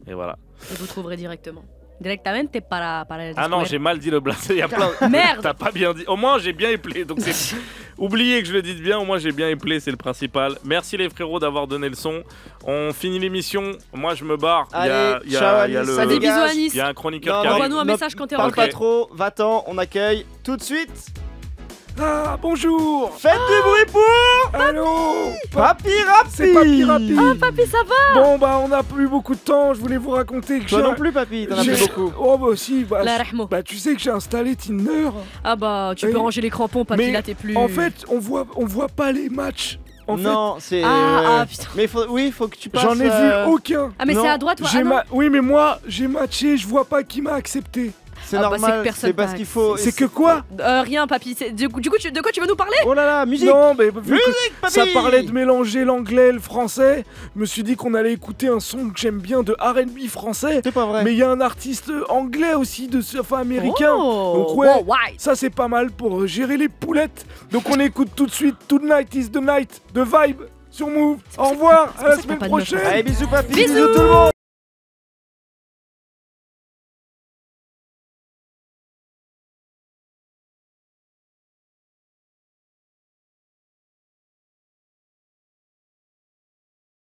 S2: Et voilà.
S1: Et vous trouverez directement. Directement para el
S2: Ah non, j'ai mal dit le blaze. Il y a plein.
S1: Merde.
S2: T'as pas bien dit. Au moins, j'ai bien éplé. Donc oubliez que je le dise bien. Au moins, j'ai bien éplé. C'est le principal. Merci les frérots d'avoir donné le son. On finit l'émission. Moi, je me barre.
S3: Allez, ciao Anis.
S1: Des bisous Anis.
S2: Il y a un chroniqueur qui
S1: arrive.
S2: Envoie-nous
S1: un message quand t'es
S3: rentré. Parle pas trop. Va-t'en. On accueille tout de suite.
S11: Ah, bonjour.
S3: Faites du bruit pour
S11: Allô
S3: Papy Rapi.
S11: C'est Papy Rapi.
S1: Ah, Papy, ça va?
S11: Bon, on n'a plus beaucoup de temps. Je voulais vous raconter que
S3: Toi non plus, Papy, t'en as plus beaucoup.
S11: Oh, bah si.
S1: Tu
S11: sais que j'ai installé Tinder.
S1: Ah, bah, tu peux ranger les crampons, Papy,
S11: mais
S1: là, t'es plus.
S11: En fait, on voit pas les matchs.
S3: Non, c'est.
S1: putain.
S3: Mais faut que tu passes.
S11: J'en ai vu aucun.
S1: Ah, mais c'est à droite, toi.
S11: Oui, mais moi, j'ai matché. Je vois pas qui m'a accepté.
S3: C'est normal, c'est parce qu'il faut.
S11: C'est que quoi?
S1: Rien, Papy. Du coup, de quoi tu veux nous parler?
S3: Oh là là, musique.
S11: Non, mais vu
S3: musique,
S11: que
S3: Papy.
S11: ça parlait de mélanger l'anglais et le français, je me suis dit qu'on allait écouter un son que j'aime bien de R&B français.
S3: C'est pas vrai.
S11: Mais il y a un artiste anglais aussi, américain. Donc ça c'est pas mal pour gérer les poulettes. Donc on écoute tout de suite Tonight is the Night de Vibe sur Move. Au revoir, à la semaine prochaine.
S3: Allez, bisous, Papy.
S1: Bisous
S3: tout le monde.